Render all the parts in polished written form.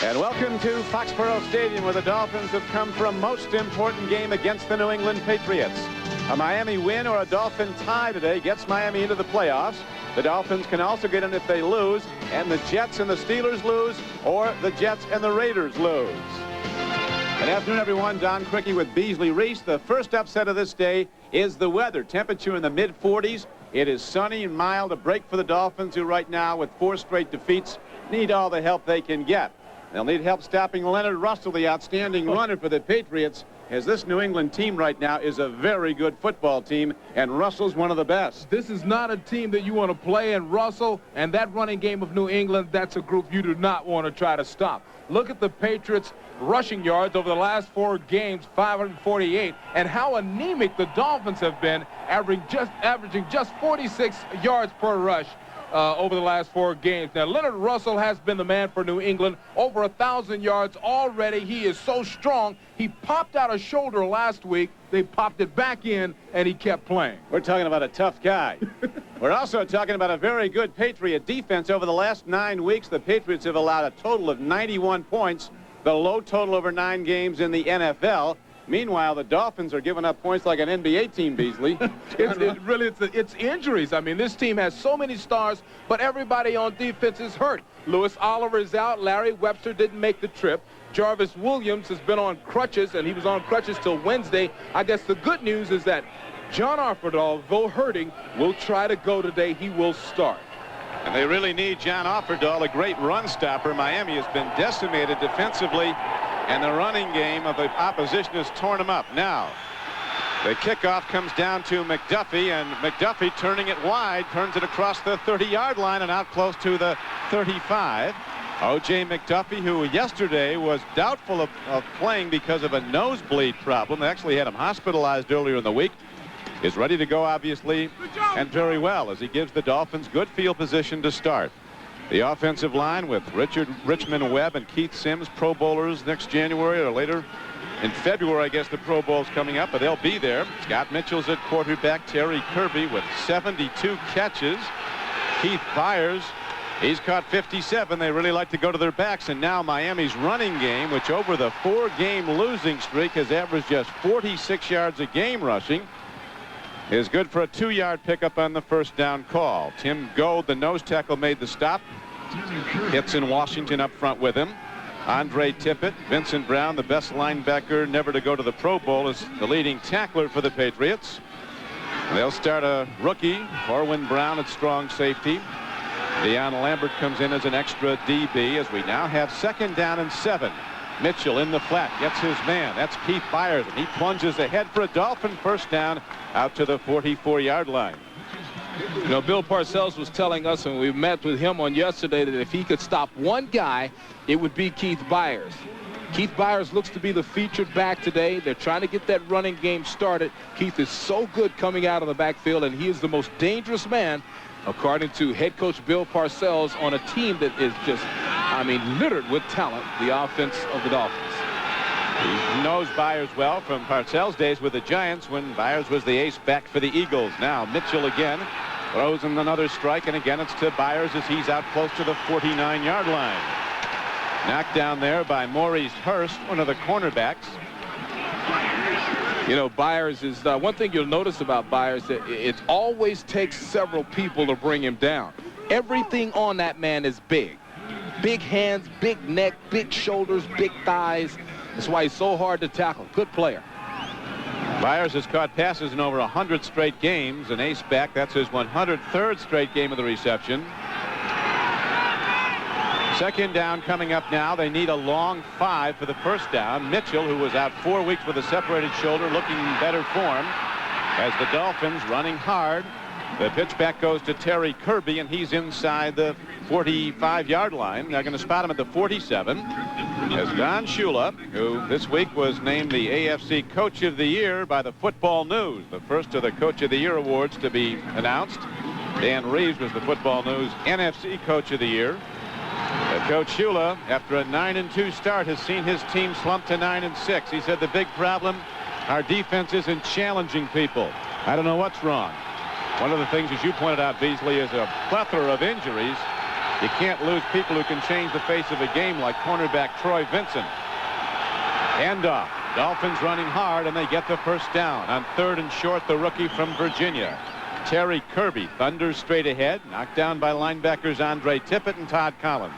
And welcome to Foxborough Stadium, where the Dolphins have come for a most important game against the New England Patriots. A Miami win or a Dolphin tie today gets Miami into the playoffs. The Dolphins can also get in if they lose, and the Jets and the Steelers lose, or the Jets and the Raiders lose. Good afternoon, everyone. Don Cricky with Beasley Reese. The first upset of this day is the weather. Temperature in the mid-40s. It is sunny and mild, a break for the Dolphins, who right now, with 4 straight defeats, need all the help they can get. They'll need help stopping Leonard Russell, the outstanding runner for the Patriots, as this New England team right now is a very good football team, and Russell's one of the best. This is not a team that you want to play, and Russell and that running game of New England, that's a group you do not want to try to stop. Look at the Patriots' rushing yards over the last 4 games, 548, and how anemic the Dolphins have been, averaging just 46 yards per rush over the last 4 games. Now, Leonard Russell has been the man for New England, over 1,000 yards already. He is so strong. He popped out a shoulder last week. They popped it back in, and he kept playing. We're talking about a tough guy. We're also talking about a very good Patriot defense. Over the last 9 weeks, the Patriots have allowed a total of 91 points, the low total over 9 games in the NFL. Meanwhile, the Dolphins are giving up points like an NBA team, Beasley. It's injuries. I mean, this team has so many stars, but everybody on defense is hurt. Lewis Oliver is out. Larry Webster didn't make the trip. Jarvis Williams has been on crutches, and he was on crutches till Wednesday. I guess the good news is that John Offerdahl, though hurting, will try to go today. He will start. And they really need John Offerdahl, a great run stopper. Miami has been decimated defensively, and the running game of the opposition has torn them up. Now, the kickoff comes down to McDuffie, and McDuffie, turning it wide, turns it across the 30-yard line and out close to the 35. O.J. McDuffie, who yesterday was doubtful of playing because of a nosebleed problem. They actually had him hospitalized earlier in the week. Is ready to go, obviously, and very well, as he gives the Dolphins good field position to start. The offensive line with Richmond Webb and Keith Sims, Pro Bowlers next January or later. In February, I guess the Pro Bowl's coming up, but they'll be there. Scott Mitchell's at quarterback. Terry Kirby with 72 catches. Keith Byers, he's caught 57. They really like to go to their backs. And now Miami's running game, which over the 4-game losing streak has averaged just 46 yards a game rushing, is good for a 2-yard pickup on the first down call. Tim Gold, the nose tackle, made the stop. Hitson Washington up front with him. Andre Tippett, Vincent Brown, the best linebacker never to go to the Pro Bowl, is the leading tackler for the Patriots. They'll start a rookie, Orwin Brown at strong safety. Deion Lambert comes in as an extra DB as we now have 2nd down and 7. Mitchell in the flat, gets his man. That's Keith Byers, and he plunges ahead for a Dolphin first down out to the 44-yard line. You know, Bill Parcells was telling us, and we met with him on yesterday, that if he could stop one guy, it would be Keith Byers. Keith Byers looks to be the featured back today. They're trying to get that running game started. Keith is so good coming out of the backfield, and he is the most dangerous man, according to head coach Bill Parcells, on a team that is just, I mean, littered with talent, the offense of the Dolphins. He knows Byers well from Parcells' days with the Giants when Byers was the ace back for the Eagles. Now Mitchell again throws him another strike, and again it's to Byers as he's out close to the 49-yard line. Knocked down there by Maurice Hurst, one of the cornerbacks. You know, Byers is one thing you'll notice about Byers, that it always takes several people to bring him down. Everything on that man is big. Big hands, big neck, big shoulders, big thighs. That's why he's so hard to tackle. Good player. Byers has caught passes in over 100 straight games. An ace back. That's his 103rd straight game of the reception. 2nd down coming up now. They need a long 5 for the first down. Mitchell, who was out 4 weeks with a separated shoulder, looking in better form. As the Dolphins running hard. The pitch back goes to Terry Kirby, and he's inside the 45-yard line. They're going to spot him at the 47. As Don Shula, who this week was named the AFC Coach of the Year by the Football News, the first of the Coach of the Year awards to be announced. Dan Reeves was the Football News NFC Coach of the Year. Coach Shula, after a 9-2 start, has seen his team slump to 9-6. He said the big problem, our defense isn't challenging people. I don't know what's wrong. One of the things, as you pointed out, Beasley, is a plethora of injuries. You can't lose people who can change the face of a game like cornerback Troy Vincent. Handoff. Dolphins running hard, and they get the first down. On 3rd and short, the rookie from Virginia, Terry Kirby, thunders straight ahead, knocked down by linebackers Andre Tippett and Todd Collins.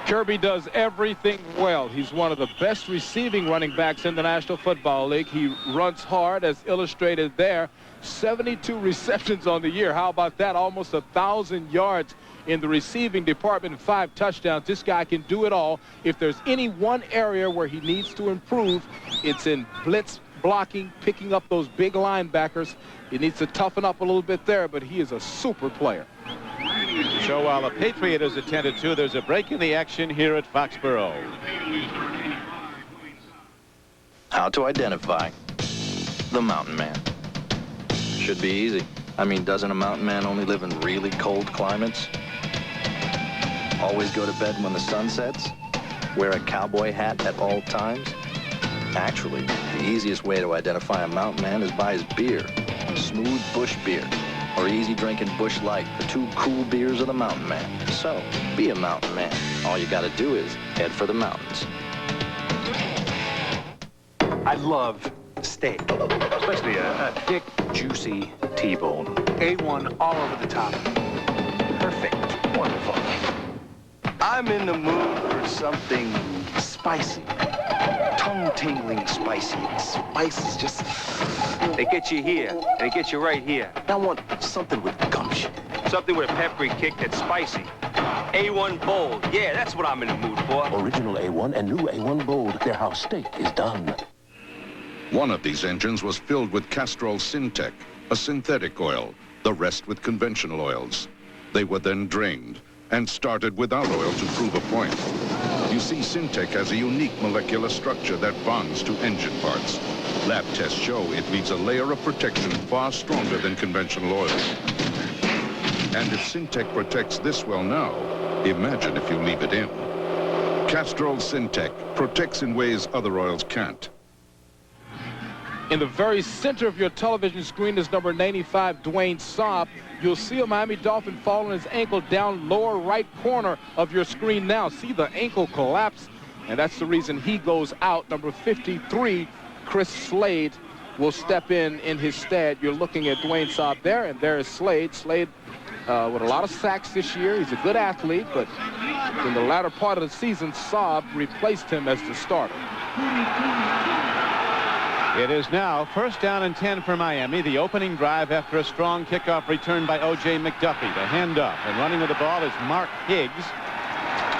Kirby does everything well. He's one of the best receiving running backs in the National Football League. He runs hard, as illustrated there. 72 receptions on the year. How about that? Almost 1,000 yards in the receiving department and 5 touchdowns. This guy can do it all. If there's any one area where he needs to improve, it's in blitz blocking, picking up those big linebackers. He needs to toughen up a little bit there, but he is a super player. So while the Patriot is attended to, there's a break in the action here at Foxborough. How to identify the mountain man. Should be easy. I mean, doesn't a mountain man only live in really cold climates? Always go to bed when the sun sets? Wear a cowboy hat at all times? Actually, the easiest way to identify a mountain man is by his beer. Smooth Bush beer, or easy drinking Bush Light, the 2 cool beers of the mountain man. So, be a mountain man. All you gotta do is head for the mountains. I love steak, especially a thick, juicy T-bone. A1 all over the top. Perfect. Wonderful. I'm in the mood for something spicy. Tongue-tingling spicy. Spice is just... They get you here, and they get you right here. I want something with gumption. Something with a peppery kick that's spicy. A1 Bold. Yeah, that's what I'm in the mood for. Original A1 and new A1 Bold. They're how steak is done. One of these engines was filled with Castrol Syntec, a synthetic oil, the rest with conventional oils. They were then drained and started without oil to prove a point. You see, Syntec has a unique molecular structure that bonds to engine parts. Lab tests show it leaves a layer of protection far stronger than conventional oil. And if Syntec protects this well now, imagine if you leave it in. Castrol Syntec protects in ways other oils can't. In the very center of your television screen is number 95, Dwayne Saab. You'll see a Miami Dolphin fall on his ankle down lower right corner of your screen now. See the ankle collapse, and that's the reason he goes out. Number 53, Chris Slade, will step in his stead. You're looking at Dwayne Saab there, and there is Slade. Slade with a lot of sacks this year. He's a good athlete, but in the latter part of the season, Saab replaced him as the starter. It is now 1st down and 10 for Miami. The opening drive after a strong kickoff return by O.J. McDuffie. The handoff, and running with the ball is Mark Higgs,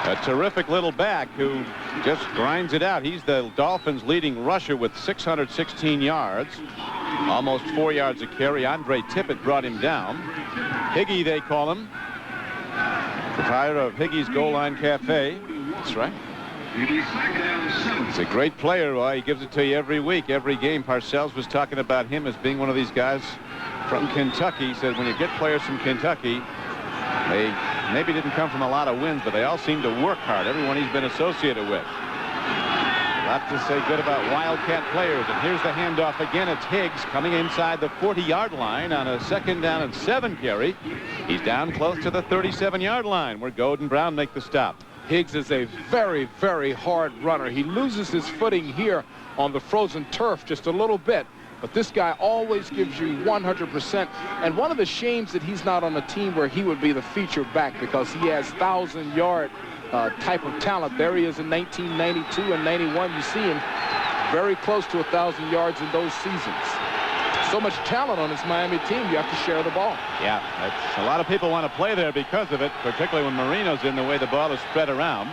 a terrific little back who just grinds it out. He's the Dolphins' leading rusher with 616 yards, almost 4 yards a carry. Andre Tippett brought him down. Higgy, they call him, proprietor of Higgy's Goal Line Cafe. That's right. He's a great player, Roy. He gives it to you every week, every game. Parcells was talking about him as being one of these guys from Kentucky. He said when you get players from Kentucky, they maybe didn't come from a lot of wins, but they all seem to work hard, everyone he's been associated with. A lot to say good about Wildcat players. And here's the handoff again. It's Higgs coming inside the 40-yard line on a 2nd down and 7 carry. He's down close to the 37-yard line where Gold and Brown make the stop. Higgs is a very, very hard runner. He loses his footing here on the frozen turf just a little bit, but this guy always gives you 100%. And one of the shames that he's not on a team where he would be the feature back, because he has 1,000-yard type of talent. There he is in 1992 and 91. You see him very close to 1,000 yards in those seasons. So much talent on this Miami team, you have to share the ball. Yeah, a lot of people want to play there because of it, particularly when Marino's in, the way the ball is spread around.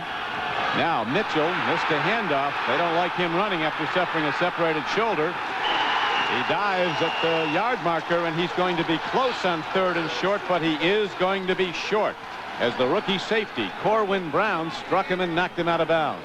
Now Mitchell missed a handoff. They don't like him running after suffering a separated shoulder. He dives at the yard marker, and he's going to be close on 3rd and short, but he is going to be short as the rookie safety, Corwin Brown, struck him and knocked him out of bounds.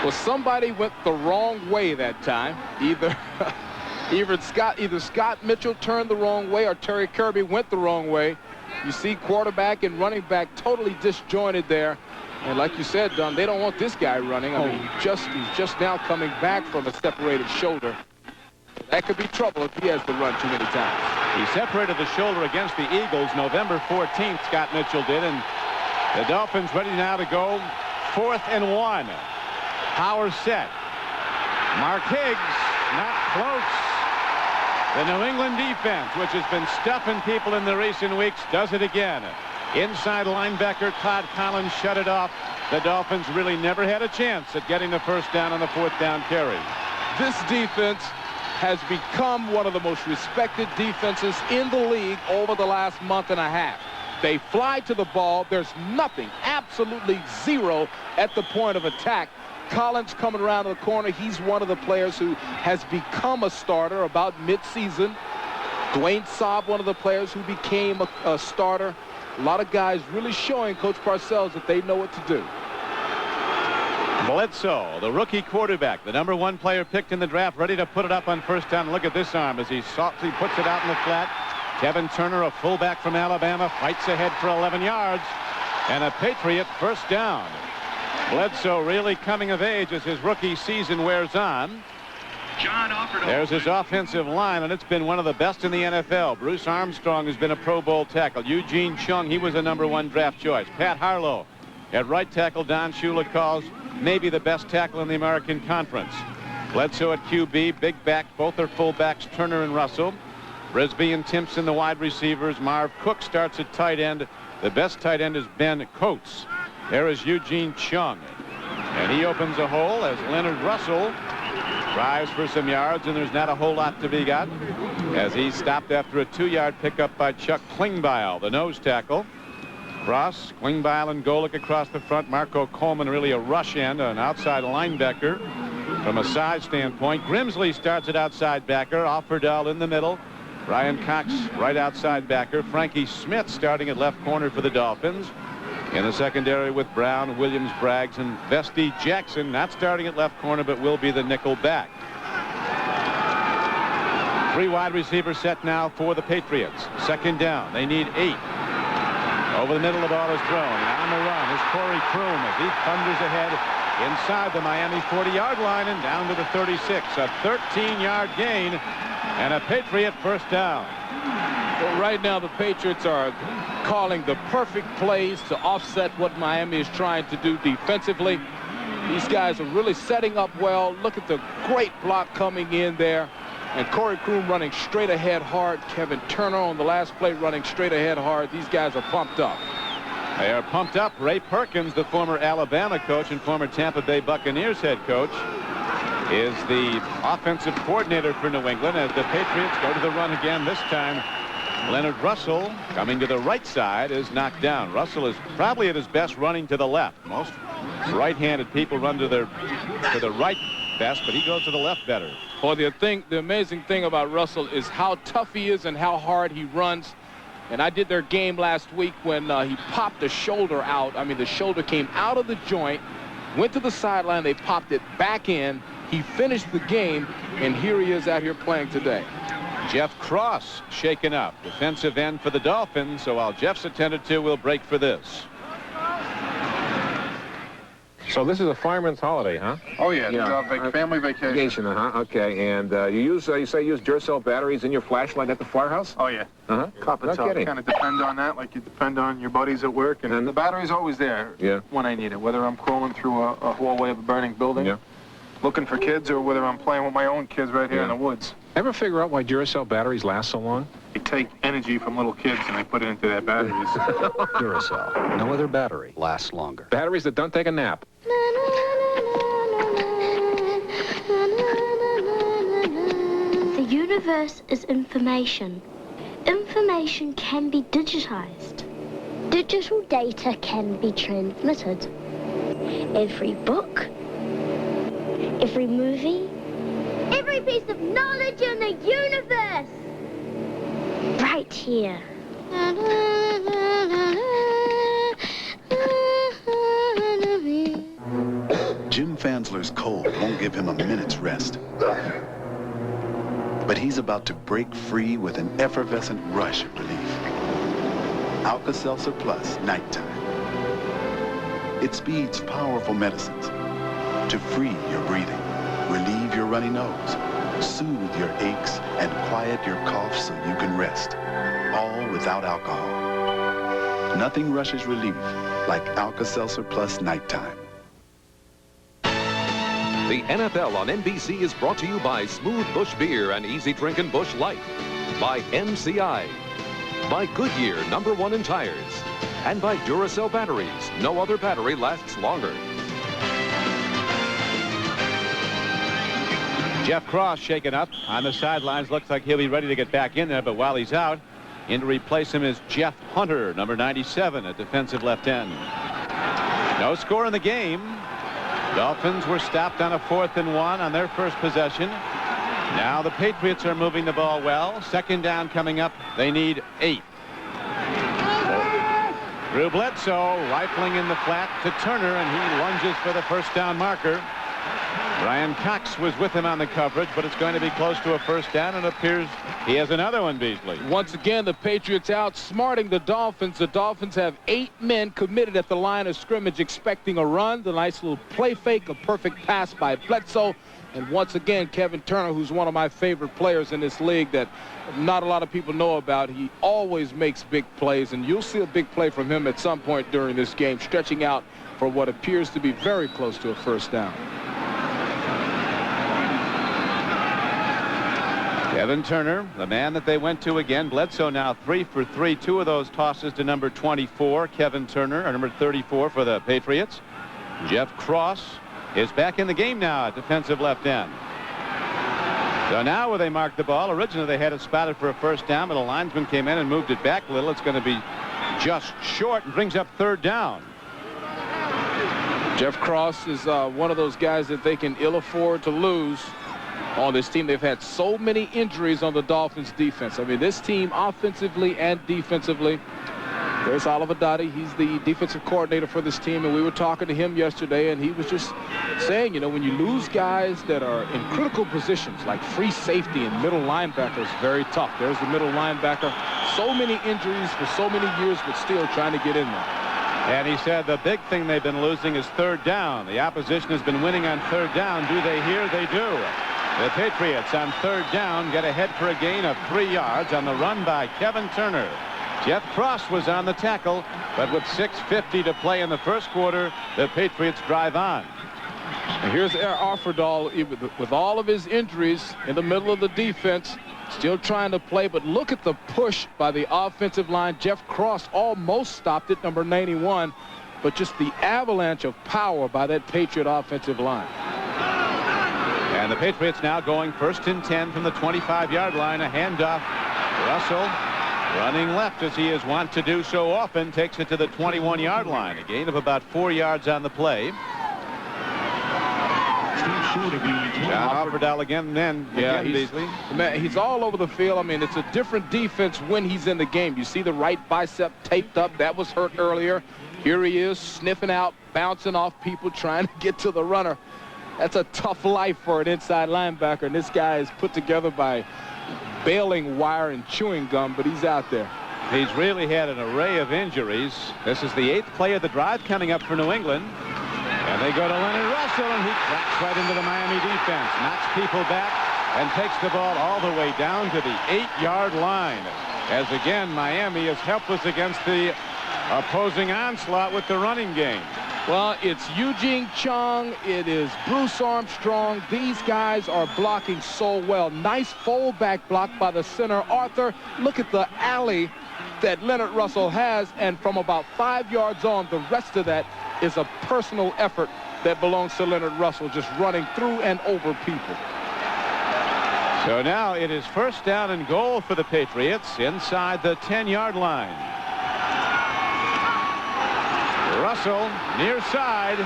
Well, somebody went the wrong way that time. Either Scott Mitchell turned the wrong way or Terry Kirby went the wrong way. You see quarterback and running back totally disjointed there. And like you said, Don, they don't want this guy running. I mean, he's just now coming back from a separated shoulder. That could be trouble if he has to run too many times. He separated the shoulder against the Eagles November 14th, Scott Mitchell did, and The Dolphins ready now to go 4th and 1. Power set. Mark Higgs, not close. The New England defense, which has been stuffing people in the recent weeks, does it again. Inside linebacker Todd Collins shut it off. The Dolphins really never had a chance at getting the first down on the 4th down carry. This defense has become one of the most respected defenses in the league over the last month and a half. They fly to the ball. There's nothing, absolutely zero at the point of attack. Collins coming around the corner. He's one of the players who has become a starter about mid-season. Dwayne Saab, one of the players who became a starter. A lot of guys really showing Coach Parcells that they know what to do. Bledsoe, the rookie quarterback, the #1 player picked in the draft, ready to put it up on first down. Look at this arm as he softly puts it out in the flat. Kevin Turner, a fullback from Alabama, fights ahead for 11 yards. And a Patriot first down. Bledsoe really coming of age as his rookie season wears on. There's his offensive line, and it's been one of the best in the NFL. Bruce Armstrong has been a Pro Bowl tackle. Eugene Chung, he was a #1 draft choice. Pat Harlow at right tackle. Don Shula calls maybe the best tackle in the American Conference. Bledsoe at QB, big back. Both are fullbacks, Turner and Russell. Brisby and Timpson, the wide receivers. Marv Cook starts at tight end. The best tight end is Ben Coates. There is Eugene Chung. And he opens a hole as Leonard Russell drives for some yards, and there's not a whole lot to be got as he stopped after a 2-yard pickup by Chuck Klingbeil, the nose tackle. Cross, Klingbeil and Golick across the front. Marco Coleman really a rush end, an outside linebacker from a size standpoint. Grimsley starts at outside backer. Offerdahl in the middle. Ryan Cox right outside backer. Frankie Smith starting at left corner for the Dolphins. In the secondary with Brown, Williams, Braggs, and Vesti Jackson, not starting at left corner, but will be the nickel back. 3 wide receivers set now for the Patriots. Second down. They need 8. Over the middle, the ball is thrown. And on the run is Corey Kroom as he thunders ahead inside the Miami 40-yard line and down to the 36. A 13-yard gain and a Patriot first down. Well, right now the Patriots are calling the perfect plays to offset what Miami is trying to do defensively. These guys are really setting up well. Look at the great block coming in there. And Corey Kroom running straight ahead hard. Kevin Turner on the last play running straight ahead hard. These guys are pumped up. They are pumped up. Ray Perkins, the former Alabama coach and former Tampa Bay Buccaneers head coach, is the offensive coordinator for New England as the Patriots go to the run again. This time Leonard Russell coming to the right side is knocked down. Russell is probably at his best running to the left. Most right-handed people run to the right best, but he goes to the left better. Well, the amazing thing about Russell is how tough he is and how hard he runs. And I did their game last week when he popped the shoulder out. I mean, the shoulder came out of the joint, went to the sideline, they popped it back in. He finished the game, and here he is out here playing today. Jeff Cross shaken up, defensive end for the Dolphins. So while Jeff's attended to, we'll break for this. So this is a fireman's holiday, huh? Oh yeah, family vacation. Okay, and you say you use Duracell batteries in your flashlight at the firehouse? Oh yeah. Cop and tell. Kind of depend on that, like you depend on your buddies at work, and the battery's always there. Yeah. When I need it, whether I'm crawling through a hallway of a burning building, looking for kids, or whether I'm playing with my own kids right here in the woods. Ever figure out why Duracell batteries last so long? They take energy from little kids and they put it into their batteries. Duracell. No other battery lasts longer. Batteries that don't take a nap. The universe is information. Information can be digitized. Digital data can be transmitted. Every book, every movie, every piece of knowledge in the universe, right here. Jim Fansler's cold won't give him a minute's rest. But he's about to break free with an effervescent rush of relief. Alka-Seltzer Plus Nighttime. It speeds powerful medicines to free your breathing, relieve your runny nose, soothe your aches, and quiet your cough so you can rest. All without alcohol. Nothing rushes relief like Alka-Seltzer Plus Nighttime. The NFL on NBC is brought to you by Smooth Bush Beer and Easy Drinkin' Bush Light, by MCI, by Goodyear #1 in tires, and by Duracell batteries. No other battery lasts longer. Jeff Cross shaken up on the sidelines. Looks like he'll be ready to get back in there, but while he's out, in to replace him is Jeff Hunter, number 97, at defensive left end. No score in the game. Dolphins were stopped on a 4th and 1 on their first possession. Now the Patriots are moving the ball well. Second down coming up. They need 8. Drew Bledsoe rifling in the flat to Turner, and he lunges for the first down marker. Brian Cox was with him on the coverage, but it's going to be close to a first down, and it appears he has another one, Beasley. Once again, the Patriots outsmarting the Dolphins. The Dolphins have 8 men committed at the line of scrimmage expecting a run. The nice little play fake, a perfect pass by Bledsoe. And once again, Kevin Turner, who's one of my favorite players in this league that not a lot of people know about, he always makes big plays, and you'll see a big play from him at some point during this game, stretching out for what appears to be very close to a first down. Kevin Turner, the man that they went to again. Bledsoe now 3 for 3. 2 of those tosses to number 24, Kevin Turner, or number 34 for the Patriots. Jeff Cross is back in the game now at defensive left end. So now where they marked the ball, originally they had it spotted for a first down, but a linesman came in and moved it back a little. It's going to be just short and brings up 3rd down. Jeff Cross is one of those guys that they can ill afford to lose on this team. They've had so many injuries on the Dolphins defense. I mean, this team offensively and defensively. There's Oliver Dottie. He's the defensive coordinator for this team, and we were talking to him yesterday, and he was just saying, you know, when you lose guys that are in critical positions like free safety and middle linebacker, it's very tough. There's the middle linebacker. So many injuries for so many years, but still trying to get in there. And he said the big thing they've been losing is 3rd down. The opposition has been winning on 3rd down. Do they hear? They do. The Patriots on 3rd down get ahead for a gain of 3 yards on the run by Kevin Turner. Jeff Cross was on the tackle, but with 6:50 to play in the first quarter, the Patriots drive on. And here's Offerdahl with all of his injuries in the middle of the defense, still trying to play, but look at the push by the offensive line. Jeff Cross almost stopped it, number 91, but just the avalanche of power by that Patriot offensive line. And the Patriots now going 1st and 10 from the 25-yard line. A handoff. Russell running left as he is wont to do so often. Takes it to the 21-yard line. A gain of about 4 yards on the play. John Offerdahl again then. Yeah, Beasley. he's all over the field. I mean, it's a different defense when he's in the game. You see the right bicep taped up. That was hurt earlier. Here he is sniffing out, bouncing off people, trying to get to the runner. That's a tough life for an inside linebacker, and this guy is put together by baling wire and chewing gum, but he's out there. He's really had an array of injuries. This is the 8th play of the drive coming up for New England. And they go to Leonard Russell, and he cracks right into the Miami defense, knocks people back, and takes the ball all the way down to the 8-yard line. As again, Miami is helpless against the opposing onslaught with the running game. Well, it's Eugene Chung. It is Bruce Armstrong. These guys are blocking so well. Nice fullback block by the center, Arthur. Look at the alley that Leonard Russell has, and from about 5 yards on, the rest of that is a personal effort that belongs to Leonard Russell, just running through and over people. So now it is 1st down and goal for the Patriots inside the 10-yard line. Russell near side.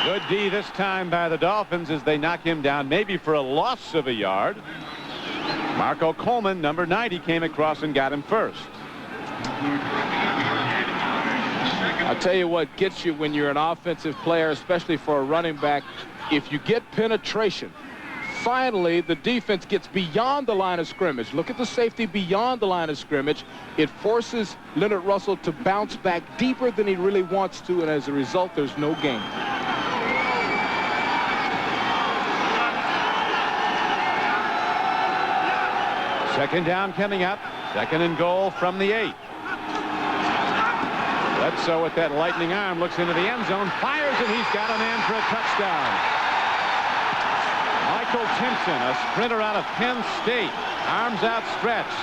Good D this time by the Dolphins as they knock him down, maybe for a loss of a yard. Marco Coleman, number 90, came across and got him first. I'll tell you what gets you when you're an offensive player, especially for a running back, if you get penetration. Finally, the defense gets beyond the line of scrimmage. Look at the safety beyond the line of scrimmage. It forces Leonard Russell to bounce back deeper than he really wants to, and as a result, there's no gain. Second down coming up. 2nd and goal from the 8. Bledsoe with that lightning arm looks into the end zone, fires, and he's got a man for a touchdown. Michael Timpson, a sprinter out of Penn State, arms outstretched,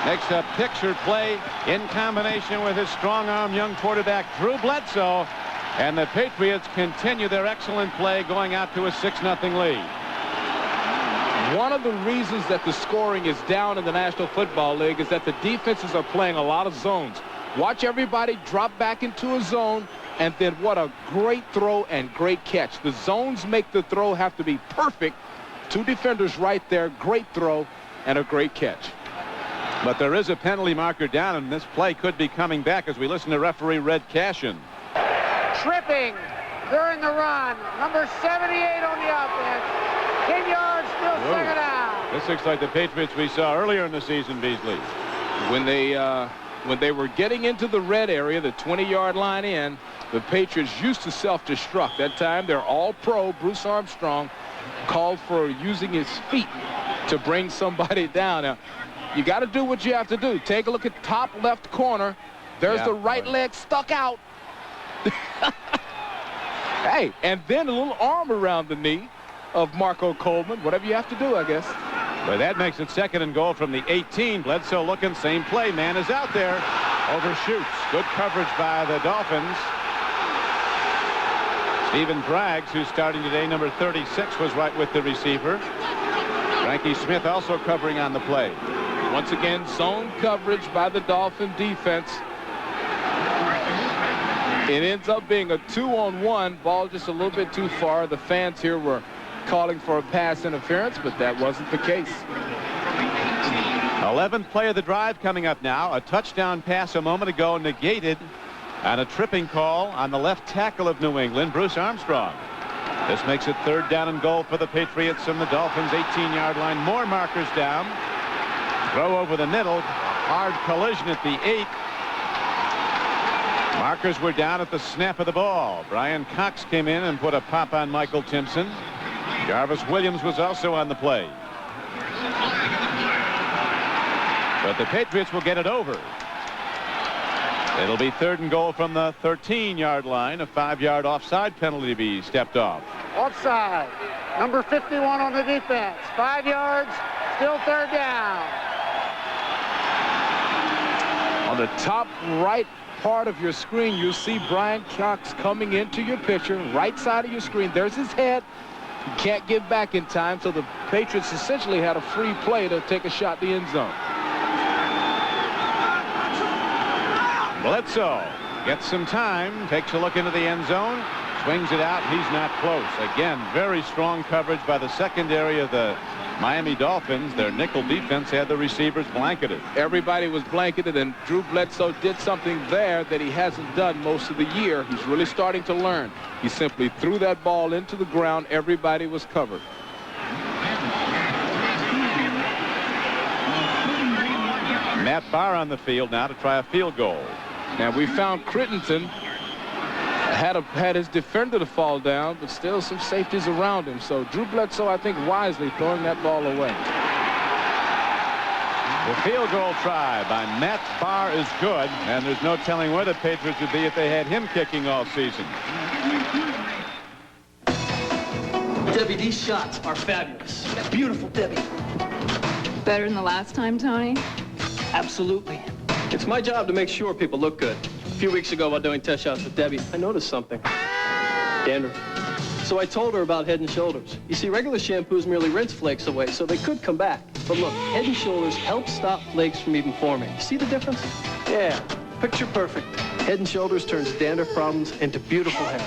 makes a picture play in combination with his strong-arm young quarterback Drew Bledsoe, and the Patriots continue their excellent play, going out to a 6-0 lead. One of the reasons that the scoring is down in the National Football League is that the defenses are playing a lot of zones. Watch everybody drop back into a zone, and then what a great throw and great catch. The zones make the throw have to be perfect. Two defenders right there, great throw and a great catch. But there is a penalty marker down, and this play could be coming back as we listen to referee Red Cashin. Tripping during the run. Number 78 on the offense. 10 yards, still second down. This looks like the Patriots we saw earlier in the season, Beasley. When they were getting into the red area, the 20-yard line in, the Patriots used to self-destruct. That time, their all-pro, Bruce Armstrong, called for using his feet to bring somebody down. Now, you got to do what you have to do. Take a look at top left corner. There's the right leg stuck out. Hey, and then a little arm around the knee of Marco Coleman. Whatever you have to do, I guess. But that makes it 2nd and goal from the 18. Bledsoe looking, same play. Man is out there. Overshoots. Good coverage by the Dolphins. Stephen Braggs, who's starting today, number 36, was right with the receiver. Frankie Smith also covering on the play. Once again, zone coverage by the Dolphin defense. It ends up being a 2-on-1. Ball just a little bit too far. The fans here were calling for a pass interference, but that wasn't the case. 11th play of the drive coming up now. A touchdown pass a moment ago negated on a tripping call on the left tackle of New England, Bruce Armstrong. This makes it 3rd down and goal for the Patriots and the Dolphins 18-yard line. More markers down. Throw over the middle. Hard collision at the 8. Markers were down at the snap of the ball. Brian Cox came in and put a pop on Michael Timpson. Jarvis Williams was also on the play. But the Patriots will get it over. It'll be 3rd and goal from the 13-yard line. A 5-yard offside penalty to be stepped off. Offside. Number 51 on the defense. 5 yards, still 3rd down. On the top right part of your screen, you'll see Brian Cox coming into your picture. Right side of your screen, there's his head. He can't get back in time, so the Patriots essentially had a free play to take a shot in the end zone. Bledsoe gets some time, takes a look into the end zone, swings it out. He's not close. Again, very strong coverage by the secondary of the Miami Dolphins. Their nickel defense had the receivers blanketed. Everybody was blanketed, and Drew Bledsoe did something there that he hasn't done most of the year. He's really starting to learn. He simply threw that ball into the ground. Everybody was covered. Matt Barr on the field now to try a field goal. Now, we found Crittenton had his defender to fall down, but still some safeties around him. So Drew Bledsoe, I think, wisely throwing that ball away. The field goal try by Matt Barr is good, and there's no telling where the Patriots would be if they had him kicking all season. Debbie, these shots are fabulous. Beautiful, Debbie. Better than the last time, Tony? Absolutely. It's my job to make sure people look good. A few weeks ago while doing test shots with Debbie, I noticed something. Dandruff. So I told her about Head & Shoulders. You see, regular shampoos merely rinse flakes away, so they could come back. But look, Head & Shoulders helps stop flakes from even forming. You see the difference? Yeah, picture perfect. Head & Shoulders turns dandruff problems into beautiful hair.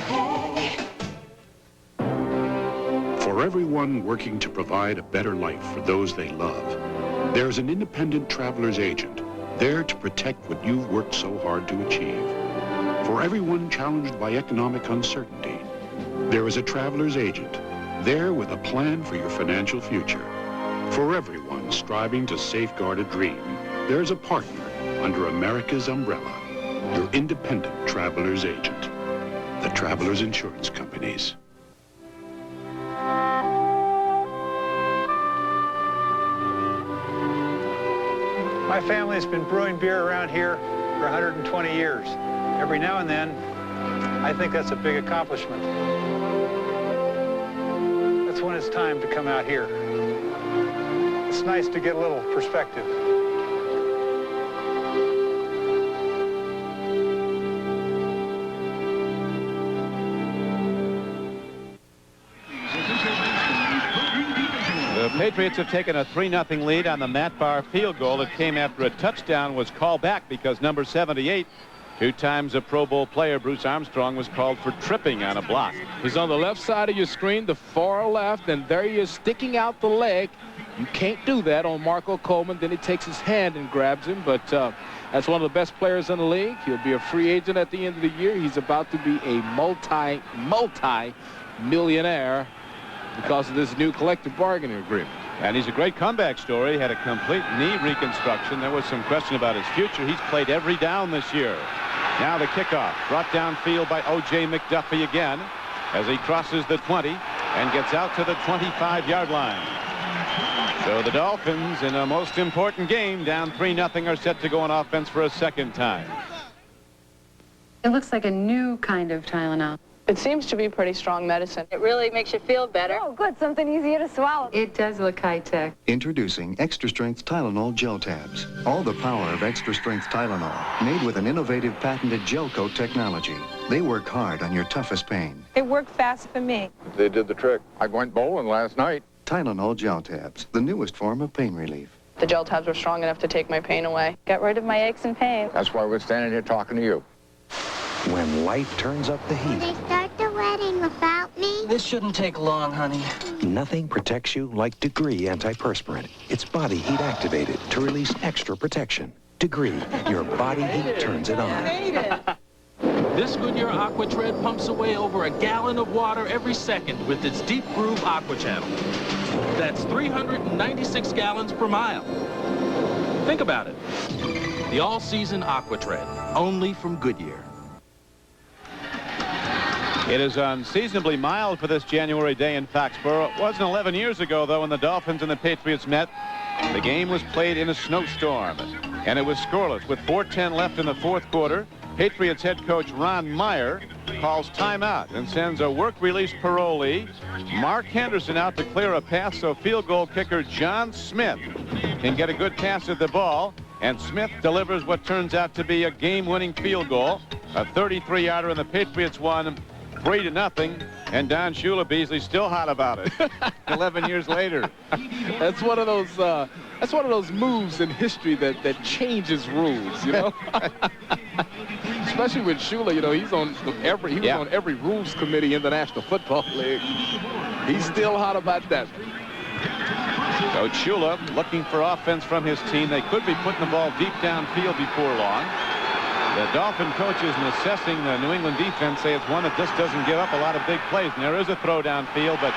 For everyone working to provide a better life for those they love, there's an independent traveler's agent there to protect what you've worked so hard to achieve. For everyone challenged by economic uncertainty, there is a traveler's agent there with a plan for your financial future. For everyone striving to safeguard a dream, there's a partner under America's umbrella, your independent traveler's agent, the Travelers Insurance Companies. My family has been brewing beer around here for 120 years. Every now and then, I think that's a big accomplishment. That's when it's time to come out here. It's nice to get a little perspective. The Patriots have taken a 3-0 lead on the Matt Barr field goal. It came after a touchdown was called back because number 78, 2 times a Pro Bowl player, Bruce Armstrong, was called for tripping on a block. He's on the left side of your screen, the far left, and there he is sticking out the leg. You can't do that on Marco Coleman. Then he takes his hand and grabs him, but that's one of the best players in the league. He'll be a free agent at the end of the year. He's about to be a multi-millionaire because of this new collective bargaining agreement. And he's a great comeback story. He had a complete knee reconstruction. There was some question about his future. He's played every down this year. Now the kickoff brought downfield by O.J. McDuffie again as he crosses the 20 and gets out to the 25-yard line. So the Dolphins, in a most important game, down 3-0, are set to go on offense for a second time. It looks like a new kind of Tylenol. It seems to be pretty strong medicine. It really makes you feel better. Oh, good. Something easier to swallow. It does look high-tech. Introducing Extra Strength Tylenol Gel Tabs. All the power of Extra Strength Tylenol, made with an innovative patented gel coat technology. They work hard on your toughest pain. It worked fast for me. They did the trick. I went bowling last night. Tylenol Gel Tabs, the newest form of pain relief. The gel tabs were strong enough to take my pain away. Got rid of my aches and pains. That's why we're standing here talking to you. When life turns up the heat. They start the wedding without me? This shouldn't take long, honey. Nothing protects you like Degree antiperspirant. It's body heat activated to release extra protection. Degree, your body heat turns it on. This Goodyear Aqua Tread pumps away over a gallon of water every second with its deep groove aqua channel. That's 396 gallons per mile. Think about it. The all-season Aqua Tread, only from Goodyear. It is unseasonably mild for this January day in Foxborough. It wasn't 11 years ago, though, when the Dolphins and the Patriots met. The game was played in a snowstorm, and it was scoreless with 4:10 left in the fourth quarter. Patriots head coach Ron Meyer calls timeout and sends a work-release parolee, Mark Henderson, out to clear a pass so field goal kicker John Smith can get a good pass at the ball, and Smith delivers what turns out to be a game-winning field goal, a 33-yarder, and the Patriots won 3-0, and Don Shula Beasley still hot about it 11 years later. That's one of those moves in history that changes rules, you know. Especially with Shula, you know, he was on every rules committee in the National Football League. He's still hot about that. Coach Shula looking for offense from his team. They could be putting the ball deep downfield before long. The Dolphin coaches in assessing the New England defense say it's one that just doesn't give up a lot of big plays. And there is a throw downfield, but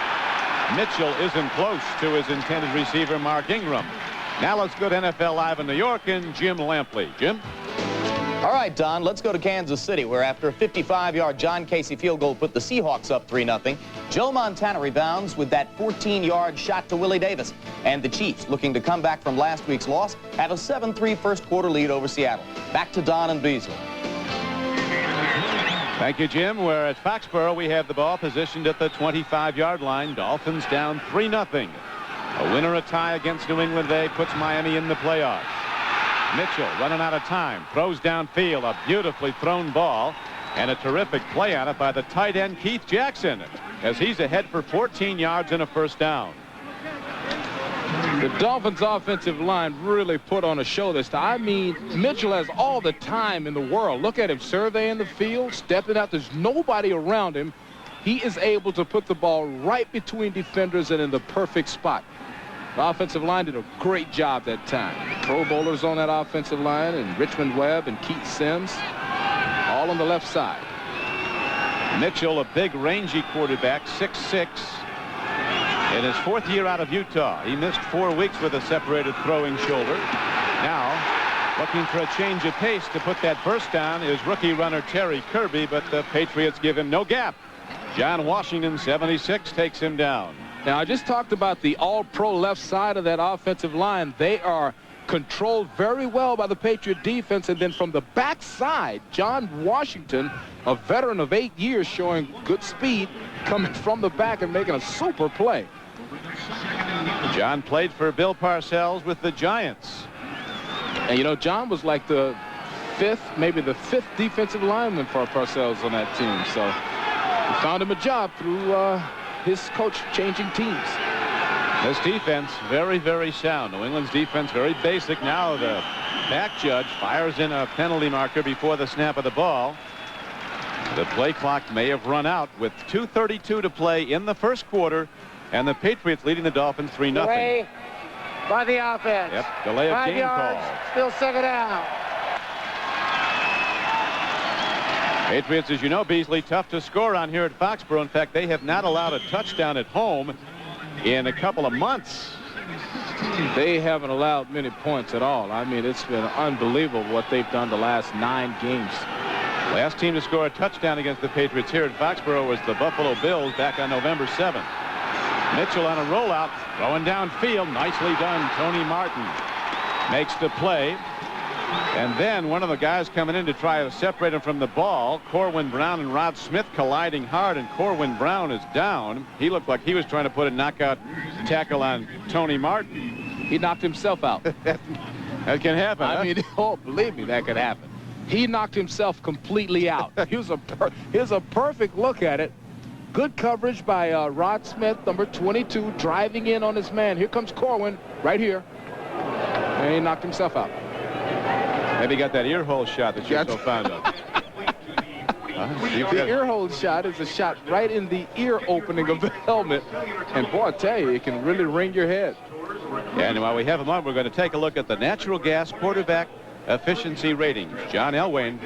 Mitchell isn't close to his intended receiver, Mark Ingram. Now let's go to NFL Live in New York and Jim Lampley. Jim? All right, Don, let's go to Kansas City, where after a 55-yard John Casey field goal put the Seahawks up 3-0, Joe Montana rebounds with that 14-yard shot to Willie Davis. And the Chiefs, looking to come back from last week's loss, have a 7-3 first quarter lead over Seattle. Back to Don and Beasley. Thank you, Jim. We're at Foxborough. We have the ball positioned at the 25-yard line. Dolphins down 3-0. A win or a tie against New England today puts Miami in the playoffs. Mitchell running out of time, throws downfield, a beautifully thrown ball, and a terrific play on it by the tight end Keith Jackson, as he's ahead for 14 yards and a first down. The Dolphins offensive line really put on a show this time. I mean, Mitchell has all the time in the world. Look at him surveying the field, stepping out. There's nobody around him. He is able to put the ball right between defenders and in the perfect spot. The offensive line did a great job that time. Pro Bowlers on that offensive line, and Richmond Webb and Keith Sims, all on the left side. Mitchell, a big, rangy quarterback, 6'6". In his fourth year out of Utah, he missed 4 weeks with a separated throwing shoulder. Now, looking for a change of pace to put that burst down is rookie runner Terry Kirby, but the Patriots give him no gap. John Washington, 76, takes him down. Now, I just talked about the all-pro left side of that offensive line. They are controlled very well by the Patriot defense. And then from the backside, John Washington, a veteran of 8 years, showing good speed, coming from the back and making a super play. John played for Bill Parcells with the Giants. And, you know, John was like the maybe the fifth defensive lineman for Parcells on that team. So he found him a job through his coach changing teams. This defense, very, very sound. New England's defense, very basic. Now the back judge fires in a penalty marker before the snap of the ball. The play clock may have run out with 2:32 to play in the first quarter, and the Patriots leading the Dolphins 3-0. Delay by the offense. Yep, delay of 5 game yards, call. still second down. Patriots, as you know, Beasley, tough to score on here at Foxborough. In fact, they have not allowed a touchdown at home in a couple of months. They haven't allowed many points at all. I mean, it's been unbelievable what they've done the last 9 games. Last team to score a touchdown against the Patriots here at Foxborough was the Buffalo Bills back on November 7th. Mitchell on a rollout, throwing downfield. Nicely done. Tony Martin makes the play. And then one of the guys coming in to try to separate him from the ball, Corwin Brown and Rod Smith colliding hard, and Corwin Brown is down. He looked like he was trying to put a knockout tackle on Tony Martin. He knocked himself out. That can happen. I mean, oh, believe me, that could happen. He knocked himself completely out. Here's a perfect look at it. Good coverage by Rod Smith, number 22, driving in on his man. Here comes Corwin right here. And he knocked himself out. Maybe got that ear hole shot that you're so fond of. The ear hole shot is a shot right in the ear opening of the helmet. And boy, I tell you, it can really ring your head. And while we have him on, we're going to take a look at the natural gas quarterback efficiency ratings. John Elway,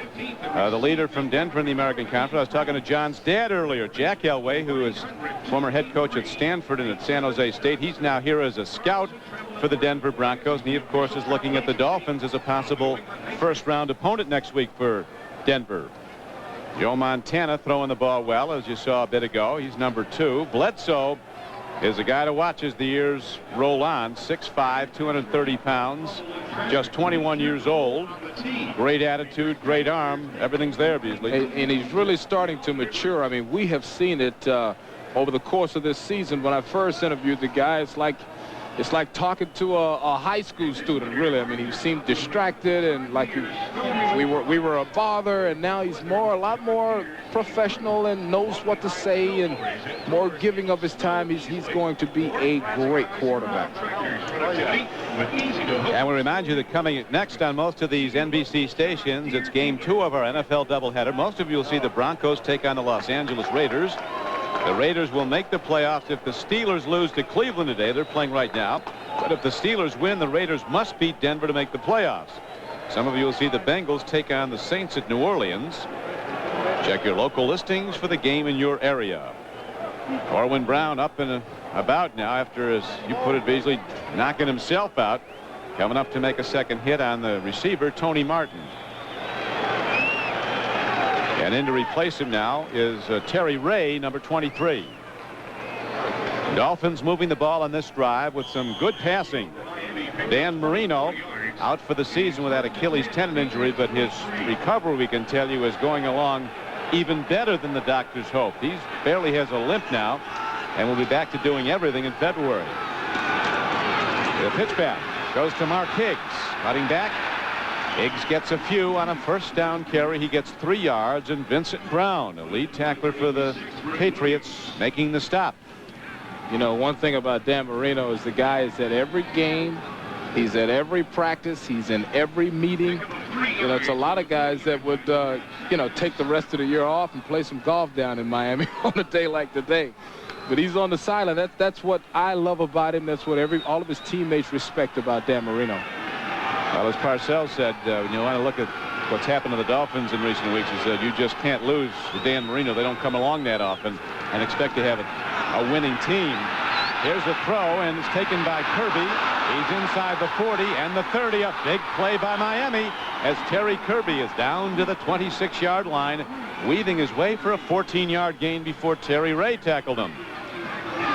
the leader from Denver in the American Conference. I was talking to John's dad earlier, Jack Elway, who is former head coach at Stanford and at San Jose State. He's now here as a scout for the Denver Broncos, and he, of course, is looking at the Dolphins as a possible first-round opponent next week for Denver. Joe Montana throwing the ball well, as you saw a bit ago. He's number 2. Bledsoe is a guy to watch as the years roll on. 6'5", 230 pounds, just 21 years old. Great attitude, great arm. Everything's there, Beasley. And he's really starting to mature. I mean, we have seen it over the course of this season. When I first interviewed the guy, it's like talking to a high school student, really. I mean, he seemed distracted and like we were a bother, and now he's a lot more professional and knows what to say and more giving of his time. He's going to be a great quarterback. And we remind you that coming next on most of these NBC stations, it's game 2 of our NFL doubleheader. Most of you will see the Broncos take on the Los Angeles Raiders. The Raiders will make the playoffs if the Steelers lose to Cleveland today. They're playing right now. But if the Steelers win, the Raiders must beat Denver to make the playoffs. Some of you will see the Bengals take on the Saints at New Orleans. Check your local listings for the game in your area. Corwin Brown up and about now after, as you put it, Beasley, knocking himself out. Coming up to make a second hit on the receiver, Tony Martin. And in to replace him now is Terry Ray, number 23. Dolphins moving the ball on this drive with some good passing. Dan Marino out for the season with that Achilles tendon injury, but his recovery, we can tell you, is going along even better than the doctors hoped. He barely has a limp now and will be back to doing everything in February. The pitch back goes to Mark Higgs, cutting back. Higgs gets a few on a first down carry. He gets 3 yards, and Vincent Brown, a lead tackler for the Patriots, making the stop. You know, one thing about Dan Marino is the guy is at every game. He's at every practice. He's in every meeting. You know, it's a lot of guys that would, you know, take the rest of the year off and play some golf down in Miami on a day like today. But he's on the sideline. That's what I love about him. That's what all of his teammates respect about Dan Marino. Well, as Parcells said, when you want to look at what's happened to the Dolphins in recent weeks, he said, you just can't lose to Dan Marino. They don't come along that often and expect to have a winning team. Here's a throw, and it's taken by Kirby. He's inside the 40 and the 30. A big play by Miami as Terry Kirby is down to the 26-yard line, weaving his way for a 14-yard gain before Terry Ray tackled him.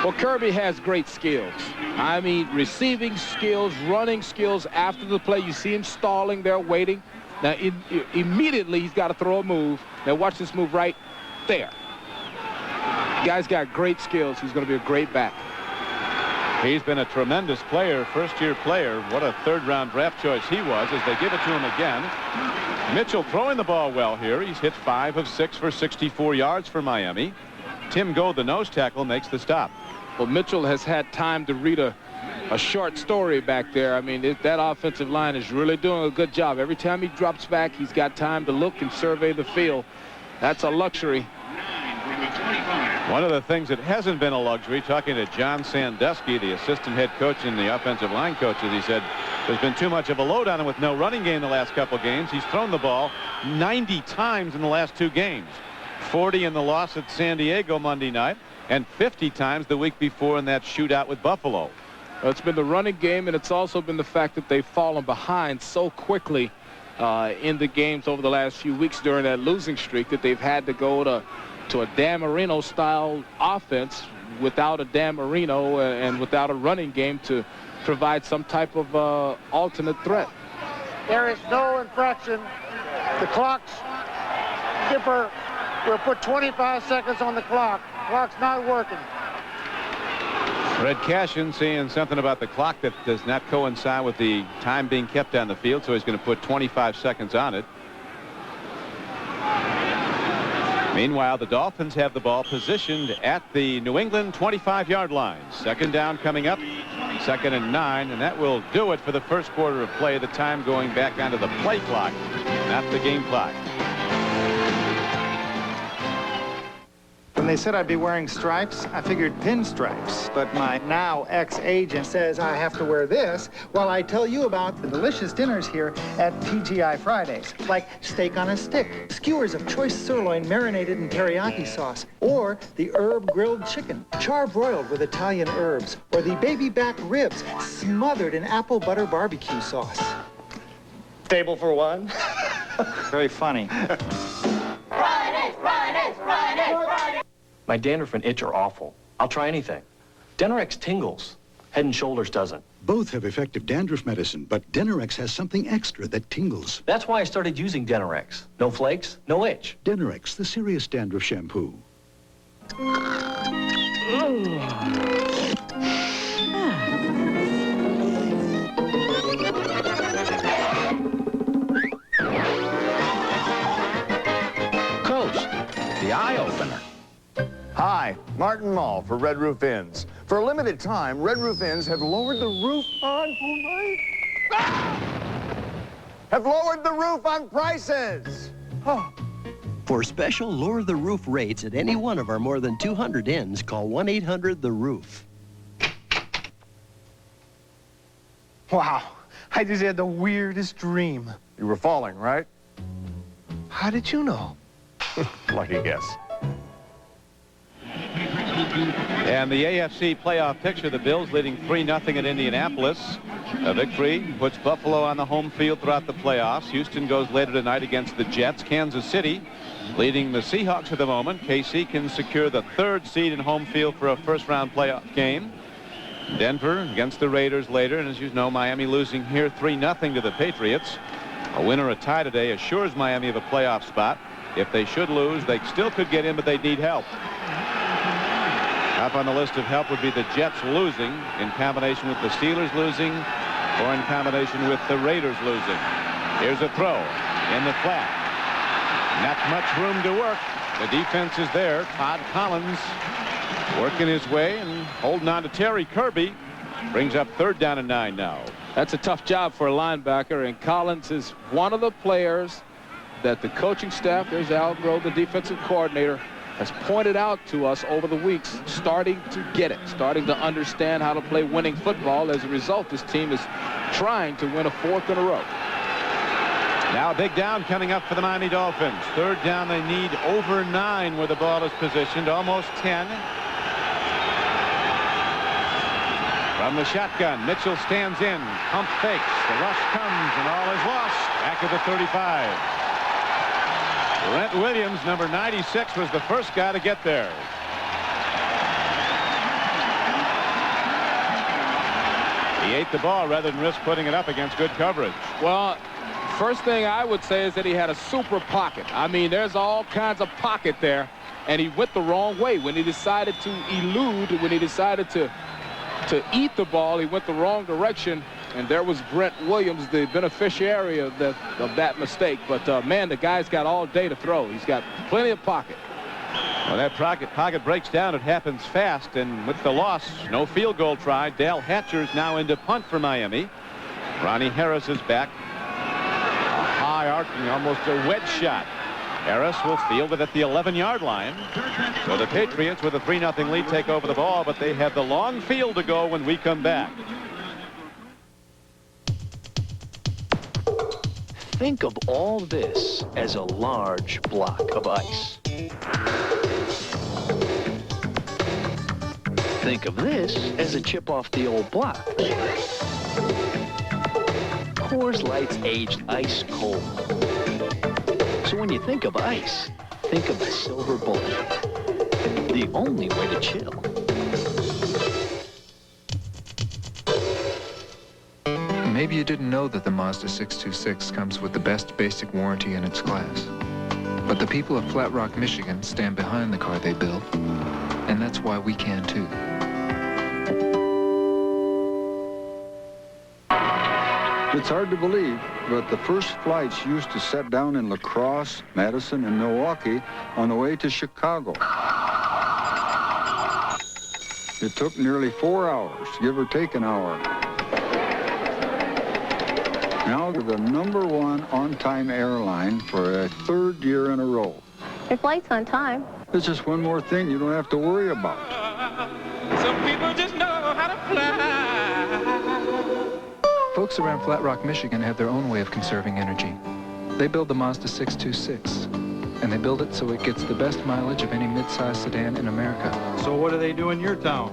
Well, Kirby has great skills. I mean, receiving skills, running skills after the play. You see him stalling there, waiting. Now, immediately, he's got to throw a move. Now, watch this move right there. The guy's got great skills. He's going to be a great back. He's been a tremendous player, first-year player. What a third-round draft choice he was as they give it to him again. Mitchell throwing the ball well here. He's hit 5 of 6 for 64 yards for Miami. Tim Gold, the nose tackle, makes the stop. Well, Mitchell has had time to read a short story back there. I mean, that offensive line is really doing a good job. Every time he drops back, he's got time to look and survey the field. That's a luxury. One of the things that hasn't been a luxury, talking to John Sandusky, the assistant head coach and the offensive line coaches, he said there's been too much of a load on him with no running game the last couple games. He's thrown the ball 90 times in the last 2 games. 40 in the loss at San Diego Monday night, and 50 times the week before in that shootout with Buffalo. Well, it's been the running game, and it's also been the fact that they've fallen behind so quickly in the games over the last few weeks during that losing streak that they've had to go to a Dan Marino-style offense without a Dan Marino and without a running game to provide some type of alternate threat. There is no infraction. The clock's skipper will put 25 seconds on the clock. Clock's not working. Fred Cashin saying something about the clock that does not coincide with the time being kept on the field, so he's going to put 25 seconds on it. Meanwhile, the Dolphins have the ball positioned at the New England 25-yard line. Second down coming up, 2nd and 9, and that will do it for the first quarter of play. The time going back onto the play clock, not the game clock. When they said I'd be wearing stripes, I figured pinstripes. But my now ex-agent says I have to wear this while I tell you about the delicious dinners here at TGI Fridays. Like steak on a stick, skewers of choice sirloin marinated in teriyaki sauce, or the herb grilled chicken, charbroiled with Italian herbs, or the baby back ribs smothered in apple butter barbecue sauce. Table for one? Very funny. Fridays, Fridays, Fridays, Fridays. My dandruff and itch are awful. I'll try anything. Denorex tingles. Head and Shoulders doesn't. Both have effective dandruff medicine, but Denorex has something extra that tingles. That's why I started using Denorex. No flakes, no itch. Denorex, the serious dandruff shampoo. Coast, the eye-opener. Hi, Martin Mull for Red Roof Inns. For a limited time, Red Roof Inns have lowered the roof on... have lowered the roof on prices! Oh. For special lower the roof rates at any one of our more than 200 inns, call 1-800-THE-ROOF. Wow, I just had the weirdest dream. You were falling, right? How did you know? Lucky guess. And the AFC playoff picture, the Bills leading 3-0 at Indianapolis. A victory puts Buffalo on the home field throughout the playoffs. Houston goes later tonight against the Jets. Kansas City leading the Seahawks at the moment. KC can secure the 3rd seed in home field for a first-round playoff game. Denver against the Raiders later. And as you know, Miami losing here 3-0 to the Patriots. A win or a tie today assures Miami of a playoff spot. If they should lose, they still could get in, but they'd need help. Up on the list of help would be the Jets losing in combination with the Steelers losing or in combination with the Raiders losing. Here's a throw in the flat. Not much room to work. The defense is there. Todd Collins working his way and holding on to Terry Kirby. Brings up 3rd down and 9 now. That's a tough job for a linebacker, and Collins is one of the players that the coaching staff, there's Al Grove, the defensive coordinator, has pointed out to us over the weeks, starting to get it, starting to understand how to play winning football. As a result, this team is trying to win a 4th in a row. Now a big down coming up for the Miami Dolphins. 3rd down, they need over 9 where the ball is positioned, almost 10. From the shotgun, Mitchell stands in, pump fakes, the rush comes, and all is lost. Back at the 35. Brent Williams, number 96, was the first guy to get there. He ate the ball rather than risk putting it up against good coverage. Well, first thing I would say is that he had a super pocket. I mean, there's all kinds of pocket there, and he went the wrong way. When he decided to elude, when he decided to eat the ball, he went the wrong direction, and there was Brent Williams, the beneficiary of that mistake. But, man, the guy's got all day to throw. He's got plenty of pocket. Well, that pocket breaks down. It happens fast, and with the loss, no field goal tried. Dale Hatcher's now into punt for Miami. Ronnie Harris is back. A high arcing, almost a wedge shot. Harris will field it at the 11-yard line. So the Patriots with a 3-0 lead take over the ball, but they have the long field to go when we come back. Think of all this as a large block of ice. Think of this as a chip off the old block. Coors Light's aged ice cold. So when you think of ice, think of the silver bullet. The only way to chill. Maybe you didn't know that the Mazda 626 comes with the best basic warranty in its class. But the people of Flat Rock, Michigan stand behind the car they build, and that's why we can too. It's hard to believe, but the first flights used to set down in La Crosse, Madison, and Milwaukee on the way to Chicago. It took nearly 4 hours, give or take an hour. Now they're the #1 on-time airline for a 3rd year in a row. Your flight's on time. It's just one more thing you don't have to worry about. Some people just know how to fly. Folks around Flat Rock, Michigan have their own way of conserving energy. They build the Mazda 626, and they build it so it gets the best mileage of any mid-size sedan in America. So what do they do in your town?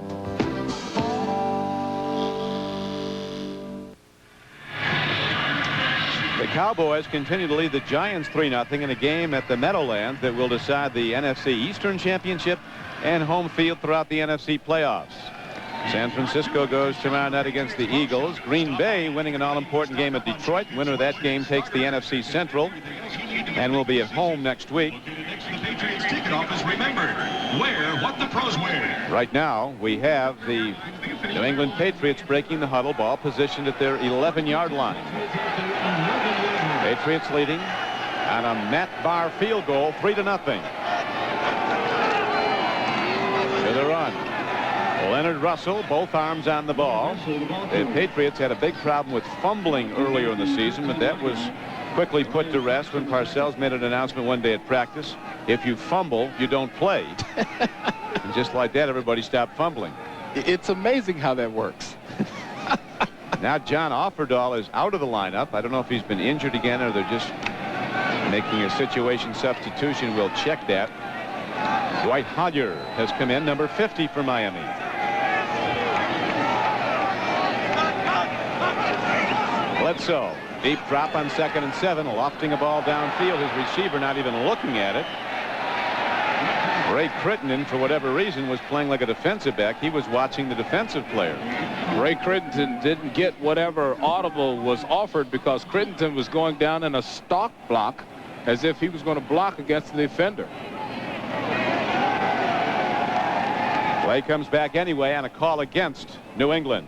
The Cowboys continue to lead the Giants 3-0 in a game at the Meadowlands that will decide the NFC Eastern Championship and home field throughout the NFC playoffs. San Francisco goes tomorrow night against the Eagles. Green Bay winning an all-important game at Detroit. Winner of that game takes the NFC Central and will be at home next week. Patriots ticket office remembered. Wear what the pros wear. Right now, we have the New England Patriots breaking the huddle, ball positioned at their 11-yard line. Patriots leading on a Matt Barr field goal, 3-0. To the run. Leonard Russell, both arms on the ball. The Patriots had a big problem with fumbling earlier in the season, but that was quickly put to rest when Parcells made an announcement one day at practice. If you fumble, you don't play. And just like that, everybody stopped fumbling. It's amazing how that works. Now John Offerdahl is out of the lineup. I don't know if he's been injured again or they're just making a situation substitution. We'll check that. Dwight Hodger has come in, number 50 for Miami. Bledsoe, deep drop on 2nd and 7, lofting a ball downfield. His receiver not even looking at it. Ray Crittenden, for whatever reason, was playing like a defensive back. He was watching the defensive player. Ray Crittenden didn't get whatever audible was offered because Crittenden was going down in a stalk block as if he was going to block against the defender. Play comes back anyway on a call against New England.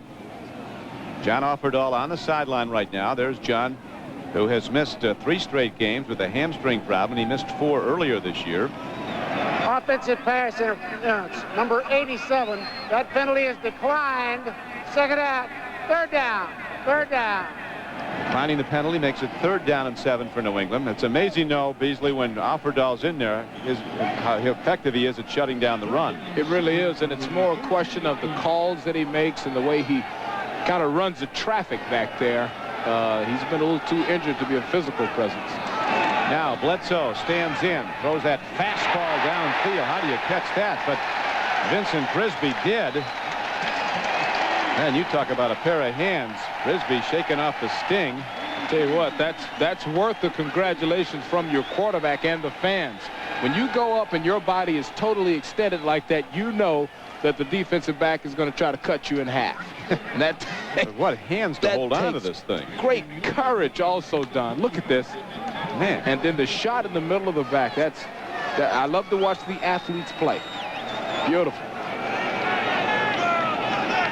John Offerdahl on the sideline right now. There's John, who has missed 3 straight games with a hamstring problem. He missed 4 earlier this year. Offensive pass interference, number 87. That penalty is declined. Second out. 3rd down. 3rd down. Declining the penalty makes it 3rd down and 7 for New England. It's amazing, though, Beasley, when Offerdahl's in there, how effective he is at shutting down the run. It really is, and it's more a question of the calls that he makes and the way he kind of runs the traffic back there. He's been a little too injured to be a physical presence. Now Bledsoe stands in, throws that fastball downfield. How do you catch that? But Vincent Frisbee did. And you talk about a pair of hands. Frisbee shaking off the sting. I'll tell you what, that's worth the congratulations from your quarterback and the fans. When you go up and your body is totally extended like that, you know that the defensive back is going to try to cut you in half. And that what hands to hold on to this thing. Great courage also, Don. Look at this. Man. And then the shot in the middle of the back. I love to watch the athletes play. Beautiful.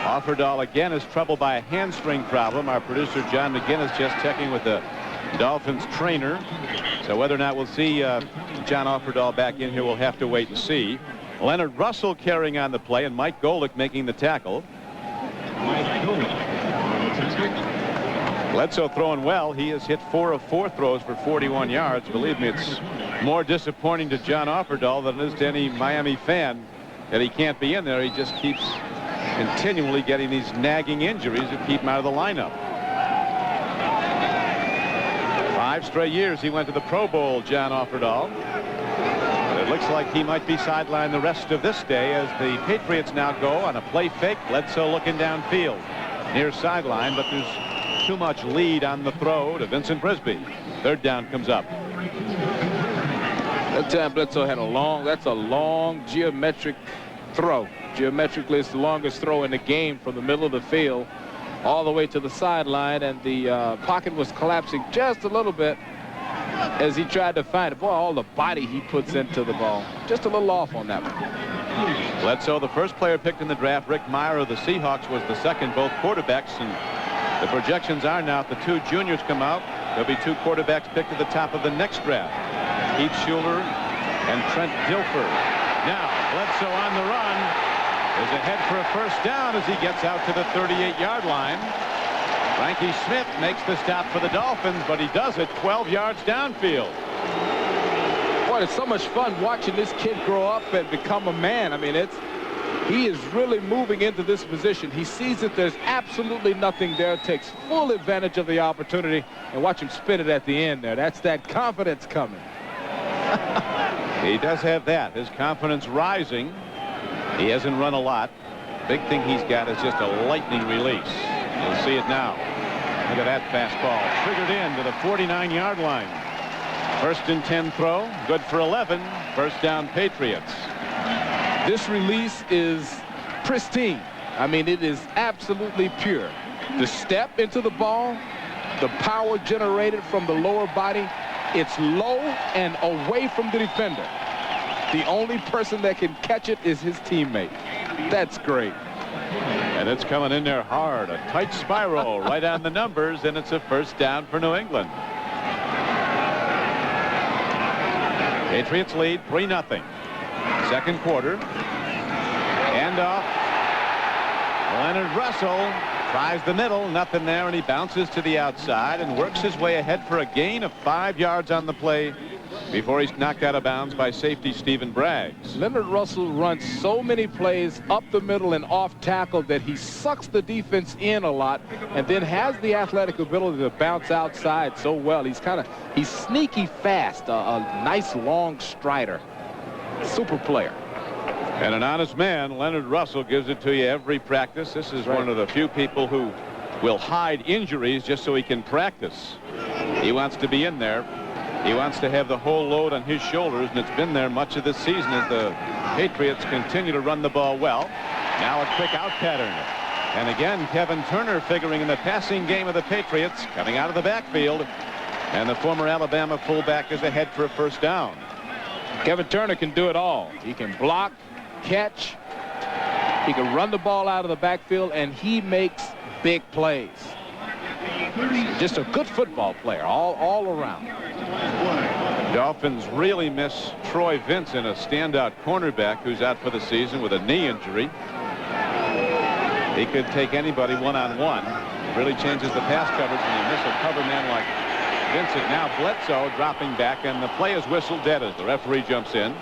Offerdahl again is troubled by a hamstring problem. Our producer John McGinnis just checking with the Dolphins trainer. So whether or not we'll see John Offerdahl back in here, we'll have to wait and see. Leonard Russell carrying on the play, and Mike Golick making the tackle. Bledsoe throwing well. He has hit 4 of 4 throws for 41 yards. Believe me, it's more disappointing to John Offerdahl than it is to any Miami fan that he can't be in there. He just keeps continually getting these nagging injuries that keep him out of the lineup. 5 straight years he went to the Pro Bowl, John Offerdahl. But it looks like he might be sidelined the rest of this day as the Patriots now go on a play fake. Bledsoe looking downfield near sideline, but there's too much lead on the throw to Vincent Brisby. 3rd down comes up. That time Bledsoe had that's a long geometric throw. Geometrically, it's the longest throw in the game from the middle of the field all the way to the sideline, and the pocket was collapsing just a little bit as he tried to find it. Boy, all the body he puts into the ball. Just a little off on that one. Bledsoe, the first player picked in the draft. Rick Meyer of the Seahawks was the second, both quarterbacks. And the projections are now if the 2 juniors come out, there'll be 2 quarterbacks picked at the top of the next draft. Heath Schuler and Trent Dilfer. Now, Bledsoe on the run. Is ahead for a first down as he gets out to the 38-yard line. Frankie Smith makes the stop for the Dolphins, but he does it 12 yards downfield. Boy, it's so much fun watching this kid grow up and become a man. I mean, he is really moving into this position. He sees that there's absolutely nothing there, takes full advantage of the opportunity, and watch him spin it at the end there. That's that confidence coming. He does have that. His confidence rising. He hasn't run a lot. Big thing he's got is just a lightning release. You'll see it now. Look at that fastball. Triggered in to the 49-yard line. 1st and 10 throw. Good for 11. First down, Patriots. This release is pristine. I mean, it is absolutely pure. The step into the ball, the power generated from the lower body, it's low and away from the defender. The only person that can catch it is his teammate. That's great. And it's coming in there hard. A tight spiral right on the numbers, and it's a first down for New England. Patriots lead 3-0. Second quarter. Handoff. Leonard Russell tries the middle. Nothing there, and he bounces to the outside and works his way ahead for a gain of 5 yards on the play before he's knocked out of bounds by safety Stephen Braggs. Leonard Russell runs so many plays up the middle and off tackle that he sucks the defense in a lot and then has the athletic ability to bounce outside so well. He's sneaky fast, a nice long strider. Super player. And an honest man, Leonard Russell, gives it to you every practice. This is one of the few people who will hide injuries just so he can practice. He wants to be in there. He wants to have the whole load on his shoulders, and it's been there much of this season as the Patriots continue to run the ball well. Now a quick out pattern. And again, Kevin Turner figuring in the passing game of the Patriots, coming out of the backfield. And the former Alabama fullback is ahead for a first down. Kevin Turner can do it all. He can block, catch, he can run the ball out of the backfield, and he makes big plays. Just a good football player all around. Dolphins really miss Troy Vincent, a standout cornerback who's out for the season with a knee injury. He could take anybody one-on-one. Really changes the pass coverage when you miss a cover man like Vincent. Now Bledsoe dropping back, and the play is whistled dead as the referee jumps in.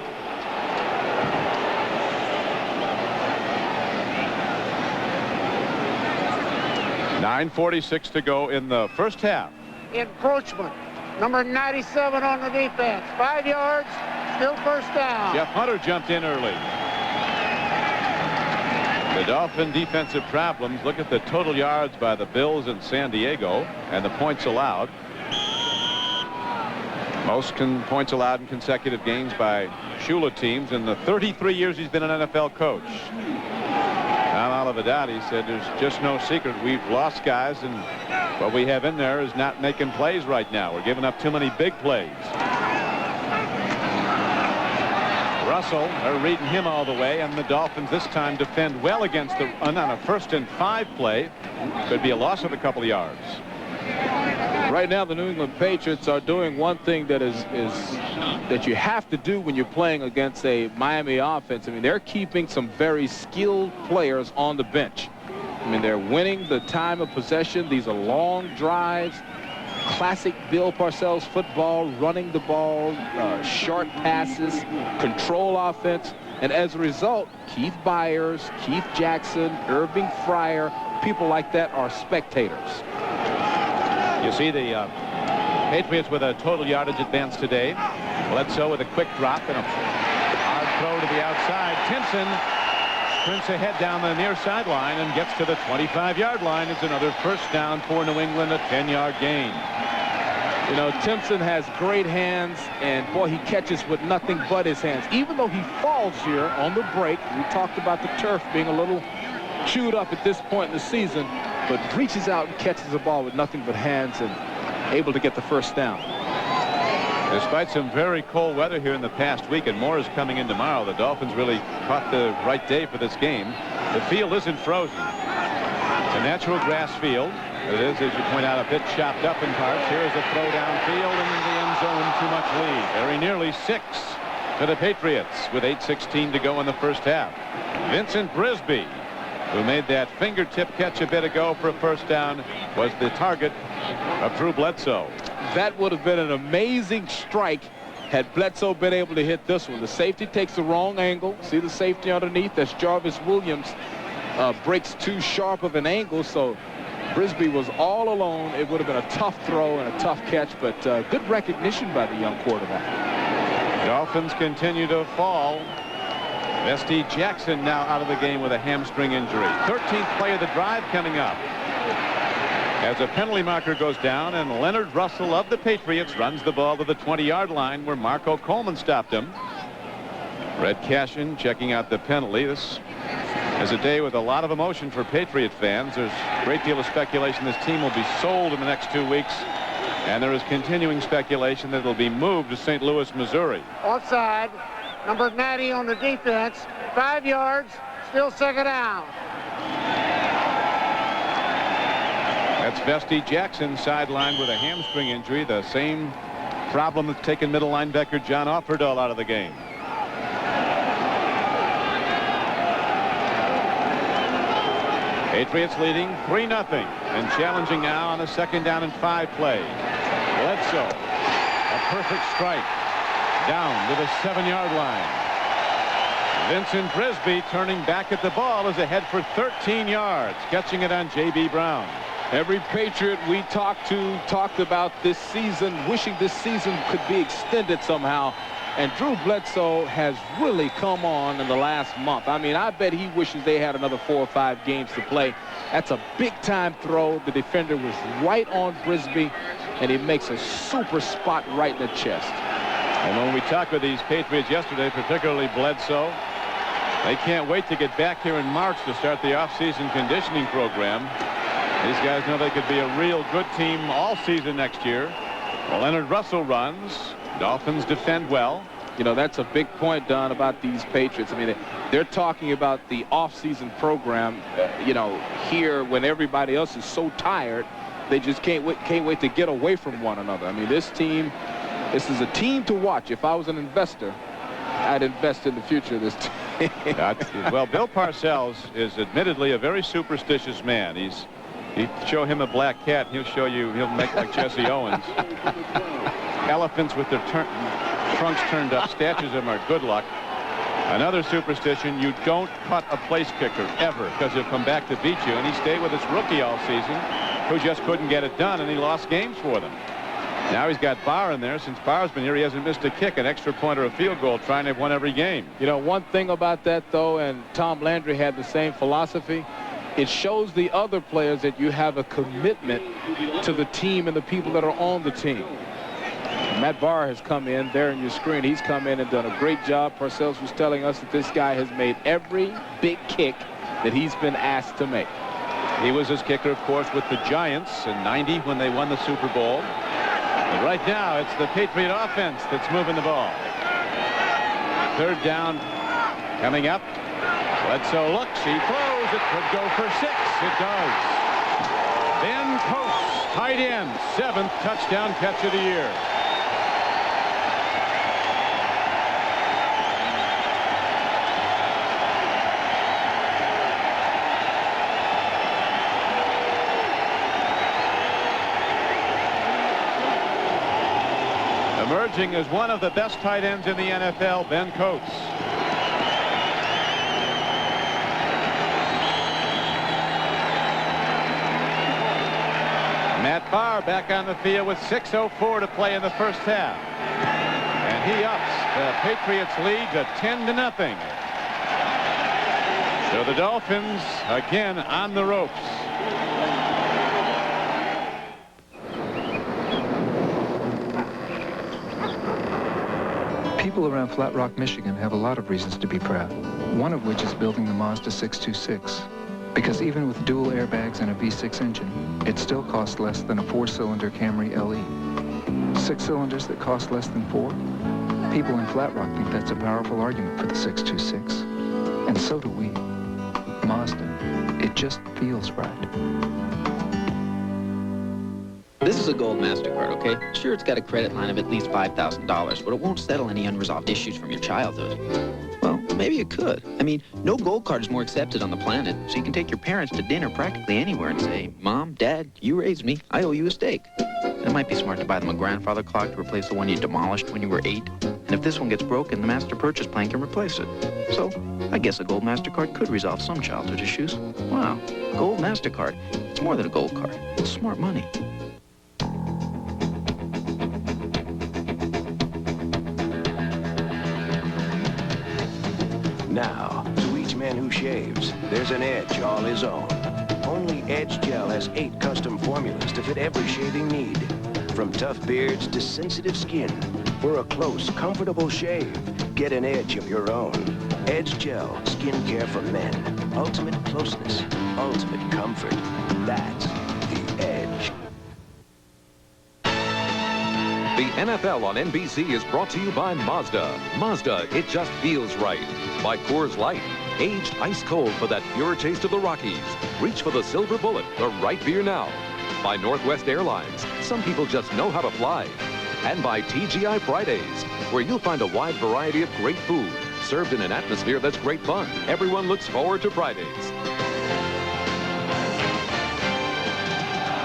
.9:46 to go in the first half. Encroachment. Number 97 on the defense. 5 yards, still first down. Jeff Hunter jumped in early. The Dolphin defensive problems. Look at the total yards by the Bills in San Diego and the points allowed. Most points allowed in consecutive games by Shula teams in the 33 years he's been an NFL coach. Tom Olivedati said there's just no secret. We've lost guys, and what we have in there is not making plays right now. We're giving up too many big plays. Russell, they're reading him all the way, and the Dolphins this time defend well against the on a 1st and 5 play. Could be a loss of a couple of yards. Right now, the New England Patriots are doing one thing that that you have to do when you're playing against a Miami offense. I mean, they're keeping some very skilled players on the bench. I mean, they're winning the time of possession. These are long drives, classic Bill Parcells football, running the ball, short passes, control offense. And as a result, Keith Byers, Keith Jackson, Irving Fryer, people like that are spectators. You see the Patriots with a total yardage advance today. Bledsoe with a quick drop and a hard throw to the outside. Timpson sprints ahead down the near sideline and gets to the 25-yard line. It's another first down for New England, a 10-yard gain. You know, Timpson has great hands, and boy, he catches with nothing but his hands. Even though he falls here on the break, we talked about the turf being a little chewed up at this point in the season, but reaches out and catches the ball with nothing but hands and able to get the first down. Despite some very cold weather here in the past week, and more is coming in tomorrow, the Dolphins really caught the right day for this game. The field isn't frozen. It's a natural grass field. It is, as you point out, a bit chopped up in parts. Here is a throw downfield and in the end zone. Too much lead. Very nearly 6 for the Patriots with 8:16 to go in the first half. Vincent Brisby, who made that fingertip catch a bit ago for a first down, was the target of Drew Bledsoe. That would have been an amazing strike had Bledsoe been able to hit this one. The safety takes the wrong angle. See the safety underneath? That's Jarvis Williams. Breaks too sharp of an angle, so Brisby was all alone. It would have been a tough throw and a tough catch, but good recognition by the young quarterback. Dolphins continue to fall. S.T. Jackson now out of the game with a hamstring injury. 13th play of the drive coming up, as a penalty marker goes down, and Leonard Russell of the Patriots runs the ball to the 20-yard line where Marco Coleman stopped him. Red Cashin checking out the penalty. This is a day with a lot of emotion for Patriot fans. There's a great deal of speculation this team will be sold in the next 2 weeks, and there is continuing speculation that it'll be moved to St. Louis, Missouri. Offside. Number 90 on the defense. 5 yards. Still second down. That's Vesty Jackson sidelined with a hamstring injury. The same problem that's taken middle linebacker John Offerdahl out of the game. Patriots leading 3-0 and challenging now on a 2nd down and 5 play. Bledsoe, a perfect strike, down to the 7-yard line. Vincent Brisby turning back at the ball is ahead for 13 yards, catching it on J.B. Brown. Every Patriot we talked about this season, wishing this season could be extended somehow. And Drew Bledsoe has really come on in the last month. I mean, I bet he wishes they had another 4 or 5 games to play. That's a big-time throw. The defender was right on Brisby, and he makes a super spot right in the chest. And when we talked with these Patriots yesterday, particularly Bledsoe, they can't wait to get back here in March to start the off-season conditioning program. These guys know they could be a real good team all season next year. Well, Leonard Russell runs. Dolphins defend well. You know, that's a big point, Don, about these Patriots. I mean, they're talking about the off-season program, you know, here when everybody else is so tired, they just can't wait to get away from one another. I mean, this is a team to watch. If I was an investor, I'd invest in the future of this team. Well, Bill Parcells is admittedly a very superstitious man. You show him a black cat, he'll make like Jesse Owens. Elephants with their trunks turned up, statues of them are good luck. Another superstition, you don't cut a place kicker ever, because he'll come back to beat you. And he stayed with his rookie all season, who just couldn't get it done, and he lost games for them. Now he's got Barr in there. Since Barr's been here, he hasn't missed a kick, an extra point or a field goal, trying to have won every game. You know, one thing about that, though, and Tom Landry had the same philosophy, it shows the other players that you have a commitment to the team and the people that are on the team. Matt Barr has come in there in your screen. He's come in and done a great job. Parcells was telling us that this guy has made every big kick that he's been asked to make. He was his kicker, of course, with the Giants in '90 when they won the Super Bowl. But right now, it's the Patriot offense that's moving the ball. Third down coming up. Bledsoe looks. He throws. It could go for 6. It does. Ben Coates, tight end, 7th touchdown catch of the year. Emerging as one of the best tight ends in the NFL, Ben Coates. Matt Barr back on the field with 6:04 to play in the first half. And he ups the Patriots lead to 10-0. So the Dolphins again on the ropes. People around Flat Rock, Michigan have a lot of reasons to be proud. One of which is building the Mazda 626. Because even with dual airbags and a V6 engine, it still costs less than a 4-cylinder Camry LE. 6 cylinders that cost less than 4? People in Flat Rock think that's a powerful argument for the 626. And so do we. Mazda. It just feels right. This is a Gold MasterCard, okay? Sure, it's got a credit line of at least $5,000, but it won't settle any unresolved issues from your childhood. Well, maybe it could. I mean, no Gold card is more accepted on the planet, so you can take your parents to dinner practically anywhere and say, Mom, Dad, you raised me. I owe you a steak. And it might be smart to buy them a grandfather clock to replace the one you demolished when you were 8. And if this one gets broken, the Master Purchase Plan can replace it. So, I guess a Gold MasterCard could resolve some childhood issues. Wow, Gold MasterCard. It's more than a Gold card. It's smart money. Now, to each man who shaves, there's an edge all his own. Only Edge Gel has 8 custom formulas to fit every shaving need. From tough beards to sensitive skin. For a close, comfortable shave, get an edge of your own. Edge Gel, skincare for men. Ultimate closeness, ultimate comfort. That's the edge. The NFL on NBC is brought to you by Mazda. Mazda, it just feels right. By Coors Light, aged ice cold for that pure taste of the Rockies. Reach for the silver bullet, the right beer now. By Northwest Airlines, some people just know how to fly. And by TGI Fridays, where you'll find a wide variety of great food, served in an atmosphere that's great fun. Everyone looks forward to Fridays.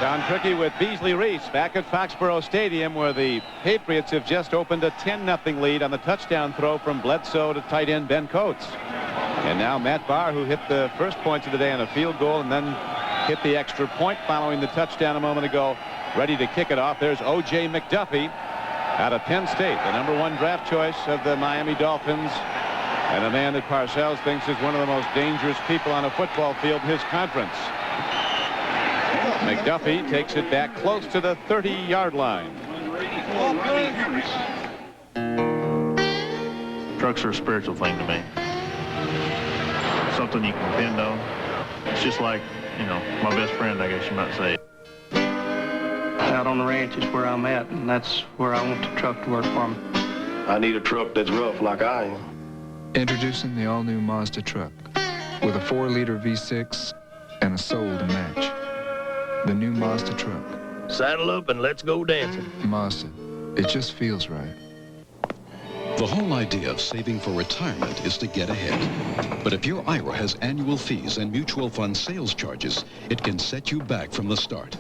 Don Trickey with Beasley Reese back at Foxborough Stadium, where the Patriots have just opened a 10-0 lead on the touchdown throw from Bledsoe to tight end Ben Coates. And now Matt Barr, who hit the first points of the day on a field goal and then hit the extra point following the touchdown a moment ago, ready to kick it off. There's O.J. McDuffie out of Penn State, the #1 draft choice of the Miami Dolphins, and a man that Parcells thinks is one of the most dangerous people on a football field in his conference. McDuffie takes it back close to the 30-yard line. Trucks are a spiritual thing to me. Something you can depend on. It's just like, you know, my best friend, I guess you might say. Out on the ranch is where I'm at, and that's where I want the truck to work for me. I need a truck that's rough like I am. Introducing the all-new Mazda truck with a 4-liter V6 and a soul to match. The new Mazda truck. Saddle up and let's go dancing. Mazda. It just feels right. The whole idea of saving for retirement is to get ahead. But if your IRA has annual fees and mutual fund sales charges, it can set you back from the start.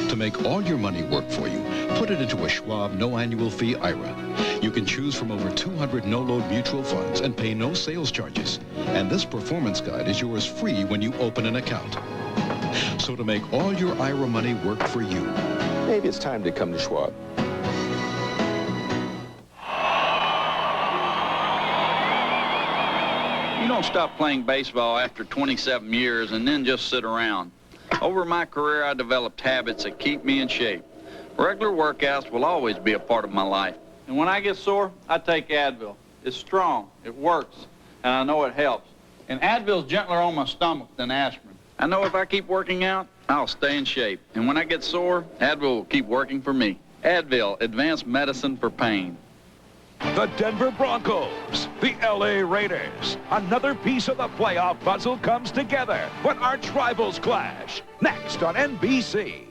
To make all your money work for you, put it into a Schwab no annual fee IRA. You can choose from over 200 no-load mutual funds and pay no sales charges. And this performance guide is yours free when you open an account. So to make all your IRA money work for you, maybe it's time to come to Schwab. You don't stop playing baseball after 27 years and then just sit around. Over my career, I developed habits that keep me in shape. Regular workouts will always be a part of my life. And when I get sore, I take Advil. It's strong, it works, and I know it helps. And Advil's gentler on my stomach than aspirin. I know if I keep working out, I'll stay in shape. And when I get sore, Advil will keep working for me. Advil, advanced medicine for pain. The Denver Broncos, the LA Raiders. Another piece of the playoff puzzle comes together when arch rivals clash. Next on NBC.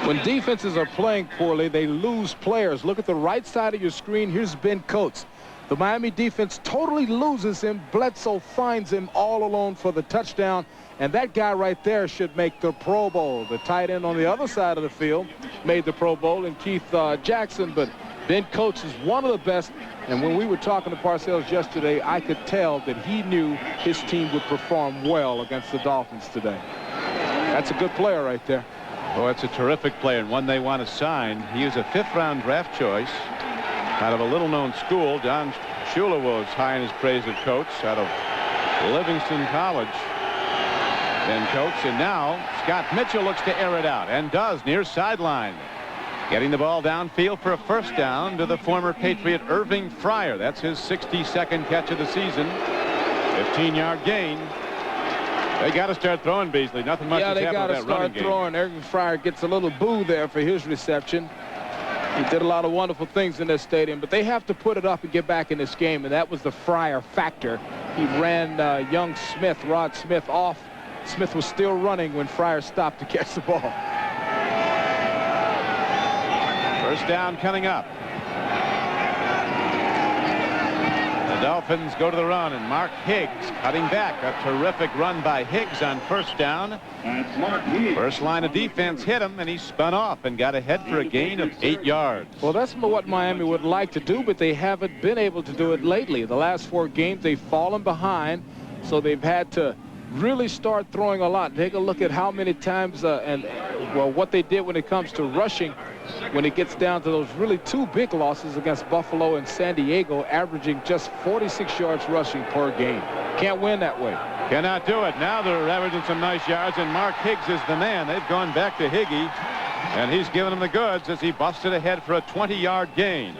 When defenses are playing poorly, they lose players. Look at the right side of your screen. Here's Ben Coates. The Miami defense totally loses him. Bledsoe finds him all alone for the touchdown. And that guy right there should make the Pro Bowl. The tight end on the other side of the field made the Pro Bowl, and Keith Jackson. But Ben Coates is one of the best. And when we were talking to Parcells yesterday, I could tell that he knew his team would perform well against the Dolphins today. That's a good player right there. Oh, it's a terrific player and one they want to sign. He is a 5th-round draft choice out of a little-known school. Don Shula was high in his praise of Coates out of Livingston College. Ben Coates, and now Scott Mitchell looks to air it out, and does, near sideline. Getting the ball downfield for a first down to the former Patriot Irving Fryer. That's his 62nd catch of the season. 15-yard gain. They got to start throwing, Beasley. Nothing much has happened with that running game. Yeah, they got to start throwing. Irving Fryer gets a little boo there for his reception. He did a lot of wonderful things in this stadium, but they have to put it up and get back in this game, and that was the Fryer factor. He ran young Smith, Rod Smith, off. Smith was still running when Fryer stopped to catch the ball. First down coming up. The Dolphins go to the run, and Mark Higgs cutting back. A terrific run by Higgs on first down. First line of defense hit him, and he spun off and got ahead for a gain of 8 yards. Well, that's what Miami would like to do, but they haven't been able to do it lately. The last 4 games, they've fallen behind, so they've had to really start throwing a lot. Take a look at how many times what they did when it comes to rushing, when it gets down to those really 2 big losses against Buffalo and San Diego, averaging just 46 yards rushing per game. Can't win that way. Cannot do it. Now they're averaging some nice yards, and Mark Higgs is the man. They've gone back to Higgy, and he's giving them the goods as he busted ahead for a 20-yard gain.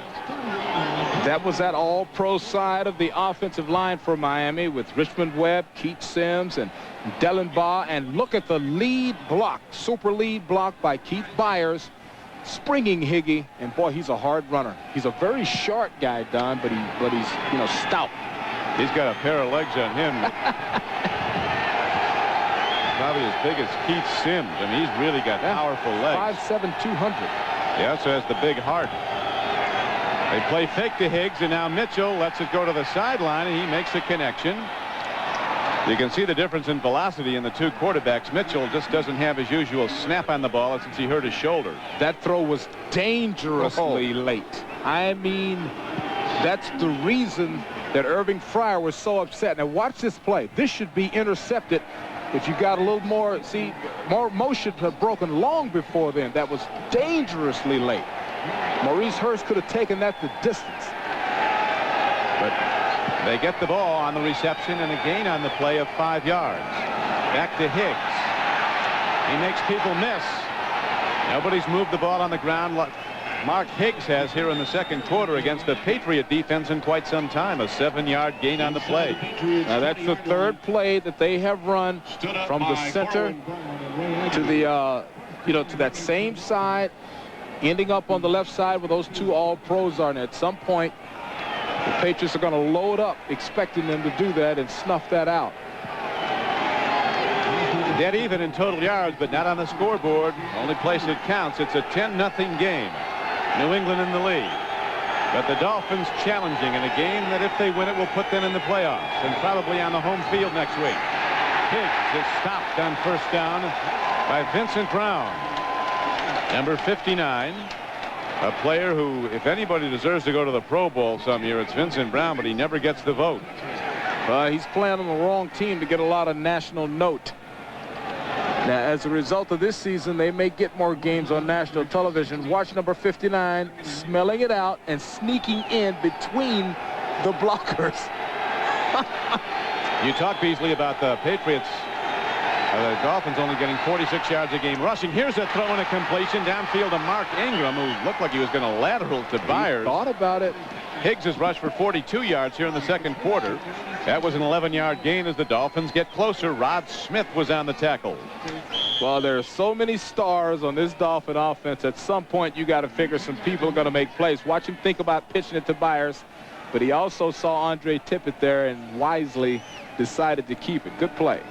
That was that all-pro side of the offensive line for Miami with Richmond Webb, Keith Sims, and Dylan Baugh. And look at the lead block, super lead block by Keith Byers, springing Higgy. And boy, he's a hard runner. He's a very short guy, Don, but he's stout. He's got a pair of legs on him. Probably as big as Keith Sims. I mean, he's really got powerful legs. 5'7", 200. Yeah, so has the big heart. They play fake to Higgs, and now Mitchell lets it go to the sideline, and he makes a connection. You can see the difference in velocity in the 2 quarterbacks. Mitchell just doesn't have his usual snap on the ball since he hurt his shoulder. That throw was dangerously late. I mean, that's the reason that Irving Fryer was so upset. Now watch this play. This should be intercepted. If you got a little more, more motion had broken long before then. That was dangerously late. Maurice Hurst could have taken that the distance. But they get the ball on the reception and a gain on the play of 5 yards. Back to Higgs. He makes people miss. Nobody's moved the ball on the ground. Mark Higgs has here in the second quarter against the Patriot defense in quite some time. A 7-yard gain on the play. Now that's the 3rd play that they have run from the center to the to that same side, ending up on the left side where those 2 all-pros are. And at some point, the Patriots are going to load up, expecting them to do that and snuff that out. Dead even in total yards, but not on the scoreboard. Only place it counts. It's a 10-0 game. New England in the lead. But the Dolphins challenging in a game that if they win it will put them in the playoffs and probably on the home field next week. Higgs is stopped on first down by Vincent Brown. Number 59, a player who, if anybody deserves to go to the Pro Bowl some year, it's Vincent Brown, but he never gets the vote. He's playing on the wrong team to get a lot of national note. Now, as a result of this season, they may get more games on national television. Watch number 59 smelling it out and sneaking in between the blockers. You talk, Beasley, about the Patriots The Dolphins only getting 46 yards a game rushing. Here's a throw and a completion downfield to Mark Ingram, who looked like he was going to lateral to Byers. Thought about it. Higgs has rushed for 42 yards here in the second quarter. That was an 11-yard gain as the Dolphins get closer. Rod Smith was on the tackle. Well, there are so many stars on this Dolphin offense. At some point, you got to figure some people are going to make plays. Watch him think about pitching it to Byers, but he also saw Andre Tippett there and wisely decided to keep it. Good play.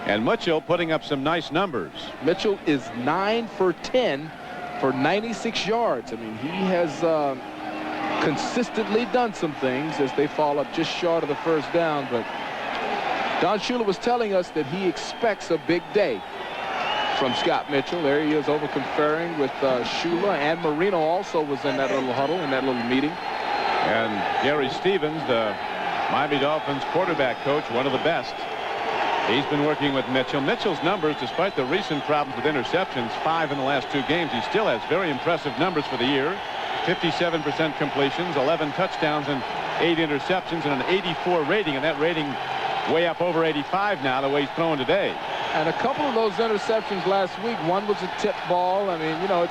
And Mitchell putting up some nice numbers. Mitchell is 9 for 10 for 96 yards. I mean, he has consistently done some things as they fall up just short of the first down. But Don Shula was telling us that he expects a big day from Scott Mitchell. There he is over conferring with Shula, and Marino also was in that little huddle, in that little meeting. And Gary Stevens, the Miami Dolphins quarterback coach, one of the best. He's been working with Mitchell. Mitchell's numbers, despite the recent problems with interceptions, 5 in the last 2 games, he still has very impressive numbers for the year. 57% completions, 11 touchdowns, and 8 interceptions, and an 84 rating, and that rating way up over 85 now, the way he's throwing today. And a couple of those interceptions last week, one was a tip ball. I mean, you know,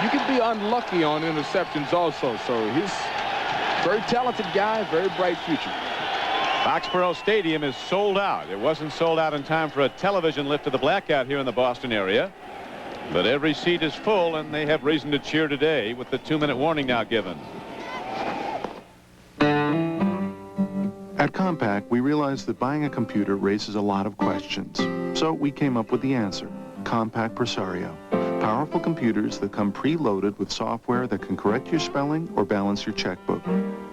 you can be unlucky on interceptions also. So he's a very talented guy, very bright future. Foxborough Stadium is sold out. It wasn't sold out in time for a television lift of the blackout here in the Boston area. But every seat is full, and they have reason to cheer today with the 2-minute warning now given. At Compaq, we realized that buying a computer raises a lot of questions. So we came up with the answer, Compaq Presario. Powerful computers that come preloaded with software that can correct your spelling or balance your checkbook.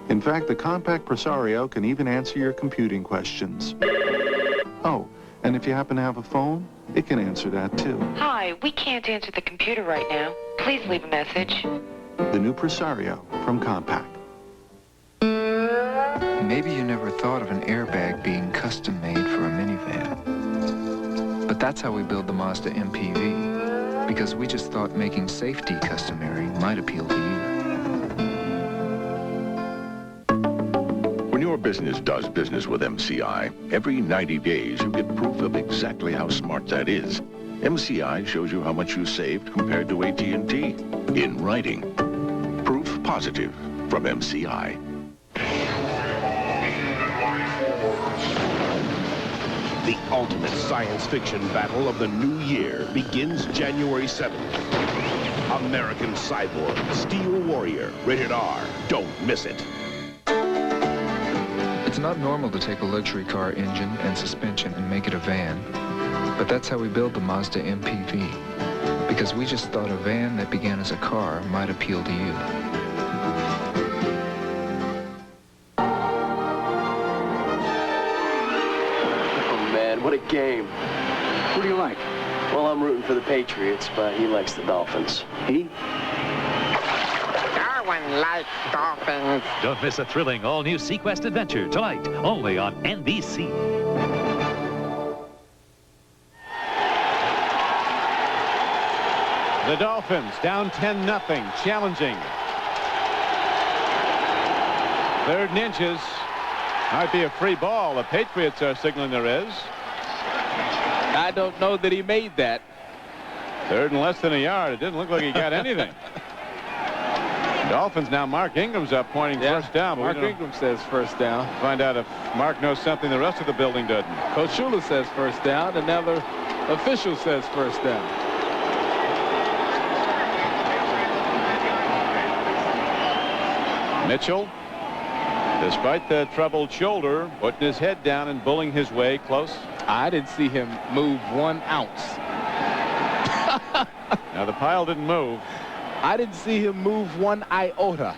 In fact, the Compaq Presario can even answer your computing questions. Oh, and if you happen to have a phone, it can answer that too. Hi, we can't answer the computer right now. Please leave a message. The new Presario from Compaq. Maybe you never thought of an airbag being custom made for a minivan. But that's how we build the Mazda MPV, because we just thought making safety customary might appeal to you. When your business does business with MCI, every 90 days you get proof of exactly how smart that is. MCI shows you how much you saved compared to AT&T in writing. Proof positive from MCI. The ultimate science fiction battle of the new year begins January 7th. American Cyborg, Steel Warrior, rated R. Don't miss it. It's not normal to take a luxury car engine and suspension and make it a van. But that's how we build the Mazda MPV. Because we just thought a van that began as a car might appeal to you. What a game. Who do you like? Well, I'm rooting for the Patriots, but he likes the Dolphins. He? Darwin likes Dolphins. Don't miss a thrilling all-new Sequest adventure tonight, only on NBC. The Dolphins down 10-0, challenging. 3rd and inches. Might be a free ball. The Patriots are signaling there is. I don't know that he made that. 3rd and less than a yard. It didn't look like he got anything. Dolphins now. Mark Ingram's up pointing first down. Mark Ingram says first down. Find out if Mark knows something the rest of the building doesn't. Coach Shula says first down. Another official says first down. Mitchell, despite the troubled shoulder, putting his head down and bullying his way close. I didn't see him move 1 ounce. Now the pile didn't move. I didn't see him move 1 iota.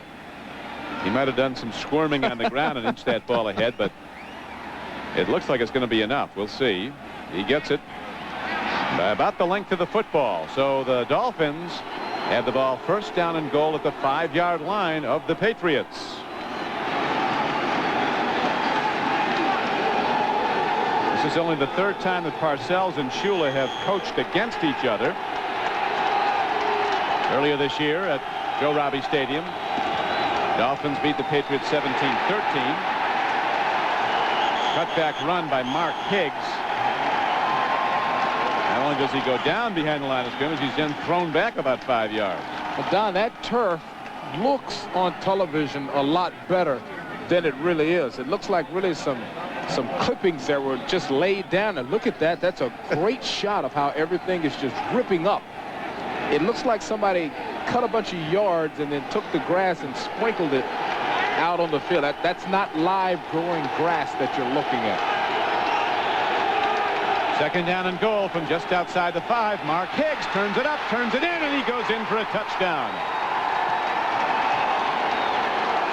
He might have done some squirming on the ground and inched that ball ahead, but it looks like it's going to be enough. We'll see. He gets it by about the length of the football. So the Dolphins have the ball first down and goal at the 5-yard line of the Patriots. This is only the 3rd time that Parcells and Shula have coached against each other. Earlier this year at Joe Robbie Stadium, Dolphins beat the Patriots 17-13. Cutback run by Mark Higgs. only does he go down behind the line of scrimmage, he's then thrown back about 5 yards. But Don, that turf looks on television a lot better than it really is. It looks like really some clippings that were just laid down. And look at that. That's a great shot of how everything is just ripping up. It looks like somebody cut a bunch of yards and then took the grass and sprinkled it out on the field. That's not live growing grass that you're looking at. Second down and goal from just outside the 5. Mark Higgs turns it up, turns it in, and he goes in for a touchdown.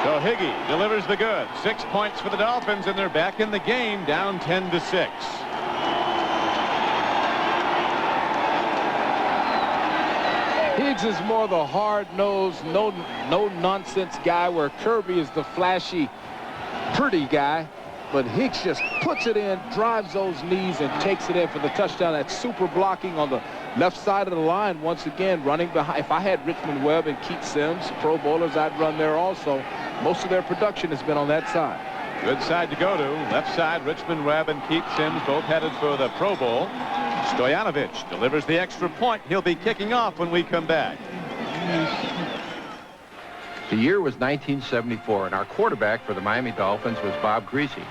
So Higgy delivers the goods. 6 points for the Dolphins, and they're back in the game, down 10-6. Higgs is more the hard-nosed, no-nonsense guy, where Kirby is the flashy, pretty guy. But Higgs just puts it in, drives those knees, and takes it in for the touchdown. That super blocking on the left side of the line once again, running behind. If I had Richmond Webb and Keith Sims, Pro Bowlers, I'd run there also. Most of their production has been on that side. Good side to go to. Left side, Richmond Webb and Keith Sims both headed for the Pro Bowl. Stoyanovich delivers the extra point. He'll be kicking off when we come back. The year was 1974, and our quarterback for the Miami Dolphins was Bob Greasy.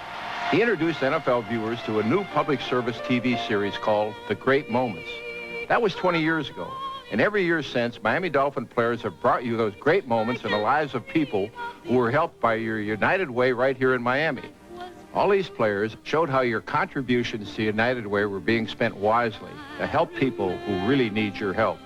He introduced NFL viewers to a new public service TV series called The Great Moments. That was 20 years ago, and every year since, Miami Dolphin players have brought you those great moments in the lives of people who were helped by your United Way right here in Miami. All these players showed how your contributions to United Way were being spent wisely to help people who really need your help.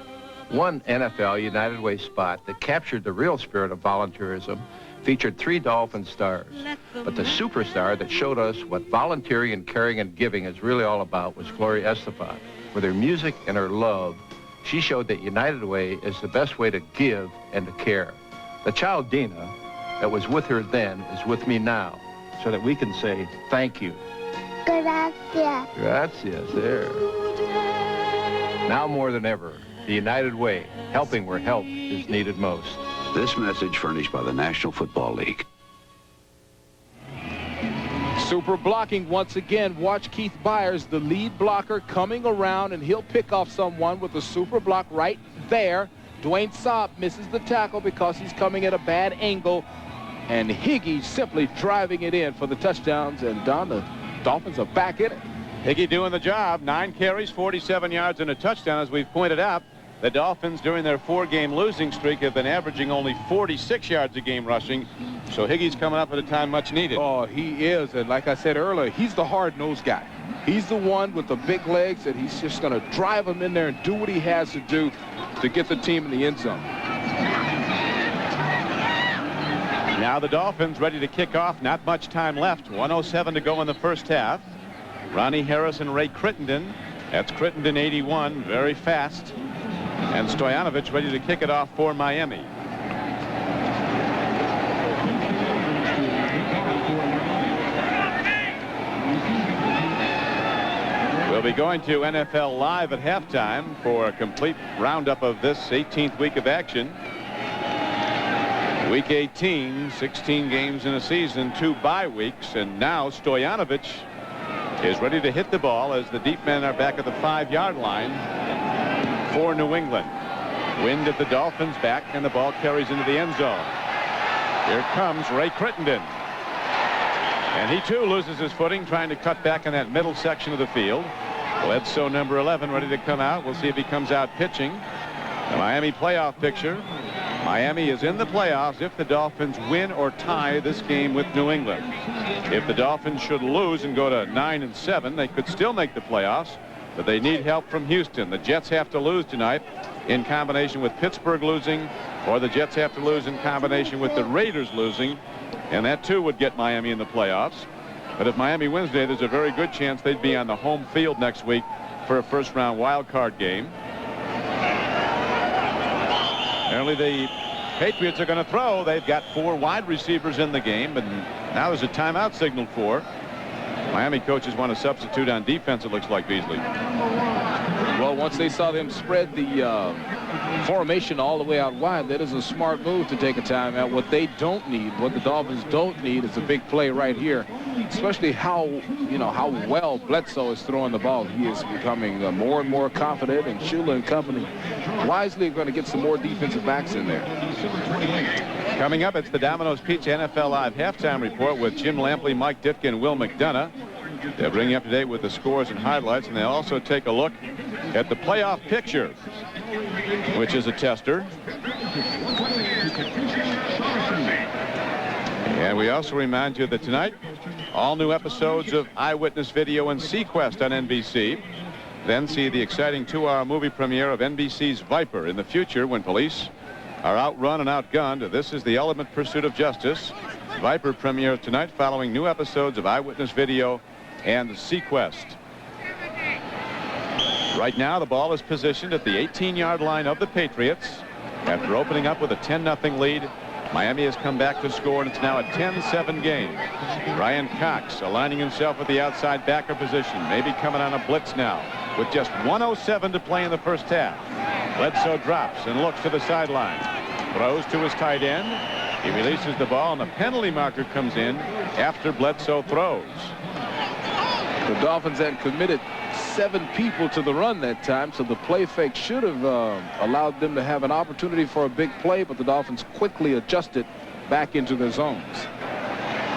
One NFL United Way spot that captured the real spirit of volunteerism featured 3 Dolphin stars. But the superstar that showed us what volunteering and caring and giving is really all about was Gloria Estefan. With her music and her love, she showed that United Way is the best way to give and to care. The child Dina that was with her then is with me now, so that we can say thank you. Gracias. Gracias, there. Now more than ever, the United Way, helping where help is needed most. This message furnished by the National Football League. Super blocking once again. Watch Keith Byers, the lead blocker, coming around, and he'll pick off someone with a super block right there. Dwayne Saab misses the tackle because he's coming at a bad angle, and Higgy simply driving it in for the touchdowns, and Don, the Dolphins are back in it. Higgy doing the job. 9 carries, 47 yards, and a touchdown. As we've pointed out, the Dolphins, during their 4-game losing streak, have been averaging only 46 yards a game rushing. So Higgy's coming up at a time much needed. Oh, he is. And like I said earlier, he's the hard-nosed guy. He's the one with the big legs, and he's just going to drive him in there and do what he has to do to get the team in the end zone. Now the Dolphins ready to kick off. Not much time left. 1:07 to go in the first half. Ronnie Harris and Ray Crittenden. That's Crittenden 81, very fast. And Stoyanovich ready to kick it off for Miami. We'll be going to NFL Live at halftime for a complete roundup of this 18th week of action. Week 18, 16 games in a season, 2 bye weeks, and now Stoyanovich is ready to hit the ball as the deep men are back at the 5-yard line for New England. Wind at the Dolphins' back, and the ball carries into the end zone. Here comes Ray Crittenden. And he, too, loses his footing trying to cut back in that middle section of the field. Bledsoe, number 11, ready to come out. We'll see if he comes out pitching. The Miami playoff picture. Miami is in the playoffs if the Dolphins win or tie this game with New England. If the Dolphins should lose and go to 9-7, they could still make the playoffs, but they need help from Houston. The Jets have to lose tonight in combination with Pittsburgh losing, or the Jets have to lose in combination with the Raiders losing, and that too would get Miami in the playoffs. But if Miami wins today, there's a very good chance they'd be on the home field next week for a first-round wild card game. Apparently the Patriots are going to throw. They've got 4 wide receivers in the game, and now there's a timeout signaled for. Miami coaches want to substitute on defense, it looks like, Beasley. Well, once they saw them spread the formation all the way out wide, that is a smart move to take a timeout. What they don't need, what the Dolphins don't need, is a big play right here especially how well Bledsoe is throwing the ball. He is becoming more and more confident, and Shula and company wisely going to get some more defensive backs in there. Coming up, it's the Domino's Pizza NFL Live halftime report with Jim Lampley, Mike Ditka, and Will McDonough. They'll bring you up to date with the scores and highlights, and they'll also take a look at the playoff picture, which is a tester. And we also remind you that tonight, all new episodes of Eyewitness Video and Sequest on NBC. Then see the exciting 2-hour movie premiere of NBC's Viper. In the future, when police are outrun and outgunned, this is the ultimate pursuit of justice. Viper premieres tonight following new episodes of Eyewitness Video and Sequest. Right now, the ball is positioned at the 18-yard line of the Patriots. After opening up with a 10-0 lead, Miami has come back to score, and it's now a 10-7 game. Ryan Cox aligning himself with the outside backer position, maybe coming on a blitz now with just 1:07 to play in the first half. Bledsoe drops and looks to the sideline. Throws to his tight end. He releases the ball, and the penalty marker comes in after Bledsoe throws. The Dolphins had committed 7 people to the run that time, so the play fake should have allowed them to have an opportunity for a big play, but the Dolphins quickly adjusted back into their zones.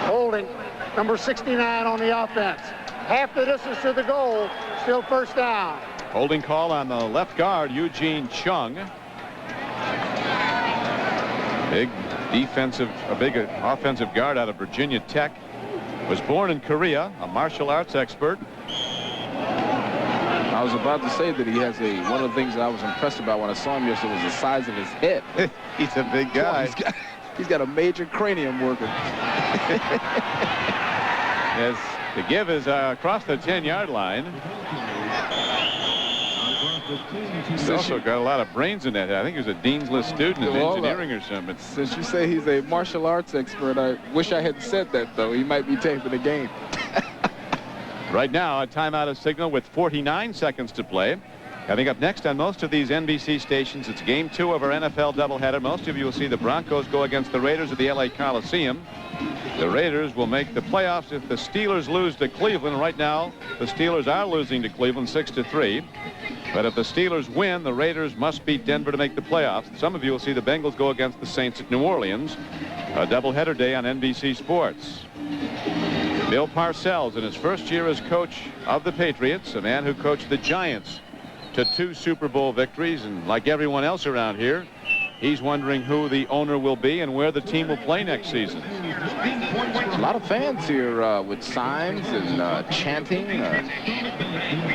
Holding, number 69 on the offense. Half the distance to the goal, still first down. Holding call on the left guard, Eugene Chung. Big offensive guard out of Virginia Tech. Was born in Korea, a martial arts expert. I was about to say that he has one of the things that I was impressed about when I saw him yesterday was the size of his head. He's a big guy. He's got a major cranium working. Yes, the give is across the 10-yard line. He's also got a lot of brains in that head. I think he was a Dean's List student in engineering or something. Since you say he's a martial arts expert, I wish I hadn't said that, though. He might be taping the game. Right now, a timeout is signaled with 49 seconds to play. Coming up next on most of these NBC stations, it's game 2 of our NFL doubleheader. Most of you will see the Broncos go against the Raiders at the LA Coliseum. The Raiders will make the playoffs if the Steelers lose to Cleveland. Right now, the Steelers are losing to Cleveland 6-3. But if the Steelers win, the Raiders must beat Denver to make the playoffs. Some of you will see the Bengals go against the Saints at New Orleans. A doubleheader day on NBC Sports. Bill Parcells, in his first year as coach of the Patriots, a man who coached the Giants to 2 Super Bowl victories, and like everyone else around here, he's wondering who the owner will be and where the team will play next season. A lot of fans here with signs and chanting,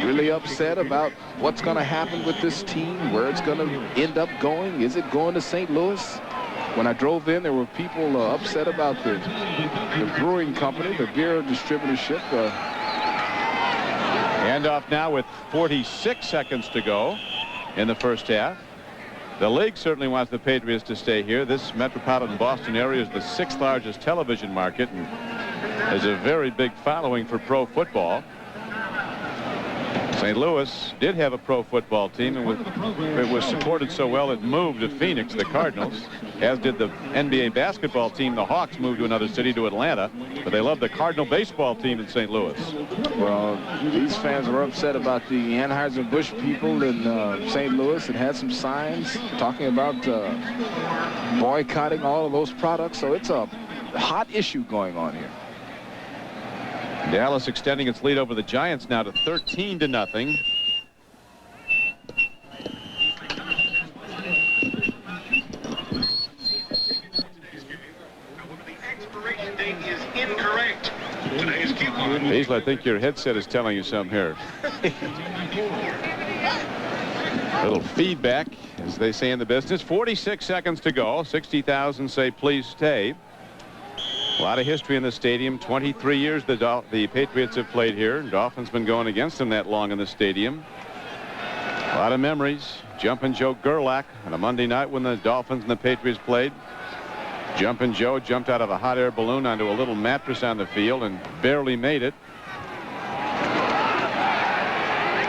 really upset about what's going to happen with this team, where it's going to end up going. Is it going to St. Louis? When I drove in, there were people upset about the brewing company, the beer distributorship. Handoff now with 46 seconds to go in the first half. The league certainly wants the Patriots to stay here. This metropolitan Boston area is the 6th largest television market and has a very big following for pro football. St. Louis did have a pro football team, and it was supported so well it moved to Phoenix, the Cardinals, as did the NBA basketball team. The Hawks moved to another city, to Atlanta, but they love the Cardinal baseball team in St. Louis. Well, these fans were upset about the Anheuser-Busch people in St. Louis and had some signs talking about boycotting all of those products, so it's a hot issue going on here. Dallas extending its lead over the Giants now to 13-0. Hazel, I think your headset is telling you something here. A little feedback, as they say in the business. 46 seconds to go. 60,000 say please stay. A lot of history in the stadium. 23 years the Patriots have played here. Dolphins been going against them that long in the stadium. A lot of memories. Jumpin' Joe Gerlach on a Monday night when the Dolphins and the Patriots played. Jumpin' Joe jumped out of a hot air balloon onto a little mattress on the field and barely made it.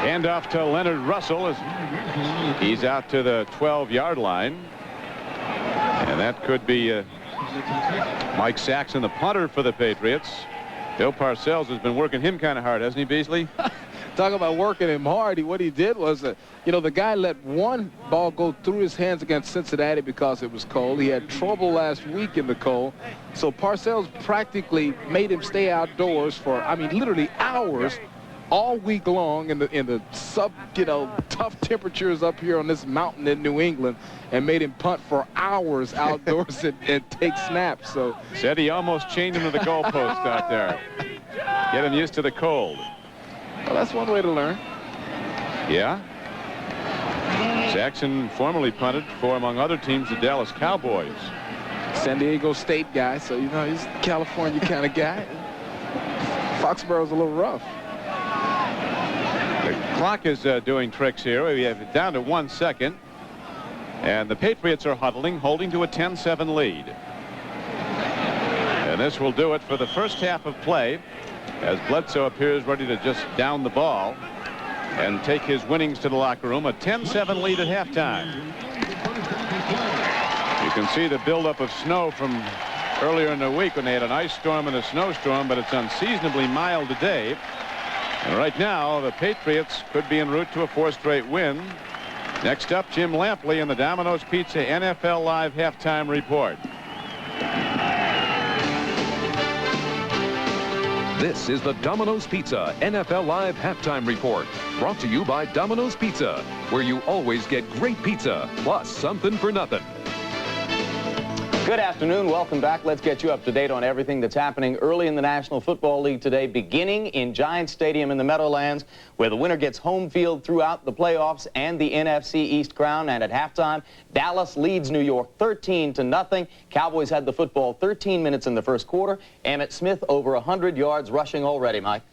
Handoff to Leonard Russell as he's out to the 12-yard line. And that could be Mike Saxon, the punter for the Patriots. Bill Parcells has been working him kind of hard, hasn't he, Beasley? Talk about working him hard. What he did was, the guy let one ball go through his hands against Cincinnati because it was cold. He had trouble last week in the cold. So Parcells practically made him stay outdoors for, literally hours all week long in the tough temperatures up here on this mountain in New England, and made him punt for hours outdoors and take snaps. So said he almost chained him to the goalpost out there. Get him used to the cold. Well, that's one way to learn. Yeah. Jackson formerly punted for, among other teams, the Dallas Cowboys. San Diego State guy, so he's a California kind of guy. Foxborough's a little rough. The clock is doing tricks here. We have it down to 1 second. And the Patriots are huddling, holding to a 10-7 lead. And this will do it for the first half of play, as Bledsoe appears ready to just down the ball and take his winnings to the locker room. A 10-7 lead at halftime. You can see the buildup of snow from earlier in the week when they had an ice storm and a snowstorm, but it's unseasonably mild today. And right now, the Patriots could be en route to a 4th straight win. Next up, Jim Lampley in the Domino's Pizza NFL Live halftime report. This is the Domino's Pizza NFL Live halftime report, brought to you by Domino's Pizza, where you always get great pizza plus something for nothing. Good afternoon. Welcome back. Let's get you up to date on everything that's happening early in the National Football League today, beginning in Giants Stadium in the Meadowlands, where the winner gets home field throughout the playoffs and the NFC East crown. And at halftime, Dallas leads New York 13-0. Cowboys had the football 13 minutes in the first quarter. Emmitt Smith over 100 yards rushing already, Mike.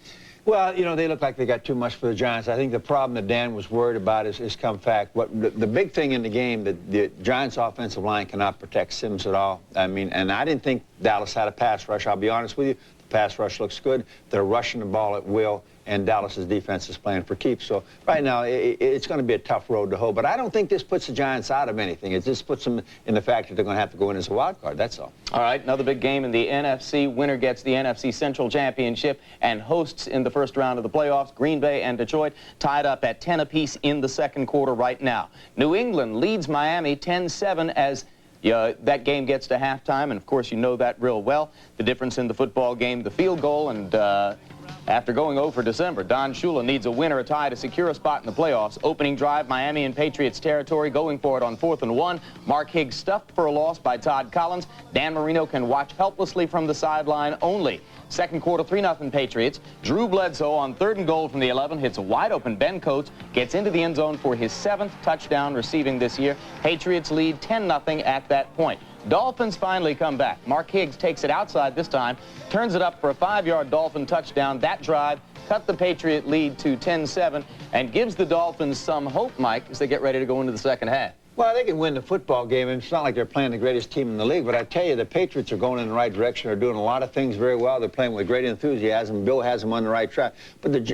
Well, they look like they got too much for the Giants. I think the problem that Dan was worried about is come fact. The big thing in the game, that the Giants' offensive line cannot protect Sims at all. And I didn't think Dallas had a pass rush. I'll be honest with you. The pass rush looks good. They're rushing the ball at will, and Dallas's defense is playing for keeps. So right now, it's going to be a tough road to hoe. But I don't think this puts the Giants out of anything. It just puts them in the fact that they're going to have to go in as a wild card. That's all. All right, another big game in the NFC. Winner gets the NFC Central Championship and hosts in the first round of the playoffs. Green Bay and Detroit tied up at 10 apiece in the second quarter right now. New England leads Miami 10-7 as that game gets to halftime, and of course you know that real well. The difference in the football game, the field goal, and after going 0 for December, Don Shula needs a win or a tie to secure a spot in the playoffs. Opening drive, Miami in Patriots territory, going for it on 4th and 1. Mark Higgs stuffed for a loss by Todd Collins. Dan Marino can watch helplessly from the sideline only. Second quarter, 3-0 Patriots. Drew Bledsoe on 3rd and goal from the 11 hits a wide-open Ben Coates, gets into the end zone for his 7th touchdown receiving this year. Patriots lead 10-0 at that point. Dolphins finally come back. Mark Higgs takes it outside this time, turns it up for a 5-yard Dolphin touchdown. That drive cut the Patriot lead to 10-7 and gives the Dolphins some hope, Mike, as they get ready to go into the second half. Well, they can win the football game, and it's not like they're playing the greatest team in the league, but I tell you, the Patriots are going in the right direction. They're doing a lot of things very well. They're playing with great enthusiasm. Bill has them on the right track. But,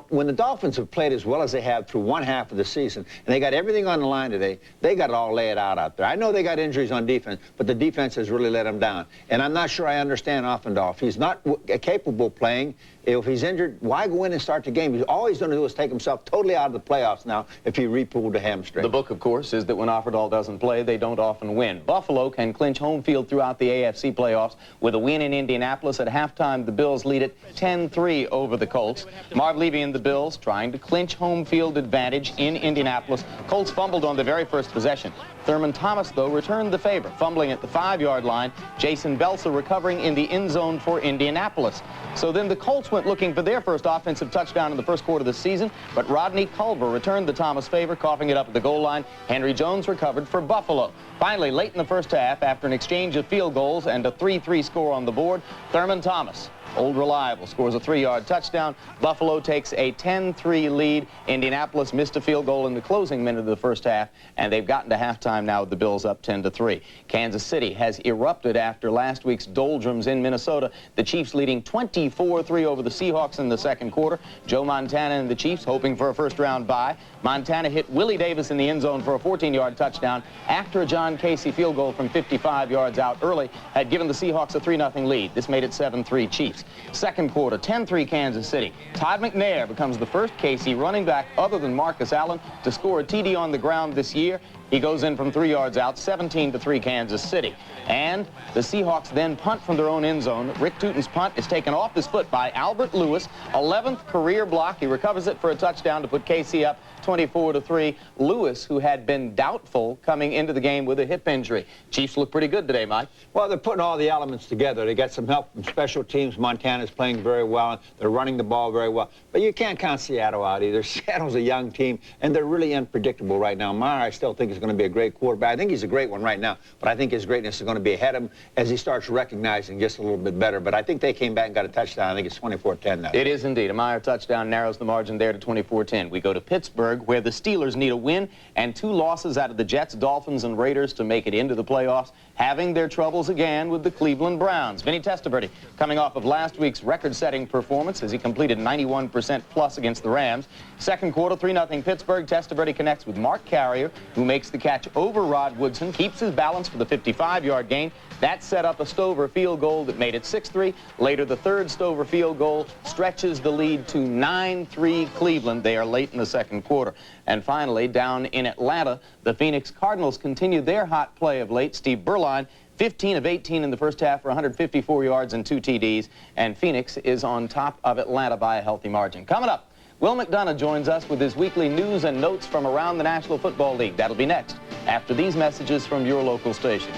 when the Dolphins have played as well as they have through one half of the season, and they got everything on the line today, they got it all laid out there. I know they got injuries on defense, but the defense has really let them down. And I'm not sure I understand Offendorf. He's not capable of playing. If he's injured, why go in and start the game? All he's going to do is take himself totally out of the playoffs now if he re-pulled a hamstring. The book, of course, is that when Offerdahl doesn't play, they don't often win. Buffalo can clinch home field throughout the AFC playoffs with a win in Indianapolis. At halftime, the Bills lead it 10-3 over the Colts. Marv Levy and the Bills trying to clinch home field advantage in Indianapolis. Colts fumbled on the very first possession. Thurman Thomas, though, returned the favor, fumbling at the 5-yard line. Jason Belsa recovering in the end zone for Indianapolis. So then the Colts went looking for their first offensive touchdown in the first quarter of the season, but Rodney Culver returned the Thomas favor, coughing it up at the goal line. Henry Jones recovered for Buffalo. Finally, late in the first half, after an exchange of field goals and a 3-3 score on the board, Thurman Thomas, old reliable, scores a 3-yard touchdown. Buffalo takes a 10-3 lead. Indianapolis missed a field goal in the closing minute of the first half, and they've gotten to halftime now with the Bills up 10-3. Kansas City has erupted after last week's doldrums in Minnesota. The Chiefs leading 24-3 over the over the Seahawks in the second quarter. Joe Montana and the Chiefs hoping for a first-round bye. Montana hit Willie Davis in the end zone for a 14-yard touchdown after a John Casey field goal from 55 yards out early had given the Seahawks a 3-0 lead. This made it 7-3 Chiefs. Second quarter, 10-3 Kansas City. Todd McNair becomes the first Casey running back other than Marcus Allen to score a TD on the ground this year. He goes in from 3 yards out, 17-3 Kansas City. And the Seahawks then punt from their own end zone. Rick Tootin's punt is taken off his foot by Albert Lewis. 11th career block. He recovers it for a touchdown to put KC up 24-3. Lewis, who had been doubtful coming into the game with a hip injury. Chiefs look pretty good today, Mike. Well, they're putting all the elements together. They got some help from special teams. Montana's playing very well. They're running the ball very well. But you can't count Seattle out either. Seattle's a young team, and they're really unpredictable right now. Meyer, I still think, is going to be a great quarterback. I think he's a great one right now, but I think his greatness is going to be ahead of him as he starts recognizing just a little bit better. But I think they came back and got a touchdown. I think it's 24-10 now. It is indeed. A Meyer touchdown narrows the margin there to 24-10. We go to Pittsburgh, where the Steelers need a win and 2 losses out of the Jets, Dolphins, and Raiders to make it into the playoffs, having their troubles again with the Cleveland Browns. Vinny Testaverde coming off of last week's record-setting performance as he completed 91% plus against the Rams. Second quarter, 3-0 Pittsburgh. Testaverde connects with Mark Carrier, who makes the catch over Rod Woodson, keeps his balance for the 55-yard gain. That set up a Stover field goal that made it 6-3. Later, the third Stover field goal stretches the lead to 9-3 Cleveland. They are late in the second quarter. And finally, down in Atlanta, the Phoenix Cardinals continued their hot play of late. Steve Berline, 15 of 18 in the first half for 154 yards and 2 TDs. And Phoenix is on top of Atlanta by a healthy margin. Coming up, Will McDonough joins us with his weekly news and notes from around the National Football League. That'll be next, after these messages from your local station.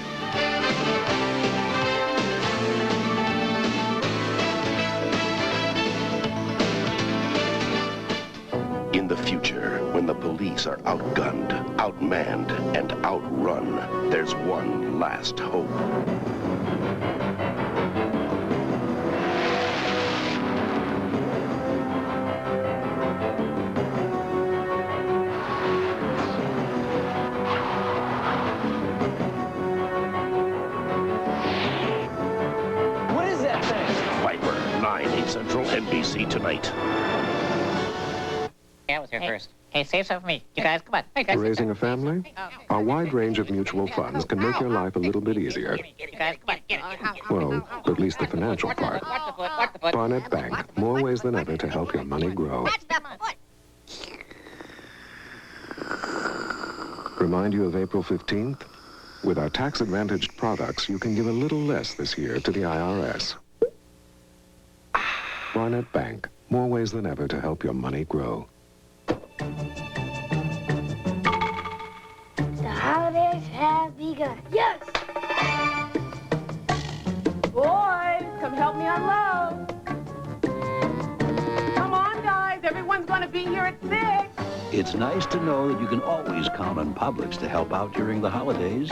In the future, when the police are outgunned, outmanned, and outrun, there's one last hope. What is that thing? Viper, 9, 8 Central, NBC tonight. I was here first. Hey, save some for me. You guys, come on. Hey, guys. Raising a family? A wide range of mutual funds can make your life a little bit easier. You guys, come on. Well, at least the financial part. Barnett Bank, more ways than ever to help your money grow. Remind you of April 15th? With our tax-advantaged products, you can give a little less this year to the IRS. Barnett Bank, more ways than ever to help your money grow. The holidays have begun. Yes! Boys, come help me unload. Come on, guys. Everyone's going to be here at 6. It's nice to know that you can always count on Publix to help out during the holidays.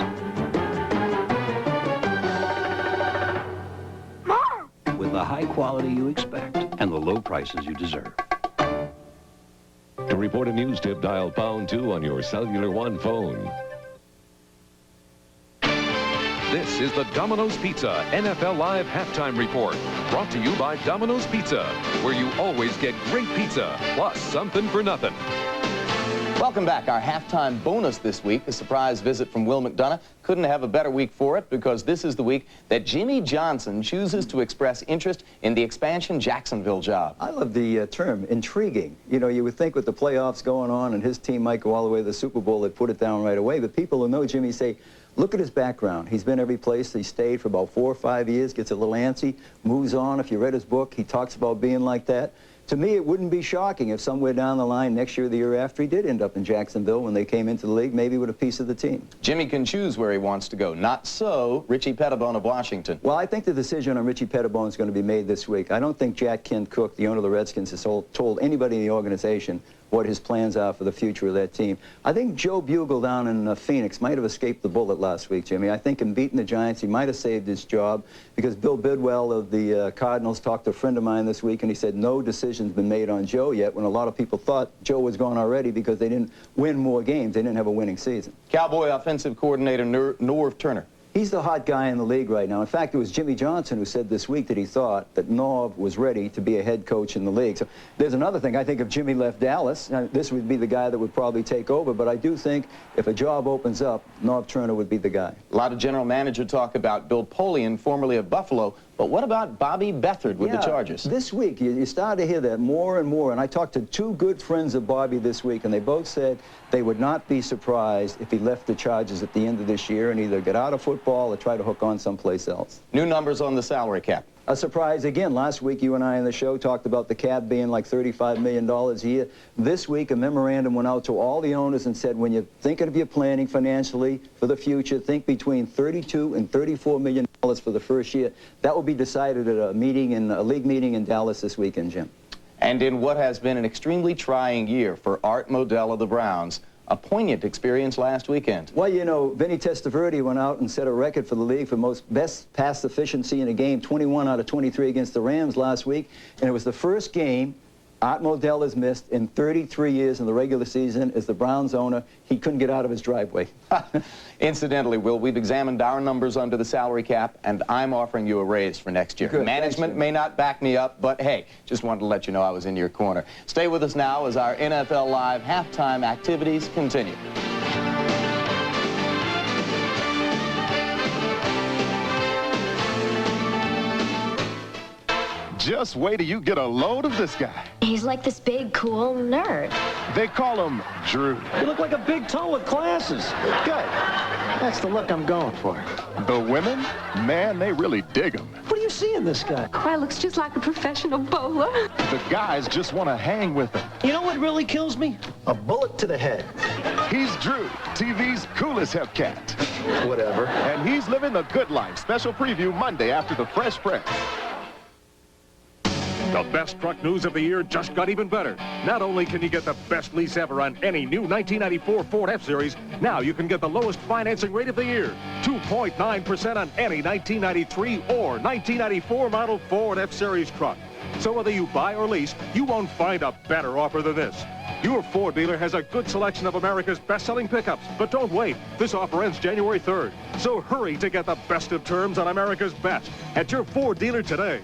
Mom! With the high quality you expect and the low prices you deserve. To report a news tip, dial #2 on your Cellular One phone. This is the Domino's Pizza NFL Live Halftime Report, brought to you by Domino's Pizza, where you always get great pizza, plus something for nothing. Welcome back. Our halftime bonus this week, a surprise visit from Will McDonough. Couldn't have a better week for it because this is the week that Jimmy Johnson chooses to express interest in the expansion Jacksonville job. I love the term intriguing. You know, you would think with the playoffs going on and his team might go all the way to the Super Bowl, they'd put it down right away. But people who know Jimmy say, look at his background. He's been every place. He stayed for about 4 or 5 years, gets a little antsy, moves on. If you read his book, he talks about being like that. To me, it wouldn't be shocking if somewhere down the line, next year or the year after, he did end up in Jacksonville when they came into the league, maybe with a piece of the team. Jimmy can choose where he wants to go. Not so Richie Pettibone of Washington. Well, I think the decision on Richie Pettibone is going to be made this week. I don't think Jack Kent Cook, the owner of the Redskins, has told anybody in the organization what his plans are for the future of that team. I think Joe Bugle down in Phoenix might have escaped the bullet last week, Jimmy. I think in beating the Giants, he might have saved his job because Bill Bidwell of the Cardinals talked to a friend of mine this week, and he said no decision's been made on Joe yet, when a lot of people thought Joe was gone already because they didn't win more games. They didn't have a winning season. Cowboy offensive coordinator Norv Turner. He's the hot guy in the league right now. In fact, it was Jimmy Johnson who said this week that he thought that Norv was ready to be a head coach in the league. So there's another thing. I think if Jimmy left Dallas, this would be the guy that would probably take over. But I do think if a job opens up, Norv Turner would be the guy. A lot of general manager talk about Bill Polian, formerly of Buffalo. But what about Bobby Beathard with the Chargers? This week, you start to hear that more and more. And I talked to two good friends of Bobby this week, and they both said they would not be surprised if he left the Chargers at the end of this year and either get out of football or try to hook on someplace else. New numbers on the salary cap. A surprise again. Last week, you and I on the show talked about the cap being like $35 million a year. This week, a memorandum went out to all the owners and said, when you're thinking of your planning financially for the future, think between $32 and $34 million for the first year. That will be decided at a league meeting in Dallas this weekend, Jim. And in what has been an extremely trying year for Art Modell of the Browns, a poignant experience last weekend. Well, you know, Vinny Testaverde went out and set a record for the league for best pass efficiency in a game, 21 out of 23 against the Rams last week. And it was the first game Art Modell has missed in 33 years in the regular season. As the Browns owner, he couldn't get out of his driveway. Incidentally, Will, we've examined our numbers under the salary cap, and I'm offering you a raise for next year. Good. Management may not back me up, but hey, just wanted to let you know I was in your corner. Stay with us now as our NFL Live halftime activities continue. Just wait till you get a load of this guy. He's like this big, cool nerd. They call him Drew. You look like a big toe with glasses. Good. That's the look I'm going for. The women, man, they really dig him. What do you see in this guy? Why, looks just like a professional bowler. The guys just want to hang with him. You know what really kills me? A bullet to the head. He's Drew, TV's coolest Hepcat. Whatever. And he's living the good life. Special preview Monday after the Fresh Press. The best truck news of the year just got even better. Not only can you get the best lease ever on any new 1994 Ford F-Series, now you can get the lowest financing rate of the year, 2.9% on any 1993 or 1994 model Ford F-Series truck. So whether you buy or lease, you won't find a better offer than this. Your Ford dealer has a good selection of America's best-selling pickups, but don't wait. This offer ends January 3rd. So hurry to get the best of terms on America's best at your Ford dealer today.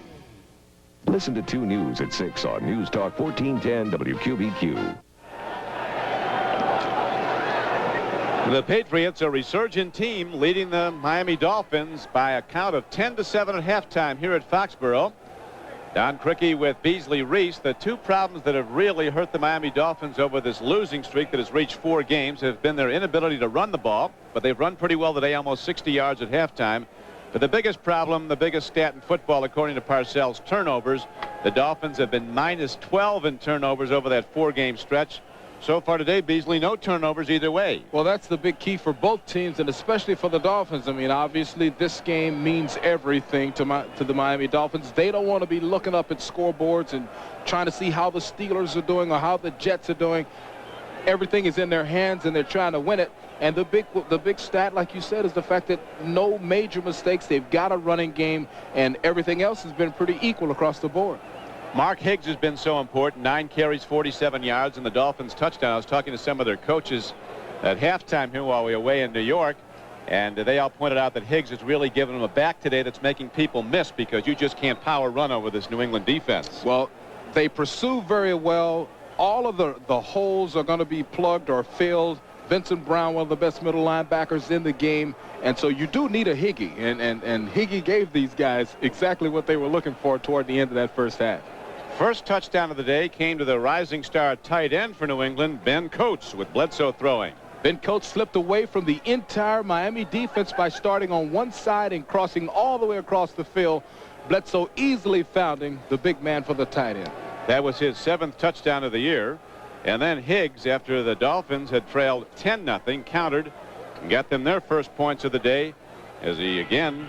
Listen to 2 News at 6 on News Talk 1410 WQBQ. The Patriots, a resurgent team, leading the Miami Dolphins by a count of 10-7 at halftime here at Foxborough. Don Criqui with Beasley Reese. The two problems that have really hurt the Miami Dolphins over this losing streak that has reached 4 games have been their inability to run the ball, but they've run pretty well today, almost 60 yards at halftime. But the biggest problem, the biggest stat in football, according to Parcells, turnovers. The Dolphins have been -12 in turnovers over that 4-game stretch. So far today, Beasley, no turnovers either way. Well, that's the big key for both teams, and especially for the Dolphins. I mean, obviously, this game means everything to the Miami Dolphins. They don't want to be looking up at scoreboards and trying to see how the Steelers are doing or how the Jets are doing. Everything is in their hands, and they're trying to win it. And the big stat, like you said, is the fact that no major mistakes. They've got a running game, and everything else has been pretty equal across the board. Mark Higgs has been so important. 9 carries, 47 yards, and the Dolphins touchdown. I was talking to some of their coaches at halftime here while we were away in New York, and they all pointed out that Higgs has really given them a back today that's making people miss because you just can't power run over this New England defense. Well, they pursue very well. All of the holes are going to be plugged or filled. Vincent Brown, one of the best middle linebackers in the game. And so you do need a Higgy. And Higgy gave these guys exactly what they were looking for toward the end of that first half. First touchdown of the day came to the rising star tight end for New England, Ben Coates, with Bledsoe throwing. Ben Coates slipped away from the entire Miami defense by starting on one side and crossing all the way across the field. Bledsoe easily founding the big man for the tight end. That was his 7th touchdown of the year. And then Higgs, after the Dolphins had trailed 10-0, countered and got them their first points of the day as he again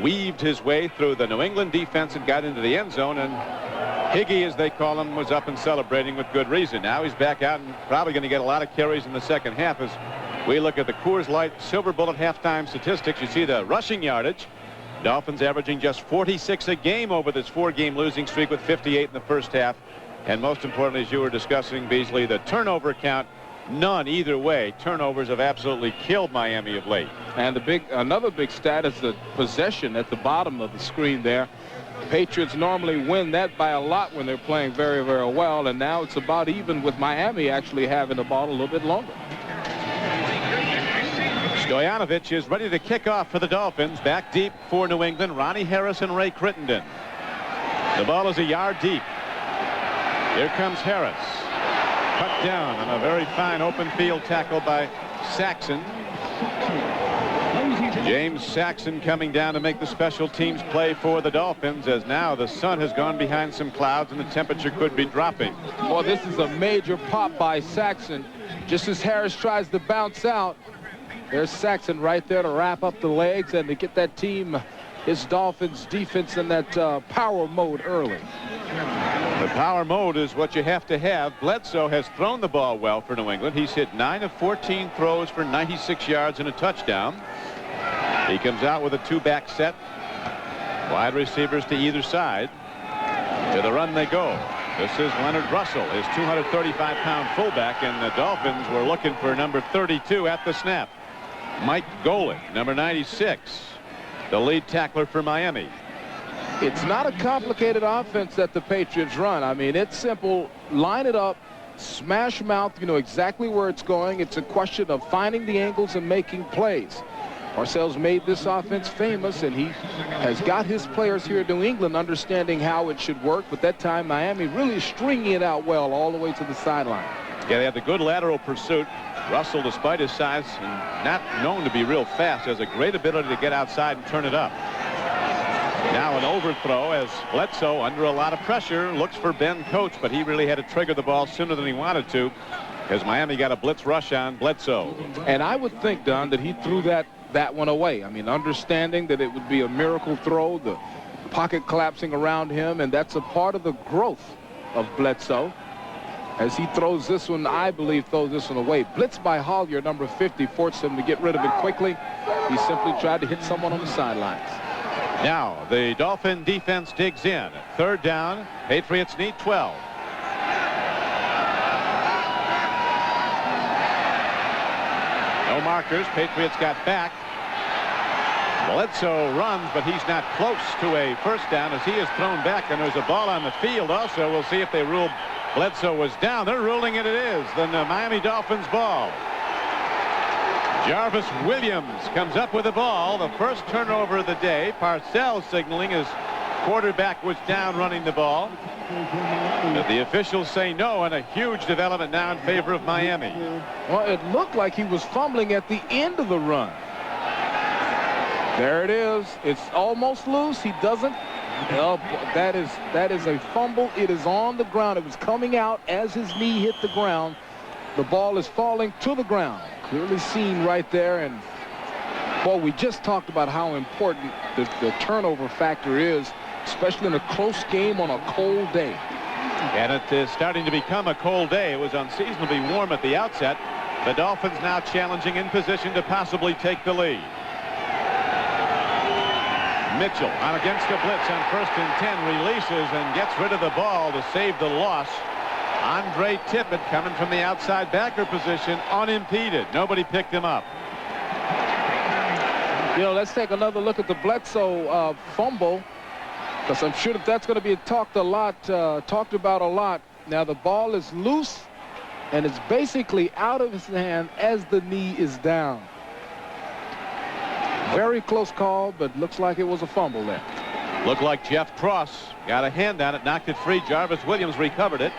weaved his way through the New England defense and got into the end zone. And Higgy, as they call him, was up and celebrating with good reason. Now he's back out and probably going to get a lot of carries in the second half. As we look at the Coors Light Silver Bullet halftime statistics, you see the rushing yardage. Dolphins averaging just 46 a game over this 4-game losing streak with 58 in the first half. And most importantly, as you were discussing, Beasley, the turnover count None either way. Turnovers have absolutely killed Miami of late. And another big stat is the possession at the bottom of the screen there. Patriots normally win that by a lot when they're playing very, very well, and now it's about even with Miami actually having the ball a little bit longer. Stoyanovich is ready to kick off for the Dolphins. Back deep for New England, Ronnie Harris and Ray Crittenden. The ball is a yard deep. Here comes Harris. Cut down on a very fine open field tackle by Saxon. James Saxon coming down to make the special teams play for the Dolphins, as now the sun has gone behind some clouds and the temperature could be dropping. Well, this is a major pop by Saxon. Just as Harris tries to bounce out, there's Saxon right there to wrap up the legs and to get that team, his Dolphins defense, in that power mode early. The power mode is what you have to have. Bledsoe has thrown the ball well for New England. He's hit 9 of 14 throws for 96 yards and a touchdown. He comes out with a two-back set. Wide receivers to either side. To the run they go. This is Leonard Russell, his 235-pound fullback, and the Dolphins were looking for number 32 at the snap. Mike Golick, number 96, the lead tackler for Miami. It's not a complicated offense that the Patriots run. I mean, it's simple. Line it up, smash mouth. You know exactly where it's going. It's a question of finding the angles and making plays. Parcells made this offense famous, and he has got his players here in New England understanding how it should work. But that time, Miami really stringing it out well all the way to the sideline. Yeah, they had the good lateral pursuit. Russell, despite his size and not known to be real fast, has a great ability to get outside and turn it up. Now an overthrow as Bledsoe, under a lot of pressure, looks for Ben Coach, but he really had to trigger the ball sooner than he wanted to, because Miami got a blitz rush on Bledsoe. And I would think, Don, that he threw that one away. I mean, understanding that it would be a miracle throw, the pocket collapsing around him, and that's a part of the growth of Bledsoe. As he throws this one, I believe, throws this one away. Blitz by Hollier, number 50, forced him to get rid of it quickly. He simply tried to hit someone on the sidelines. Now the Dolphin defense digs in. Third down. Patriots need 12. No markers. Patriots got back. Bledsoe runs, but he's not close to a first down as he is thrown back, and there's a ball on the field also. We'll see if they rule Bledsoe was down. They're ruling it is. Then the Miami Dolphins ball. Jarvis Williams comes up with the ball. The first turnover of the day. Parcells signaling his quarterback was down running the ball. But the officials say no, and a huge development now in favor of Miami. Well, it looked like he was fumbling at the end of the run. There it is. It's almost loose. He doesn't. Oh, that is a fumble. It is on the ground. It was coming out as his knee hit the ground. The ball is falling to the ground. Clearly seen right there. And, well, we just talked about how important the turnover factor is, especially in a close game on a cold day. And it is starting to become a cold day. It was unseasonably warm at the outset. The Dolphins now challenging, in position to possibly take the lead. Mitchell on against the blitz on 1st and 10, releases and gets rid of the ball to save the loss. Andre Tippett coming from the outside backer position unimpeded. Nobody picked him up. You know, let's take another look at the Bledsoe fumble, because I'm sure that's going to be talked about a lot. Now the ball is loose and it's basically out of his hand as the knee is down. Very close call, but looks like it was a fumble there. Looked like Jeff Cross got a hand on it, knocked it free. Jarvis Williams recovered it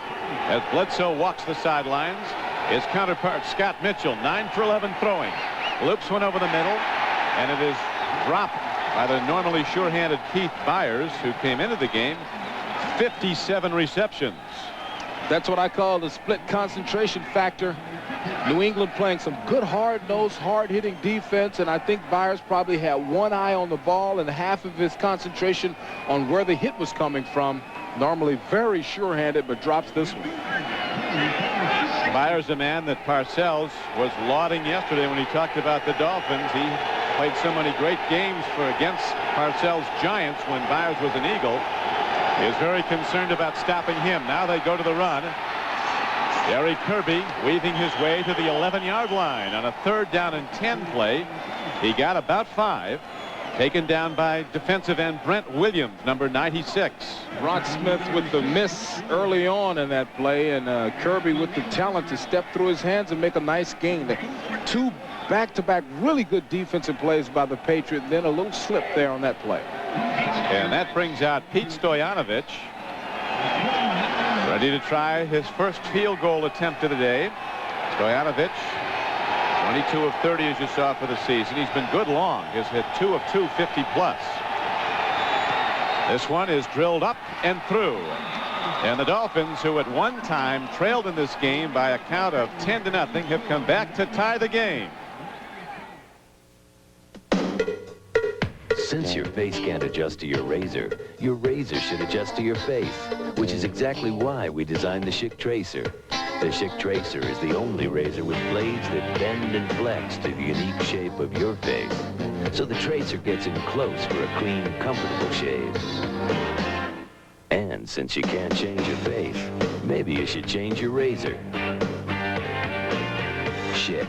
as Bledsoe walks the sidelines. His counterpart, Scott Mitchell, 9 for 11 throwing. Loops one over the middle, and it is dropped by the normally sure-handed Keith Byers, who came into the game. 57 receptions. That's what I call the split concentration factor. New England playing some good hard-nosed, hard-hitting defense, and I think Byers probably had one eye on the ball and half of his concentration on where the hit was coming from. Normally very sure-handed, but drops this one. Byers, a man that Parcells was lauding yesterday when he talked about the Dolphins. He played so many great games against Parcells' Giants when Byers was an Eagle. He is very concerned about stopping him. Now they go to the run. Gary Kirby weaving his way to the 11-yard line on a 3rd down and 10 play. He got about 5. Taken down by defensive end Brent Williams, number 96. Ron Smith with the miss early on in that play, and Kirby with the talent to step through his hands and make a nice gain. 2 back-to-back really good defensive plays by the Patriots, and then a little slip there on that play. And that brings out Pete Stoyanovich, ready to try his first field goal attempt of the day. Stoyanovich, 22 of 30 as you saw for the season. He's been good long. He's hit 2 of 2 50-plus. This one is drilled up and through. And the Dolphins, who at one time trailed in this game by a count of 10-0, have come back to tie the game. Since your face can't adjust to your razor should adjust to your face, which is exactly why we designed the Schick Tracer. The Schick Tracer is the only razor with blades that bend and flex to the unique shape of your face. So the Tracer gets in close for a clean, comfortable shave. And since you can't change your face, maybe you should change your razor. Schick,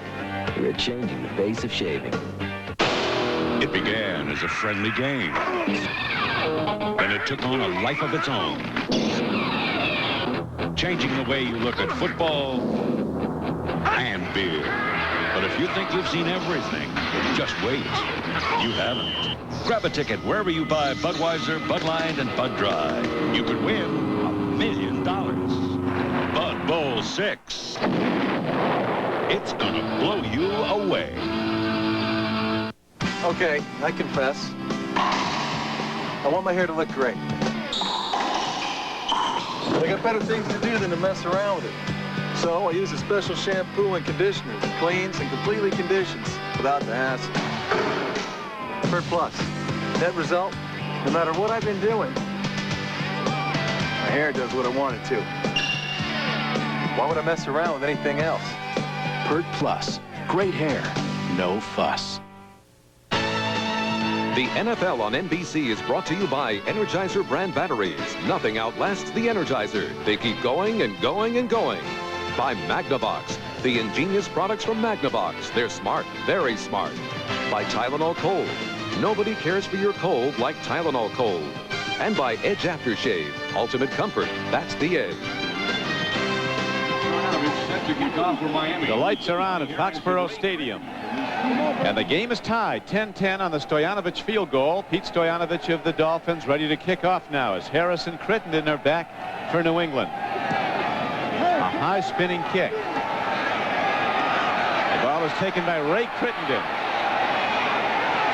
we're changing the face of shaving. It began as a friendly game. Then it took on a life of its own. Changing the way you look at football and beer. But if you think you've seen everything, just wait. You haven't. Grab a ticket wherever you buy Budweiser, Bud Light, and Bud Dry. You could win $1 million. Bud Bowl 6. It's gonna blow you away. Okay, I confess. I want my hair to look great. I got better things to do than to mess around with it. So I use a special shampoo and conditioner that cleans and completely conditions without the hassle. Fur Plus. Net result, no matter what I've been doing, my hair does what I want it to. Why would I mess around with anything else? Pert Plus. Great hair. No fuss. The NFL on NBC is brought to you by Energizer brand batteries. Nothing outlasts the Energizer. They keep going and going and going. By Magnavox, the ingenious products from Magnavox. They're smart, very smart. By Tylenol Cold. Nobody cares for your cold like Tylenol Cold. And by Edge Aftershave. Ultimate comfort. That's the edge. The lights are on at Foxborough Stadium. And the game is tied 10-10 on the Stoyanovich field goal. Pete Stoyanovich of the Dolphins ready to kick off now as Harris and Crittenden are back for New England. A high spinning kick. The ball is taken by Ray Crittenden.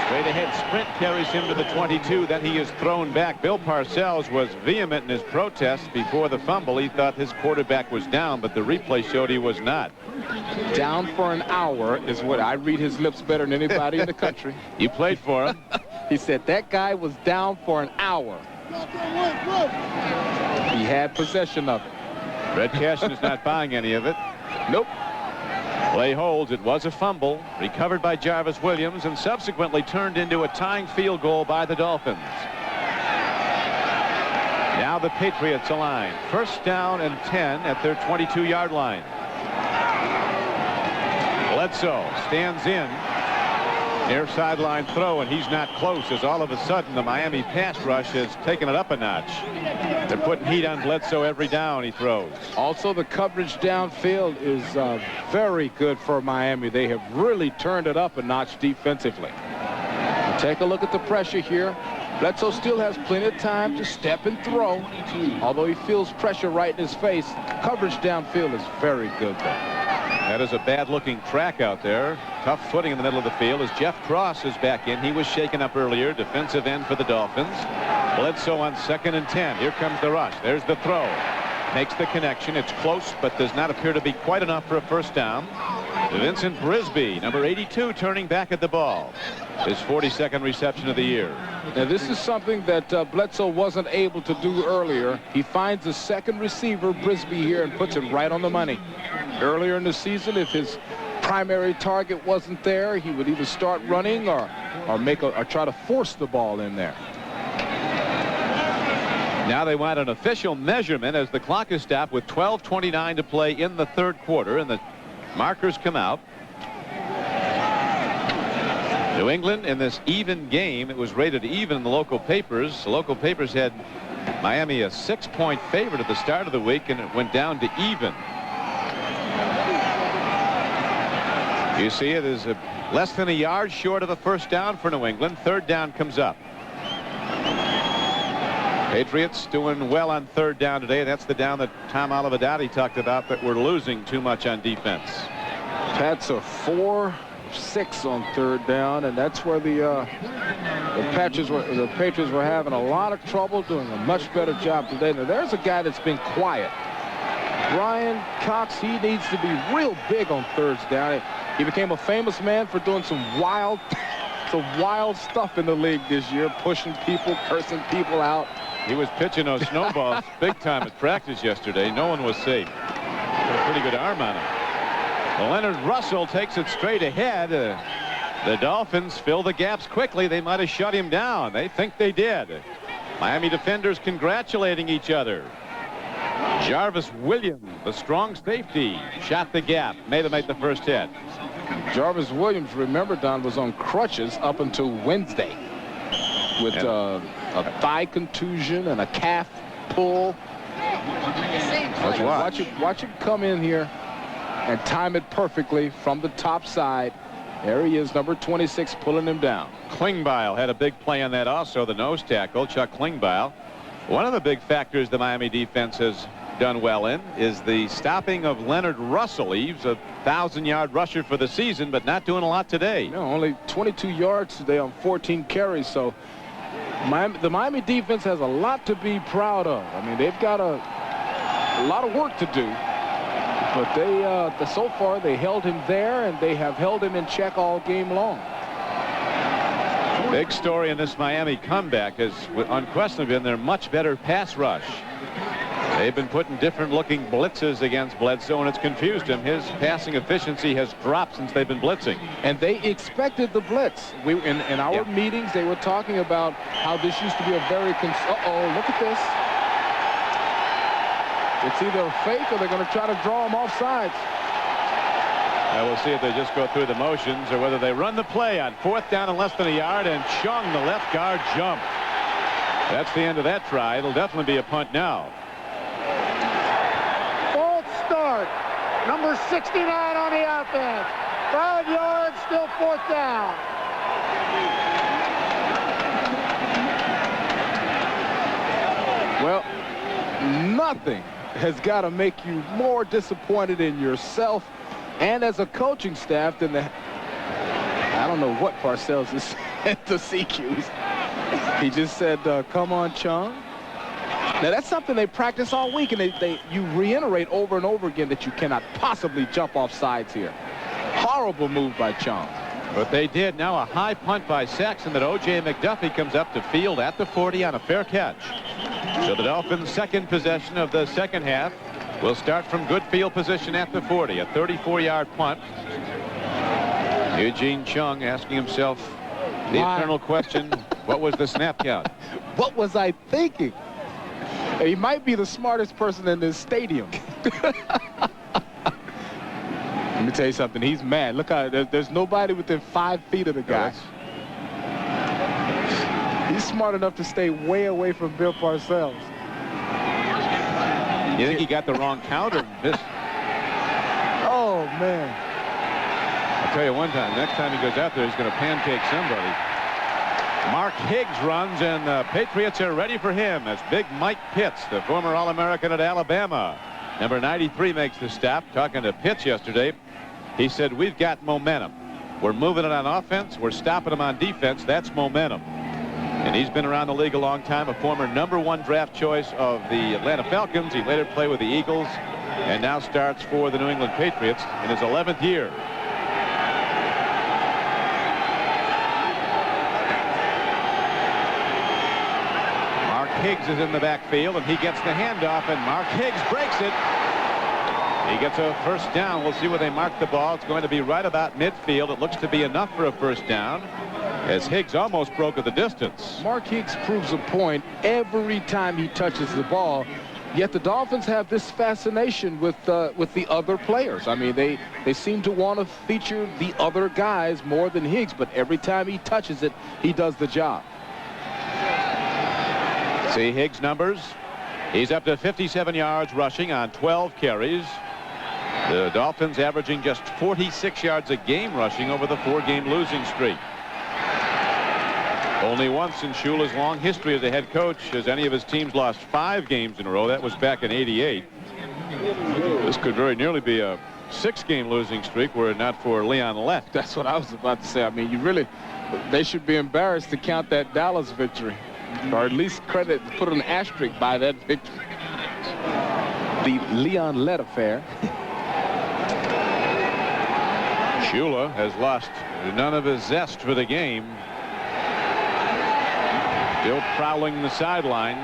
Straight ahead sprint carries him to the 22. Then he is thrown back. Bill Parcells was vehement in his protest before the fumble. He thought his quarterback was down, but the replay showed he was not. Down for an hour is what I read his lips better than anybody in the country. You played for him. He said that guy was down for an hour. He had possession of it. Red Cashin is not buying any of it. Nope. Play holds. It was a fumble recovered by Jarvis Williams and subsequently turned into a tying field goal by the Dolphins. Now the Patriots align. 1st down and 10 at their 22-yard line. Bledsoe stands in. Near sideline throw, and he's not close as all of a sudden the Miami pass rush has taken it up a notch. They're putting heat on Bledsoe every down he throws. Also, the coverage downfield is very good for Miami. They have really turned it up a notch defensively. Take a look at the pressure here. Bledsoe still has plenty of time to step and throw. Although he feels pressure right in his face, coverage downfield is very good there. That is a bad-looking track out there. Tough footing in the middle of the field as Jeff Cross is back in. He was shaken up earlier. Defensive end for the Dolphins. Bledsoe on 2nd and 10. Here comes the rush. There's the throw. Makes the connection. It's close, but does not appear to be quite enough for a 1st down. Vincent Brisby, number 82, turning back at the ball. His 42nd reception of the year. Now, this is something that Bledsoe wasn't able to do earlier. He finds the second receiver, Brisby, here and puts it right on the money. Earlier in the season, if his primary target wasn't there, he would either start running or try to force the ball in there. Now they want an official measurement as the clock is stopped with 12:29 to play in the third quarter, and the markers come out. New England in this even game, it was rated even in the local papers. The local papers had Miami a 6-point favorite at the start of the week, and it went down to even. You see it is less than a yard short of a first down for New England. Third down comes up. Patriots doing well on third down today. That's the down that Tom Olivadotti talked about, that we're losing too much on defense. Pats are 4-6 on third down, and that's where the Patriots were having a lot of trouble, doing a much better job today. Now there's a guy that's been quiet. Brian Cox, he needs to be real big on third down. He became a famous man for doing some wild stuff in the league this year, pushing people, cursing people out. He was pitching those snowballs big time at practice yesterday. No one was safe. Got a pretty good arm on him. Well, Leonard Russell takes it straight ahead. The Dolphins fill the gaps quickly. They might have shut him down. They think they did. Miami defenders congratulating each other. Jarvis Williams, the strong safety, shot the gap, made him make the first hit. Jarvis Williams, remember, Don, was on crutches up until Wednesday with a thigh contusion and a calf pull. Watch him come in here and time it perfectly from the top side. There he is, number 26, pulling him down. Klingbeil had a big play on that also, the nose tackle, Chuck Klingbeil. One of the big factors the Miami defense has done well in is the stopping of Leonard Russell. He's a 1,000-yard rusher for the season, but not doing a lot today. No, only 22 yards today on 14 carries. So the Miami defense has a lot to be proud of. I mean, they've got a lot of work to do, but they so far they held him there, and they have held him in check all game long. Big story in this Miami comeback has unquestionably been their much better pass rush. They've been putting different looking blitzes against Bledsoe, and it's confused him. His passing efficiency has dropped since they've been blitzing. And they expected the blitz. In our meetings, they were talking about how this used to be a very look at this. It's either a fake or they're going to try to draw him off sides. We'll see if they just go through the motions or whether they run the play on fourth down and less than a yard, and Chung, the left guard, jumped. That's the end of that try. It'll definitely be a punt now. False start. Number 69 on the offense. 5 yards, still fourth down. Well, nothing has got to make you more disappointed in yourself and as a coaching staff than I don't know what Parcells has said to CQs. He just said, come on, Chung. Now, that's something they practice all week, and you reiterate over and over again that you cannot possibly jump off sides here. Horrible move by Chung. But they did. Now a high punt by Saxon that O.J. McDuffie comes up to field at the 40 on a fair catch. So the Dolphins' second possession of the second half will start from good field position at the 40, a 34-yard punt. Eugene Chung asking himself the eternal question, what was the snap count? What was I thinking? He might be the smartest person in this stadium. Let me tell you something. He's mad. Look how there's nobody within 5 feet of the guy. He's smart enough to stay way away from Bill Parcells. You think he got the wrong count or this? Oh, man. I'll tell you one time, next time he goes out there, he's going to pancake somebody. Mark Higgs runs, and the Patriots are ready for him as big Mike Pitts, the former All-American at Alabama. Number 93 makes the stop. Talking to Pitts yesterday, he said, we've got momentum. We're moving it on offense. We're stopping them on defense. That's momentum. And he's been around the league a long time, a former #1 draft choice of the Atlanta Falcons. He later played with the Eagles and now starts for the New England Patriots in his 11th year. Mark Higgs is in the backfield, and he gets the handoff, and Mark Higgs breaks it. He gets a first down. We'll see where they mark the ball. It's going to be right about midfield. It looks to be enough for a first down. as Higgs almost broke at the distance. Mark Higgs proves a point every time he touches the ball. Yet the Dolphins have this fascination with the other players. I mean, they seem to want to feature the other guys more than Higgs, but every time he touches it, he does the job. See Higgs' numbers. He's up to 57 yards rushing on 12 carries. The Dolphins averaging just 46 yards a game rushing over the 4-game losing streak. Only once in Shula's long history as a head coach has any of his teams lost 5 games in a row. That was back in '88. This could very nearly be a 6-game losing streak were it not for Leon Lett. That's what I was about to say. I mean, they should be embarrassed to count that Dallas victory, or at least put an asterisk by that victory. The Leon Lett affair. Shula has lost none of his zest for the game. Still prowling the sideline.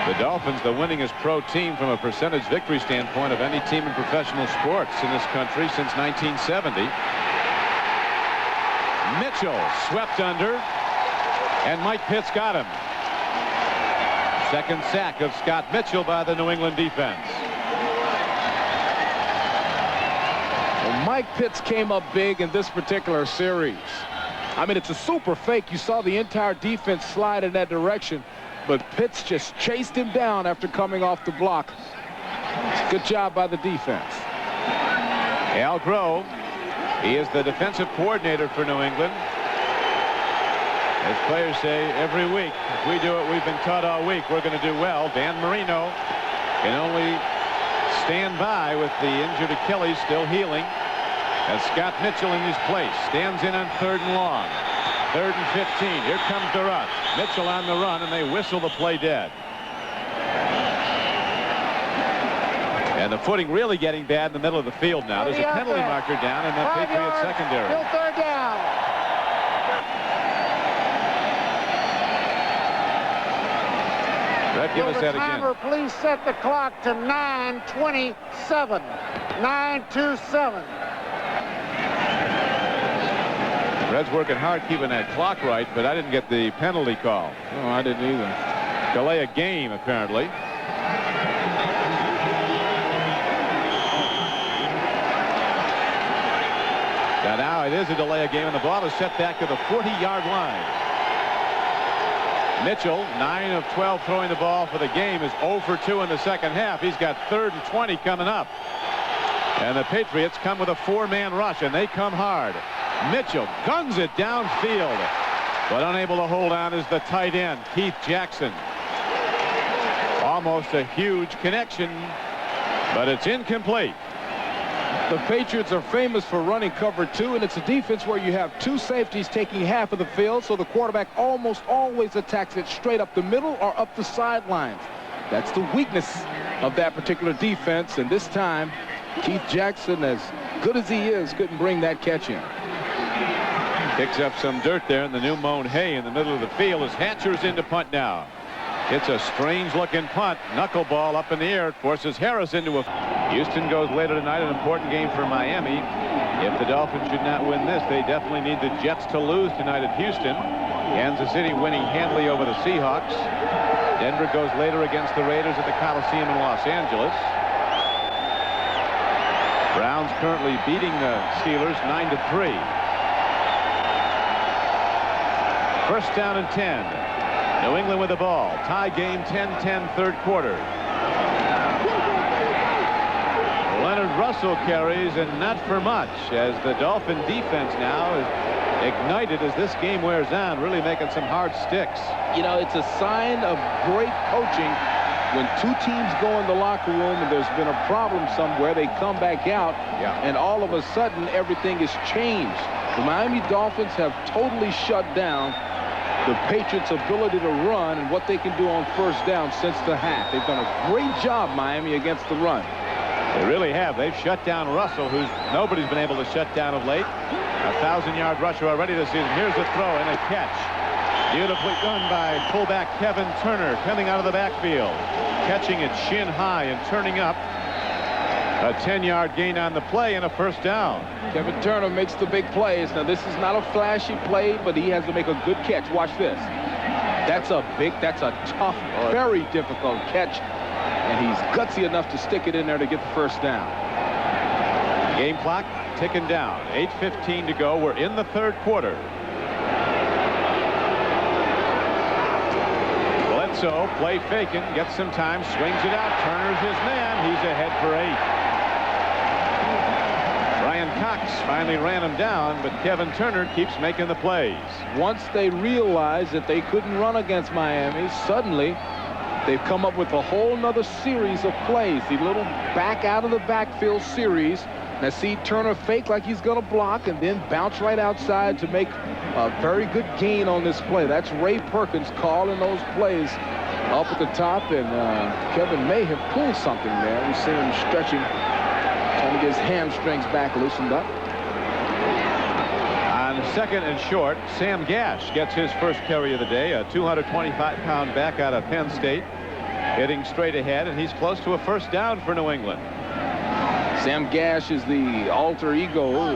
The Dolphins, the winningest pro team from a percentage victory standpoint of any team in professional sports in this country since 1970. Mitchell swept under, and Mike Pitts got him. Second sack of Scott Mitchell by the New England defense. Well, Mike Pitts came up big in this particular series. I mean, it's a super fake. You saw the entire defense slide in that direction, but Pitts just chased him down after coming off the block. Good job by the defense. Al Grove, he is the defensive coordinator for New England. As players say every week, if we do what we've been taught all week, we're going to do well. Dan Marino can only stand by with the injured Achilles still healing. As Scott Mitchell in his place stands in on 3rd and long. 3rd and 15. Here comes the rush. Mitchell on the run, and they whistle the play dead. And the footing really getting bad in the middle of the field now. There's a penalty marker down in the Patriots secondary. Still 3rd down. Brett, give us that again. Timer, please set the clock to 9:27. 9:27. Red's working hard keeping that clock right, but I didn't get the penalty call. No, I didn't either. Delay a game, apparently. Now it is a delay a game, and the ball is set back to the 40-yard line. Mitchell, 9 of 12 throwing the ball for the game, is 0 for 2 in the second half. He's got 3rd and 20 coming up. And the Patriots come with a 4-man rush, and they come hard. Mitchell guns it downfield, but unable to hold on is the tight end, Keith Jackson. Almost a huge connection, but it's incomplete. The Patriots are famous for running cover 2, and it's a defense where you have 2 safeties taking half of the field, so the quarterback almost always attacks it straight up the middle or up the sidelines. That's the weakness of that particular defense, and this time Keith Jackson, as good as he is, couldn't bring that catch in. Picks up some dirt there in the new mown hay in the middle of the field as Hatcher's in to punt now. It's a strange-looking punt. Knuckleball up in the air. It forces Harris into a... Houston goes later tonight, an important game for Miami. If the Dolphins should not win this, they definitely need the Jets to lose tonight at Houston. Kansas City winning handily over the Seahawks. Denver goes later against the Raiders at the Coliseum in Los Angeles. Browns currently beating the Steelers 9-3. First down and 10. New England with the ball. Tie game 10-10 third quarter. Leonard Russell carries, and not for much, as the Dolphin defense now is ignited as this game wears on, really making some hard sticks. You know, it's a sign of great coaching when 2 teams go in the locker room and there's been a problem somewhere. They come back out, and all of a sudden everything is changed. The Miami Dolphins have totally shut down the Patriots' ability to run and what they can do on first down since the half. They've done a great job, Miami, against the run. They really have. They've shut down Russell, who's nobody's been able to shut down of late. 1,000-yard rusher already this season. Here's a throw and a catch. Beautifully done by fullback Kevin Turner, coming out of the backfield, catching it shin high and turning up. A 10-yard gain on the play and a first down. Kevin Turner makes the big plays. Now, this is not a flashy play, but he has to make a good catch. Watch this. That's a tough, very difficult catch, and he's gutsy enough to stick it in there to get the first down. Game clock ticking down. 8:15 to go. We're in the third quarter. Bledsoe, play faking, gets some time, swings it out. Turner's his man. He's ahead for 8. Brian Cox finally ran him down, but Kevin Turner keeps making the plays. Once they realized that they couldn't run against Miami, suddenly they've come up with a whole nother series of plays. The little back out of the backfield series. Now see Turner fake like he's going to block and then bounce right outside to make a very good gain on this play. That's Ray Perkins calling those plays up at the top, and Kevin may have pulled something there. We see him stretching, trying to get his hamstrings back loosened up. On second and short, Sam Gash gets his first carry of the day, a 225-pound back out of Penn State, hitting straight ahead, and he's close to a first down for New England. Sam Gash is the alter ego,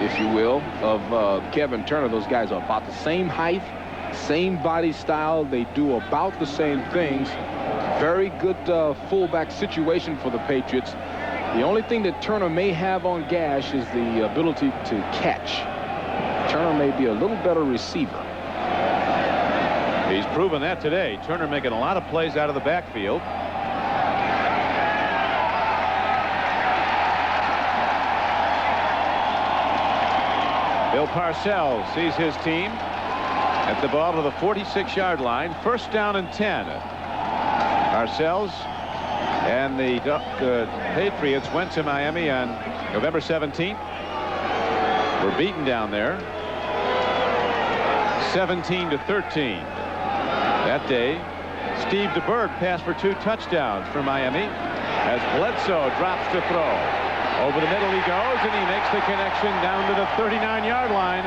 if you will, of Kevin Turner. Those guys are about the same height, same body style. They do about the same things. Very good fullback situation for the Patriots. The only thing that Turner may have on Gash is the ability to catch. Turner may be a little better receiver. He's proven that today. Turner making a lot of plays out of the backfield. Bill Parcells sees his team at the ball to the 46-yard line. First down and 10. Parcells and the Patriots went to Miami on November 17th. Were beaten down there 17-13. That day, Steve DeBerg passed for 2 touchdowns for Miami as Bledsoe drops to throw. Over the middle he goes, and he makes the connection down to the 39-yard line.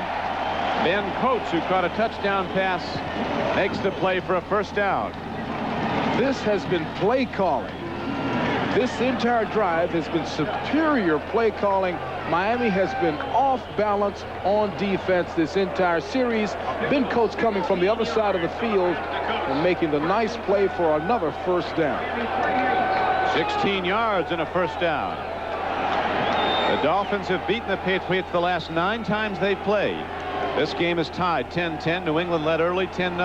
Ben Coates, who caught a touchdown pass, makes the play for a first down. This has been play calling. This entire drive has been superior play calling. Miami has been off balance on defense this entire series. Ben Coates coming from the other side of the field and making the nice play for another first down. 16 yards and a first down. The Dolphins have beaten the Patriots the last 9 times they've played. This game is tied 10-10. New England led early 10-0.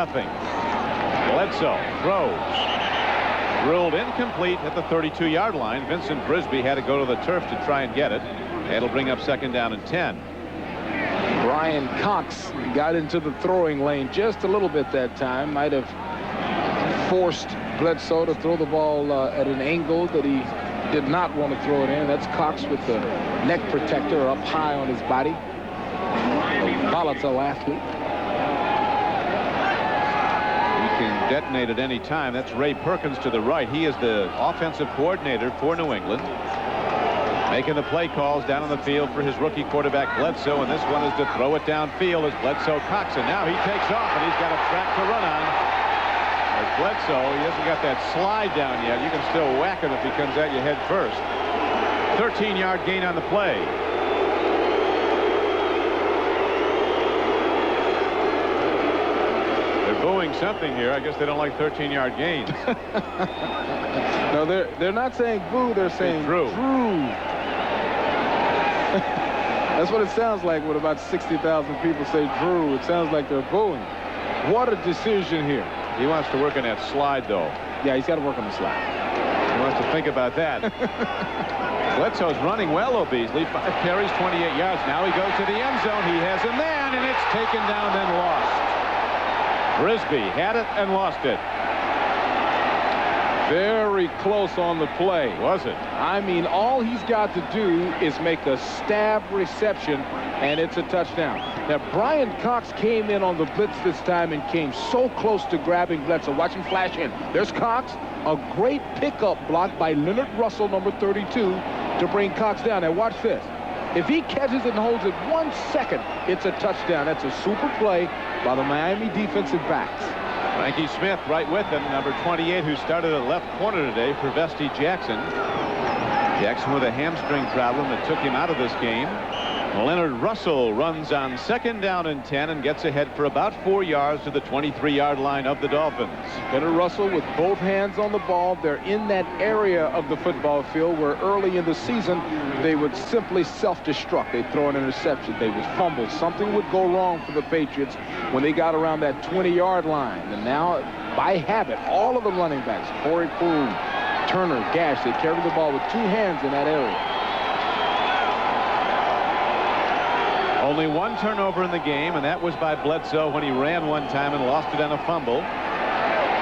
Bledsoe throws. Ruled incomplete at the 32-yard line. Vincent Brisby had to go to the turf to try and get it. It'll bring up second down and 10. Brian Cox got into the throwing lane just a little bit that time. Might have forced Bledsoe to throw the ball at an angle that he did not want to throw it in. That's Cox with the neck protector up high on his body. A volatile athlete. He can detonate at any time. That's Ray Perkins to the right. He is the offensive coordinator for New England. Making the play calls down on the field for his rookie quarterback Bledsoe, and this one is to throw it downfield as Bledsoe cocks it. Now he takes off, and he's got a track to run on. As Bledsoe, he hasn't got that slide down yet. You can still whack him if he comes at you head first. 13-yard gain on the play. They're booing something here. I guess they don't like 13-yard gains. No, they're not saying boo. They're saying drew. That's what it sounds like when about 60,000 people say drew. It sounds like they're booing. What a decision here. He wants to work on that slide, though. Yeah, he's got to work on the slide. He wants to think about that. Bledsoe's running well, though, Beasley. 5 carries, 28 yards. Now he goes to the end zone. He has a man, and it's taken down, then lost. Brisby had it and lost it. Very close on the play. Was it? I mean, all he's got to do is make a stab reception, and it's a touchdown. Now, Brian Cox came in on the blitz this time and came so close to grabbing Bledsoe. Watch him flash in. There's Cox. A great pickup block by Leonard Russell, number 32, to bring Cox down. Now, watch this. If he catches it and holds it 1 second, it's a touchdown. That's a super play by the Miami defensive backs. Frankie Smith right with him, number 28, who started at left corner today for Vesty Jackson. Jackson with a hamstring problem that took him out of this game. Leonard Russell runs on 2nd down and 10 and gets ahead for about 4 yards to the 23-yard line of the Dolphins. Leonard Russell with both hands on the ball. They're in that area of the football field where early in the season they would simply self-destruct. They'd throw an interception. They would fumble. Something would go wrong for the Patriots when they got around that 20-yard line. And now, by habit, all of the running backs, Corey Poole, Turner, Gash, they carry the ball with 2 hands in that area. Only 1 turnover in the game, and that was by Bledsoe when he ran one time and lost it on a fumble.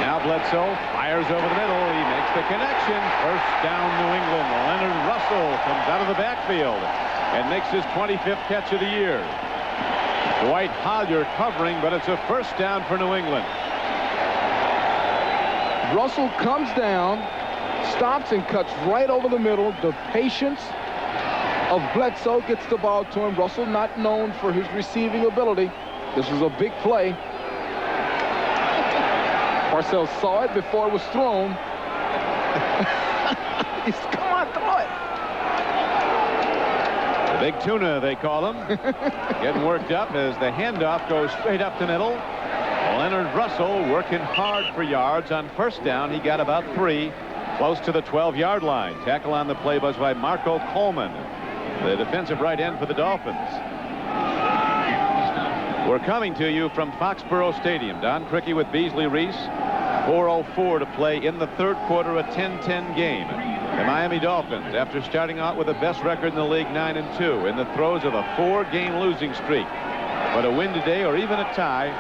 Now Bledsoe fires over the middle. He makes the connection. First down, New England. Leonard Russell comes out of the backfield and makes his 25th catch of the year. Dwight Collier covering, but it's a first down for New England. Russell comes down, stops and cuts right over the middle. The patience of Bledsoe gets the ball to him. Russell not known for his receiving ability. This was a big play. Parcells saw it before it was thrown. Come on. The big tuna, they call him. Getting worked up as the handoff goes straight up the middle. Leonard Russell working hard for yards. On first down, he got about 3, close to the 12-yard line. Tackle on the play was by Marco Coleman, the defensive right end for the Dolphins. We're coming to you from Foxborough Stadium. Don Criqui with Beasley Reese. 4:04 to play in the 3rd quarter, a 10-10 game. The Miami Dolphins, after starting out with the best record in the league, 9-2, in the throes of a 4-game losing streak. But a win today or even a tie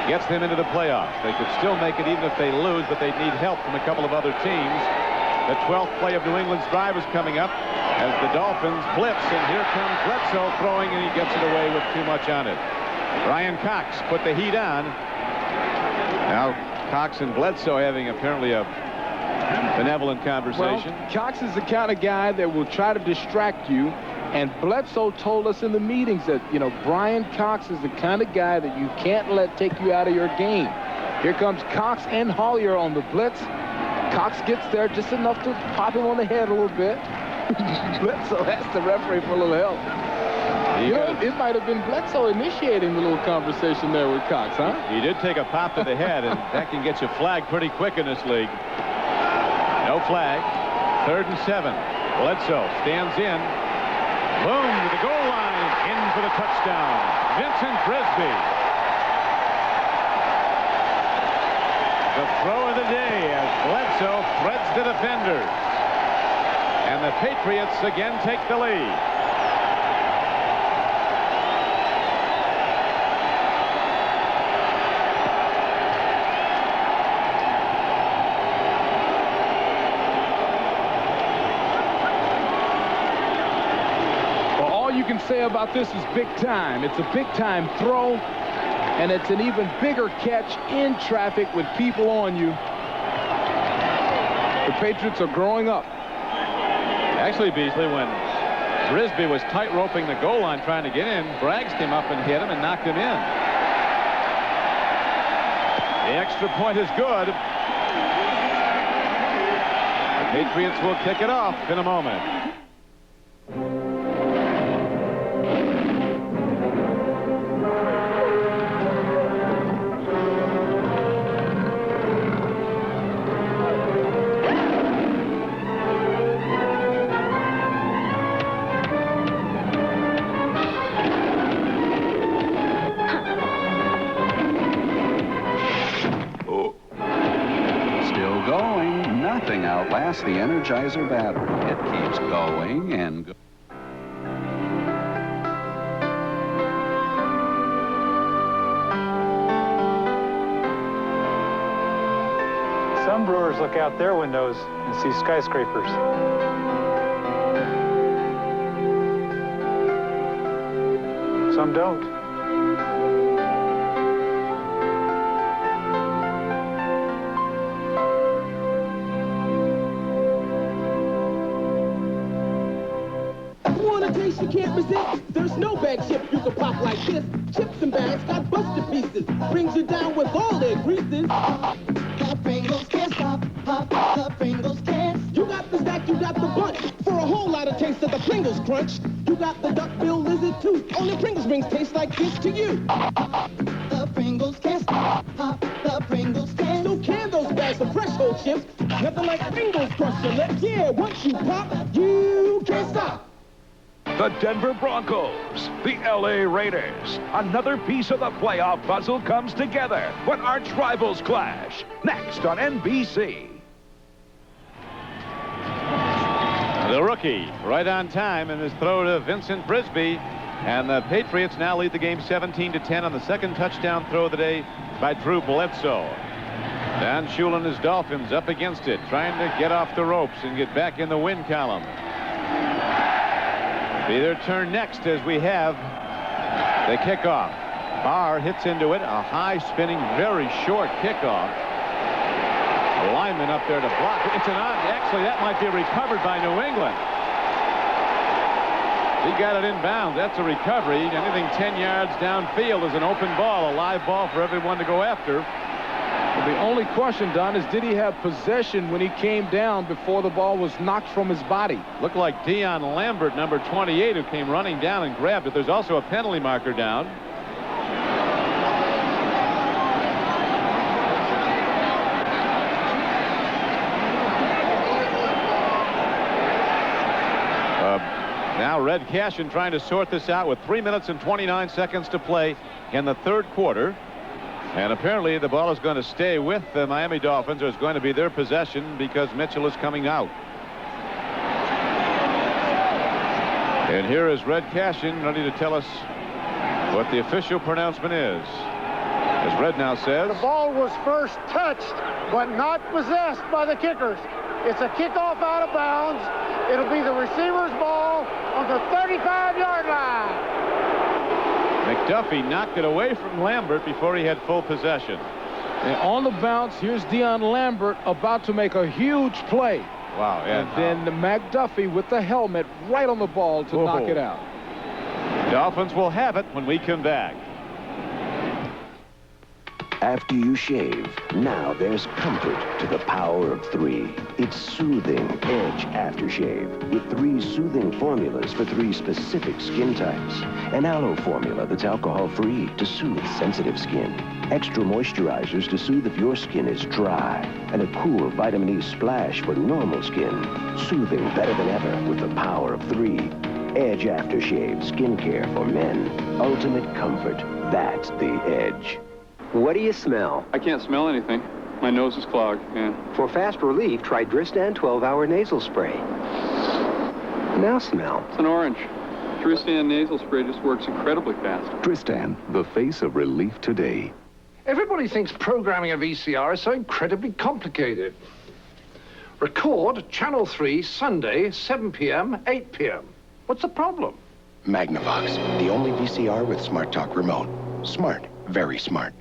gets them into the playoffs. They could still make it even if they lose, but they'd need help from a couple of other teams. The 12th play of New England's drive is coming up as the Dolphins blitz, and here comes Bledsoe throwing, and he gets it away with too much on it. Brian Cox put the heat on. Now Cox and Bledsoe having apparently a benevolent conversation. Well, Cox is the kind of guy that will try to distract you, and Bledsoe told us in the meetings that, you know, Brian Cox is the kind of guy that you can't let take you out of your game. Here comes Cox and Hollier on the blitz. Cox gets there just enough to pop him on the head a little bit. Bledsoe asked the referee for a little help. You know, it might have been Bledsoe initiating the little conversation there with Cox, huh? He did take a pop to the head, and that can get you flagged pretty quick in this league. No flag. 3rd and 7. Bledsoe stands in. Boom, to the goal line. In for the touchdown. Vincent Brisby. The throw of the day as Bledsoe threads the defenders. And the Patriots again take the lead. You can say about this is big time. It's a big time throw, and it's an even bigger catch in traffic with people on you. The Patriots are growing up. Actually, Beasley, when Brisby was tight roping the goal line trying to get in, Braggs came up and hit him and knocked him in. The extra point is good. The Patriots will kick it off in a moment. The Energizer battery. It keeps going and going. Some brewers look out their windows and see skyscrapers. Some don't. You can't resist. There's no bag chip you can pop like this. Chips and bags got busted pieces. Brings you down with all their greases. The Pringles can't stop. Pop the Pringles can't. You got the stack, you got the bunch. for a whole lot of taste of the Pringles Crunch. You got the duck-bill lizard too. Only Pringles rings taste like this to you. The Pringles can stop. The Pringles can. So can those bags of fresh whole chips. Nothing like Pringles crush your lips. Yeah, once you pop, you can't stop. The Denver Broncos, the LA Raiders. Another piece of the playoff puzzle comes together when arch rivals clash. Next on NBC. The rookie right on time in his throw to Vincent Brisby. And the Patriots now lead the game 17-10 on the second touchdown throw of the day by Drew Bledsoe. Dan Shula and his Dolphins up against it, trying to get off the ropes and get back in the win column. Be their turn next as we have the kickoff. Barr hits into it, a high spinning, very short kickoff. A lineman up there to block. It's an odd. Actually, that might be recovered by New England. He got it inbounds. That's a recovery. Anything 10 yards downfield is an open ball, a live ball for everyone to go after. Well, the only question, Don, is did he have possession when he came down before the ball was knocked from his body? Looked like Dion Lambert, number 28, who came running down and grabbed it. There's also a penalty marker down. Now Red Cashin trying to sort this out with 3 minutes and 29 seconds to play in the third quarter. And apparently the ball is going to stay with the Miami Dolphins, or it's going to be their possession because Mitchell is coming out. And here is Red Cashin ready to tell us what the official pronouncement is. As Red now says, the ball was first touched but not possessed by the kickers. It's a kickoff out of bounds. It'll be the receiver's ball on the 35-yard line. McDuffie knocked it away from Lambert before he had full possession. And on the bounce, here's Dion Lambert about to make a huge play. Wow. And then McDuffie with the helmet right on the ball to knock it out. Dolphins will have it when we come back. After you shave, now there's comfort to the power of 3. It's Soothing Edge Aftershave with 3 soothing formulas for 3 specific skin types. An aloe formula that's alcohol-free to soothe sensitive skin. Extra moisturizers to soothe if your skin is dry. And a cool vitamin E splash for normal skin. Soothing better than ever with the power of 3. Edge Aftershave skincare for men. Ultimate comfort. That's the Edge. What do you smell? I can't smell anything. My nose is clogged, yeah. For fast relief, try Dristan 12-hour nasal spray. Now smell. It's an orange. Dristan nasal spray just works incredibly fast. Dristan, the face of relief today. Everybody thinks programming a VCR is so incredibly complicated. Record Channel 3 Sunday, 7 p.m., 8 p.m. What's the problem? Magnavox, the only VCR with Smart Talk remote. Smart, very smart.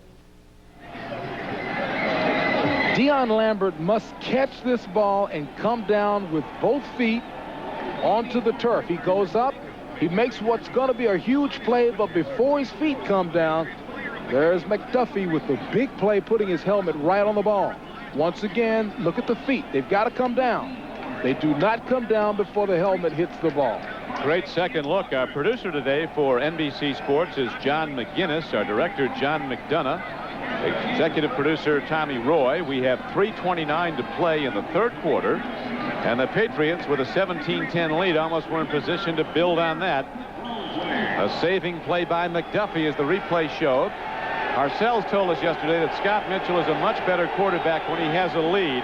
Dion Lambert must catch this ball and come down with both feet onto the turf. He goes up, he makes what's going to be a huge play, but before his feet come down, there's McDuffie with the big play, putting his helmet right on the ball. Once again, look at the feet. They've got to come down. They do not come down before the helmet hits the ball. Great second look. Our producer today for NBC Sports is John McGinnis. Our director, John McDonough. Executive producer Tommy Roy. We have 3:29 to play in the third quarter, and the Patriots with a 17-10 lead almost were in position to build on that. A saving play by McDuffie as the replay showed. Parcells told us yesterday that Scott Mitchell is a much better quarterback when he has a lead.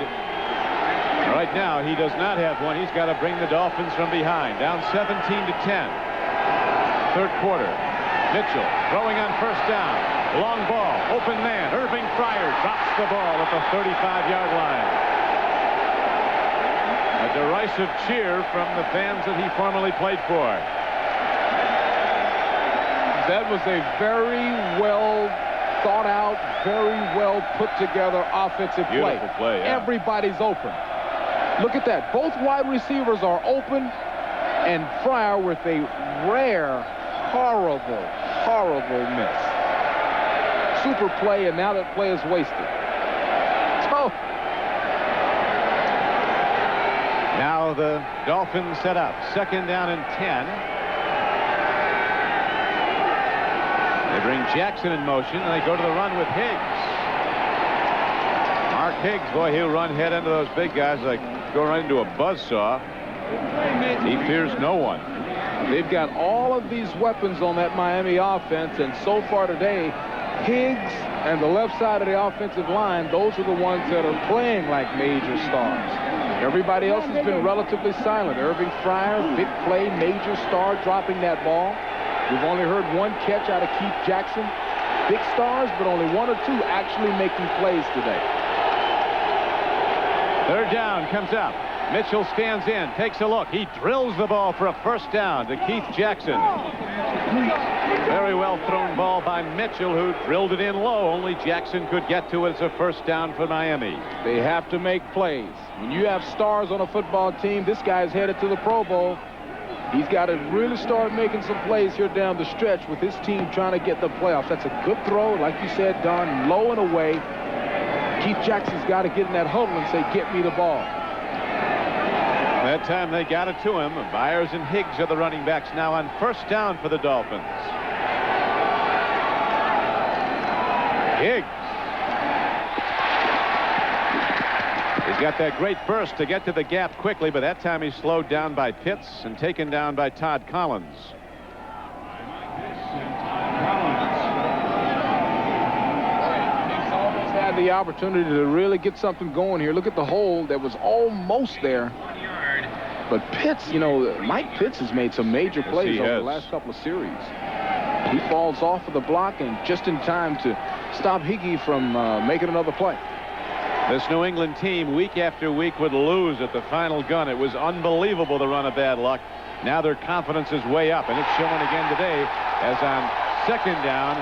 Right now he does not have one. He's got to bring the Dolphins from behind, down 17-10. Third quarter. Mitchell throwing on first down. Long ball, open man. Irving Fryer drops the ball at the 35-yard line. A derisive cheer from the fans that he formerly played for. That was a very well thought out, very well put together offensive play. Beautiful play, yeah. Everybody's open. Look at that. Both wide receivers are open, and Fryer with a rare, horrible miss. Super play, and now that play is wasted. So now the Dolphins set up. 2nd down and 10. They bring Jackson in motion, and they go to the run with Higgs. Mark Higgs, boy, he'll run head into those big guys like go right into a buzzsaw. He fears no one. They've got all of these weapons on that Miami offense, and so far today, Higgs and the left side of the offensive line, those are the ones that are playing like major stars. Everybody else has been relatively silent. Irving Fryer, big play, major star, dropping that ball. We've only heard one catch out of Keith Jackson. Big stars, but only 1 or 2 actually making plays today. 3rd down comes up. Mitchell stands in, takes a look. He drills the ball for a 1st down to Keith Jackson. Very well thrown ball by Mitchell, who drilled it in low. Only Jackson could get to it as a 1st down for Miami. They have to make plays. When you have stars on a football team, this guy's headed to the Pro Bowl. He's got to really start making some plays here down the stretch with his team trying to get the playoffs. That's a good throw, like you said, Don, low and away. Keith Jackson's got to get in that huddle and say, get me the ball. That time they got it to him. Byers and Higgs are the running backs now on 1st down for the Dolphins. Higgs. He's got that great burst to get to the gap quickly, but that time he's slowed down by Pitts and taken down by Todd Collins. Had the opportunity to really get something going here. Look at the hole that was almost there. But Pitts, you know, Mike Pitts has made some major plays over the last couple of series. He falls off of the block and just in time to stop Higgy from making another play. This New England team, week after week, would lose at the final gun. It was unbelievable the run of bad luck. Now their confidence is way up, and it's showing again today as on 2nd down,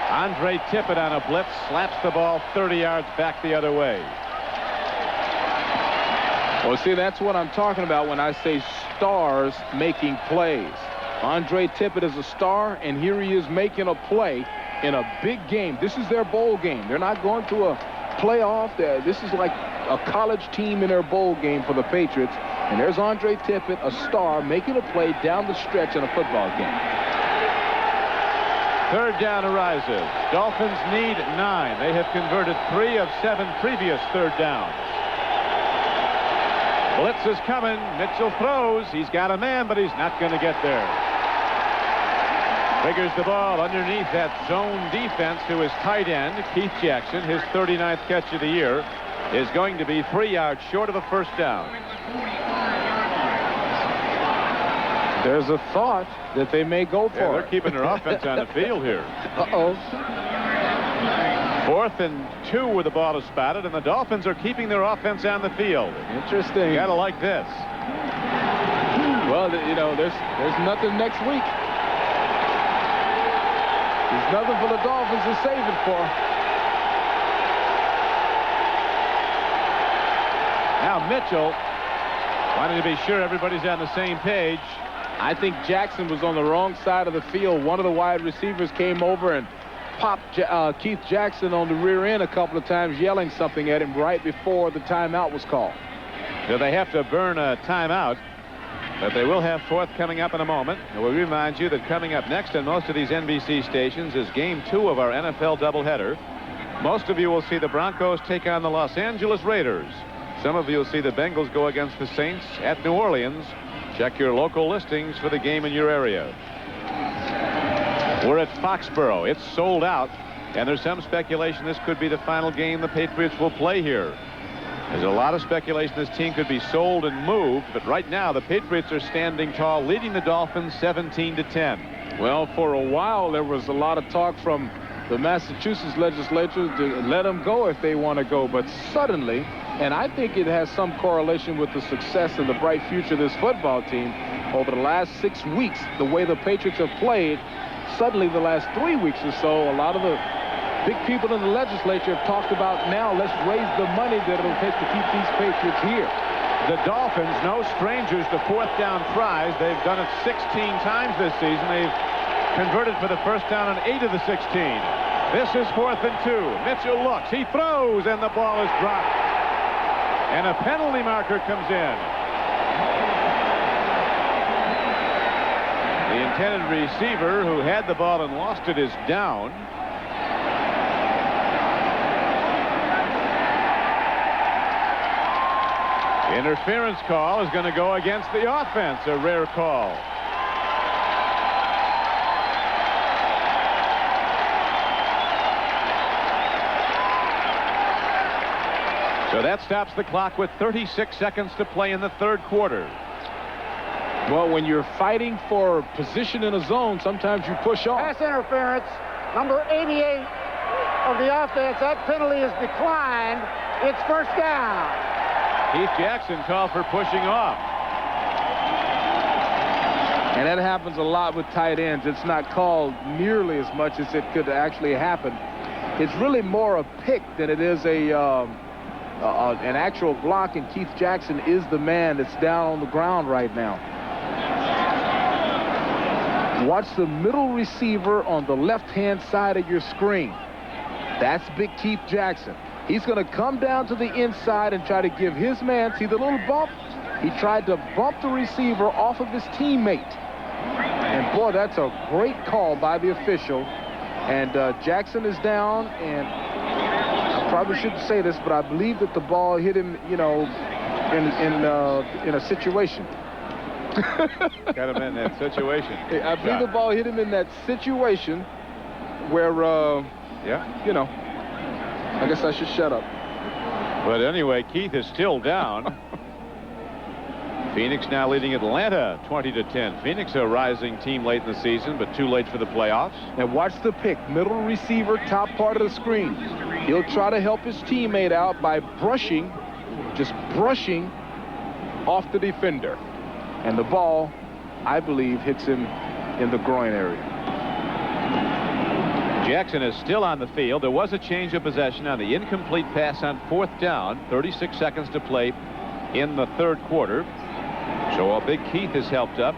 Andre Tippett on a blitz slaps the ball 30 yards back the other way. Well, see, that's what I'm talking about when I say stars making plays. Andre Tippett is a star, and here he is making a play in a big game. This is their bowl game. They're not going to a playoff. This is like a college team in their bowl game for the Patriots. And there's Andre Tippett, a star, making a play down the stretch in a football game. 3rd down arises. Dolphins need 9. They have converted 3 of 7 previous 3rd downs. Blitz is coming. Mitchell throws. He's got a man, but he's not going to get there. Figures the ball underneath that zone defense to his tight end, Keith Jackson. His 39th catch of the year is going to be 3 yards short of a 1st down. There's a thought that they may go for They're keeping their offense on the field here. Uh-oh. 4th and 2 where the ball is spotted, and the Dolphins are keeping their offense on the field. Interesting. You gotta like this. Well, you know, there's nothing next week. There's nothing for the Dolphins to save it for. Now Mitchell wanting to be sure everybody's on the same page. I think Jackson was on the wrong side of the field. One of the wide receivers came over and popped Keith Jackson on the rear end a couple of times, yelling something at him right before the timeout was called. So they have to burn a timeout, but they will have 4th coming up in a moment. And we'll remind you that coming up next on most of these NBC stations is Game 2 of our NFL doubleheader. Most of you will see the Broncos take on the Los Angeles Raiders. Some of you will see the Bengals go against the Saints at New Orleans. Check your local listings for the game in your area. We're at Foxborough. It's sold out, and there's some speculation this could be the final game the Patriots will play here. There's a lot of speculation this team could be sold and moved, but right now the Patriots are standing tall, leading the Dolphins 17-10. Well, for a while there was a lot of talk from the Massachusetts legislature to let them go if they want to go, but suddenly, and I think it has some correlation with the success and the bright future of this football team, over the last 6 weeks, the way the Patriots have played, suddenly the last 3 weeks or so, a lot of the big people in the legislature have talked about now let's raise the money that it'll take to keep these Patriots here. The Dolphins, no strangers to 4th down tries. They've done it 16 times this season. They've converted for the 1st down on 8 of the 16. This is 4th and 2. Mitchell looks, he throws, and the ball is dropped. And a penalty marker comes in. intended receiver who had the ball and lost it is down. Interference call is going to go against the offense, a rare call. So that stops the clock with 36 seconds to play in the third quarter. Well, when you're fighting for position in a zone, sometimes you push off. Pass interference, number 88 of the offense. That penalty is declined. It's first down. Keith Jackson called for pushing off. And that happens a lot with tight ends. It's not called nearly as much as it could actually happen. It's really more a pick than it is an actual block, and Keith Jackson is the man that's down on the ground right now. Watch the middle receiver on the left-hand side of your screen. That's big Keith Jackson. He's going to come down to the inside and try to give his man, see the little bump? He tried to bump the receiver off of his teammate. And boy, that's a great call by the official. And Jackson is down, and I probably shouldn't say this, but I believe that the ball hit him, you know, in a situation. Got him in that situation. I believe the ball hit him in that situation where, yeah, you know, I guess I should shut up. But anyway, Keith is still down. Phoenix now leading Atlanta 20-10. Phoenix a rising team late in the season, but too late for the playoffs. And watch the pick. Middle receiver, top part of the screen. He'll try to help his teammate out by brushing, just brushing off the defender. And the ball, I believe, hits him in the groin area. Jackson is still on the field. There was a change of possession on the incomplete pass on fourth down. 36 seconds to play in the third quarter. So a big Keith is helped up.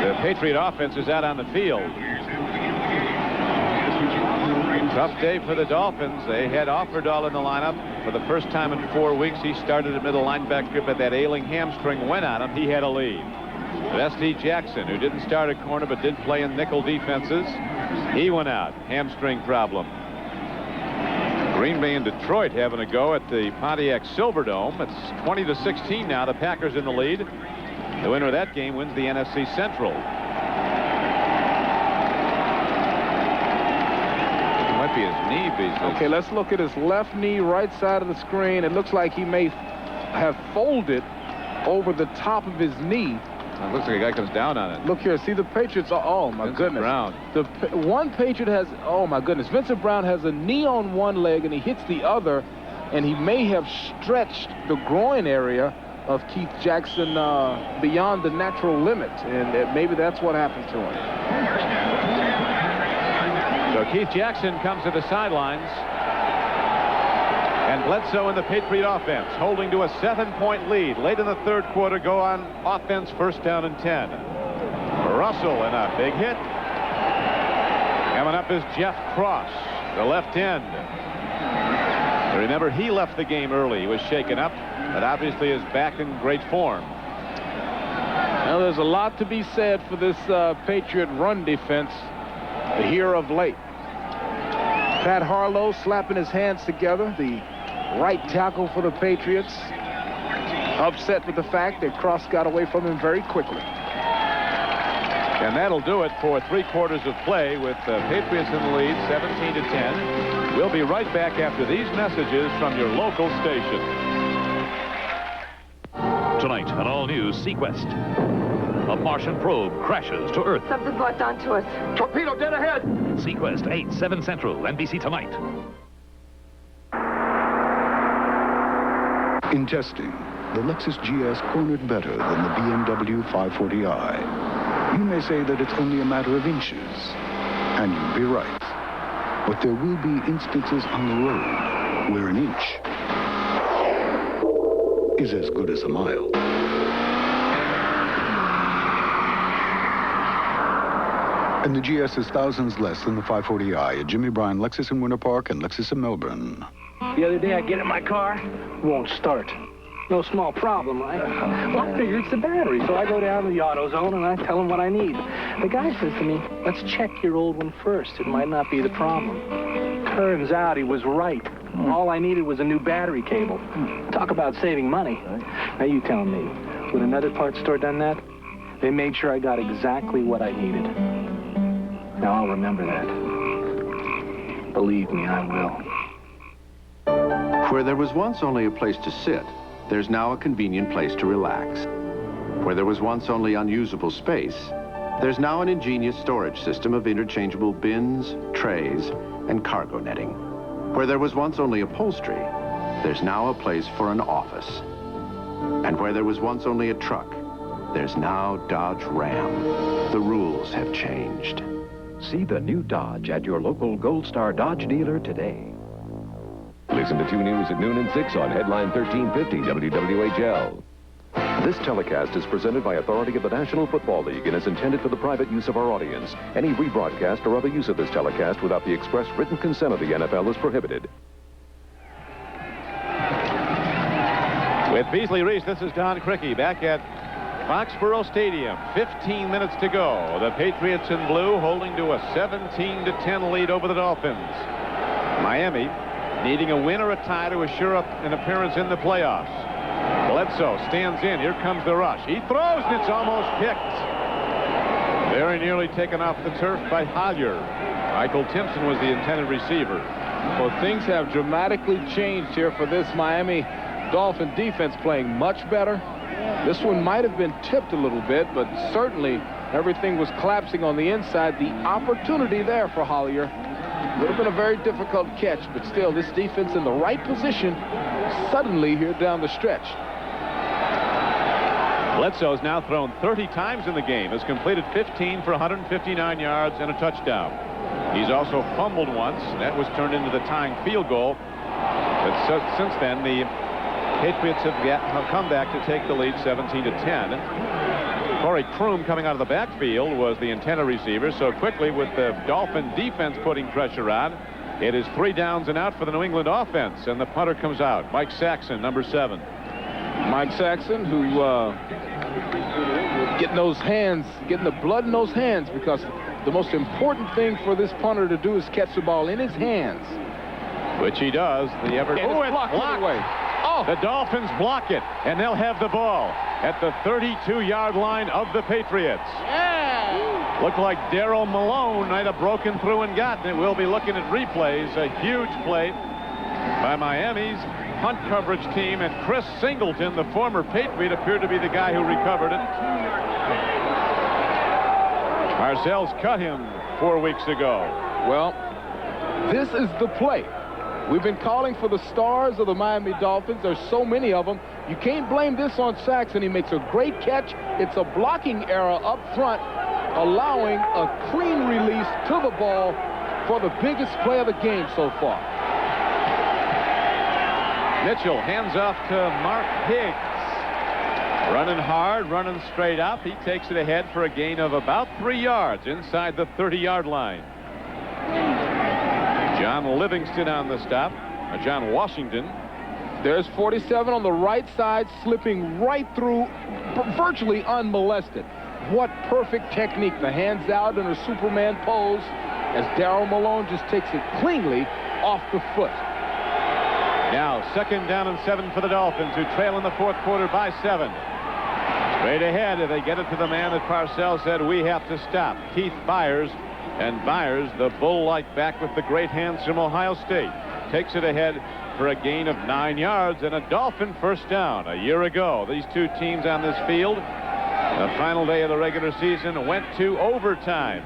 The Patriot offense is out on the field. Tough day for the Dolphins. They had Offerdahl in the lineup for the first time in 4 weeks. He started at middle linebacker, but that ailing hamstring went on him. He had a lead. But S.D. Jackson, who didn't start at corner but did play in nickel defenses, he went out. Hamstring problem. Green Bay and Detroit having a go at the Pontiac Silverdome. It's 20-16 now. The Packers in the lead. The winner of that game wins the NFC Central. It might be his knee, Beasley. Okay, let's look at his left knee, right side of the screen. It looks like he may have folded over the top of his knee. It looks like a guy comes down on it. Look here, see the Patriots. Oh my goodness. Brown. The one Patriot has, oh my goodness, Vincent Brown has a knee on one leg and he hits the other, and he may have stretched the groin area of Keith Jackson beyond the natural limit, and maybe that's what happened to him. So Keith Jackson comes to the sidelines, and Bledsoe in the Patriot offense, holding to a 7-point lead. Late in the third quarter, go on offense, first down and 10. Russell in a big hit. Coming up is Jeff Cross, the left end. Remember, he left the game early. He was shaken up, but obviously is back in great form. Now, there's a lot to be said for this Patriot run defense here of late. Pat Harlow slapping his hands together, the right tackle for the Patriots, upset with the fact that Cross got away from him very quickly. And that'll do it for 3 quarters of play with the Patriots in the lead, 17-10. We'll be right back after these messages from your local station. Tonight, an all-new Sequest. A Martian probe crashes to Earth. Something's locked onto us. Torpedo dead ahead. Sequest 8, 7 Central, NBC tonight. In testing, the Lexus GS cornered better than the BMW 540i. You may say that it's only a matter of inches, and you'd be right. But there will be instances on the road where an inch is as good as a mile. And the GS is thousands less than the 540i at Jimmy Bryan Lexus in Winter Park and Lexus in Melbourne. The other day I get in my car, won't start. No small problem, right? Well, I figure it's the battery, so I go down to the AutoZone and I tell them what I need. The guy says to me, let's check your old one first. It might not be the problem. Turns out he was right. All I needed was a new battery cable. Talk about saving money. Now you tell me, would another parts store done that? They made sure I got exactly what I needed. Now I'll remember that. Believe me, I will. Where there was once only a place to sit, there's now a convenient place to relax. Where there was once only unusable space, there's now an ingenious storage system of interchangeable bins, trays, and cargo netting. Where there was once only upholstery, there's now a place for an office. And where there was once only a truck, there's now Dodge Ram. The rules have changed. See the new Dodge at your local Gold Star Dodge dealer today. Listen to 2 News at noon and 6 on Headline 1350 WWHL. This telecast is presented by authority of the National Football League and is intended for the private use of our audience. Any rebroadcast or other use of this telecast without the express written consent of the NFL is prohibited. With Beasley Reese, this is Don Criqui back at Foxborough Stadium. 15 minutes to go. The Patriots in blue holding to a 17-10 lead over the Dolphins. Miami needing a win or a tie to assure up an appearance in the playoffs. Bledsoe stands in. Here comes the rush. He throws, and it's almost picked. Very nearly taken off the turf by Hollier. Michael Timpson was the intended receiver. Well, things have dramatically changed here for this Miami Dolphin defense, playing much better. This one might have been tipped a little bit, but certainly everything was collapsing on the inside. The opportunity there for Hollier would have been a very difficult catch, but still, this defense in the right position suddenly here down the stretch. Bledsoe's now thrown 30 times in the game, has completed 15 for 159 yards and a touchdown. He's also fumbled once. That was turned into the tying field goal. But since then, the Patriots have come back to take the lead 17-10. Corey Kroom coming out of the backfield was the intended receiver. So quickly, with the Dolphin defense putting pressure on, it is 3 downs and out for the New England offense. And the punter comes out. Mike Saxon, number 7. Mike Saxon, who getting those hands, getting the blood in those hands, because the most important thing for this punter to do is catch the ball in his hands. Which he does. The Everett. Oh, it's blocked away. Oh. The Dolphins block it, and they'll have the ball at the 32-yard line of the Patriots. Yeah. Looked like Darryl Malone might have broken through and gotten it. We'll be looking at replays. A huge play by Miami's punt coverage team, and Chris Singleton, the former Patriot, appeared to be the guy who recovered it. Parcells cut him 4 weeks ago. Well, this is the play. We've been calling for the stars of the Miami Dolphins. There's so many of them. You can't blame this on Saxon. He makes a great catch. It's a blocking error up front, allowing a clean release to the ball for the biggest play of the game so far. Mitchell hands off to Mark Higgs. Running hard, running straight up. He takes it ahead for a gain of about 3 yards inside the 30-yard line. John Livingston on the stop. John Washington. There's 47 on the right side, slipping right through, virtually unmolested. What perfect technique. The hands out in a Superman pose as Darryl Malone just takes it cleanly off the foot. Now 2nd down and 7 for the Dolphins, who trail in the 4th quarter by 7. Straight ahead, they get it to the man that Parcells said we have to stop, Keith Byers. And Byers, the bull-like back with the great hands from Ohio State, takes it ahead for a gain of 9 yards and a Dolphin first down. A year ago, these two teams on this field, the final day of the regular season, went to overtime.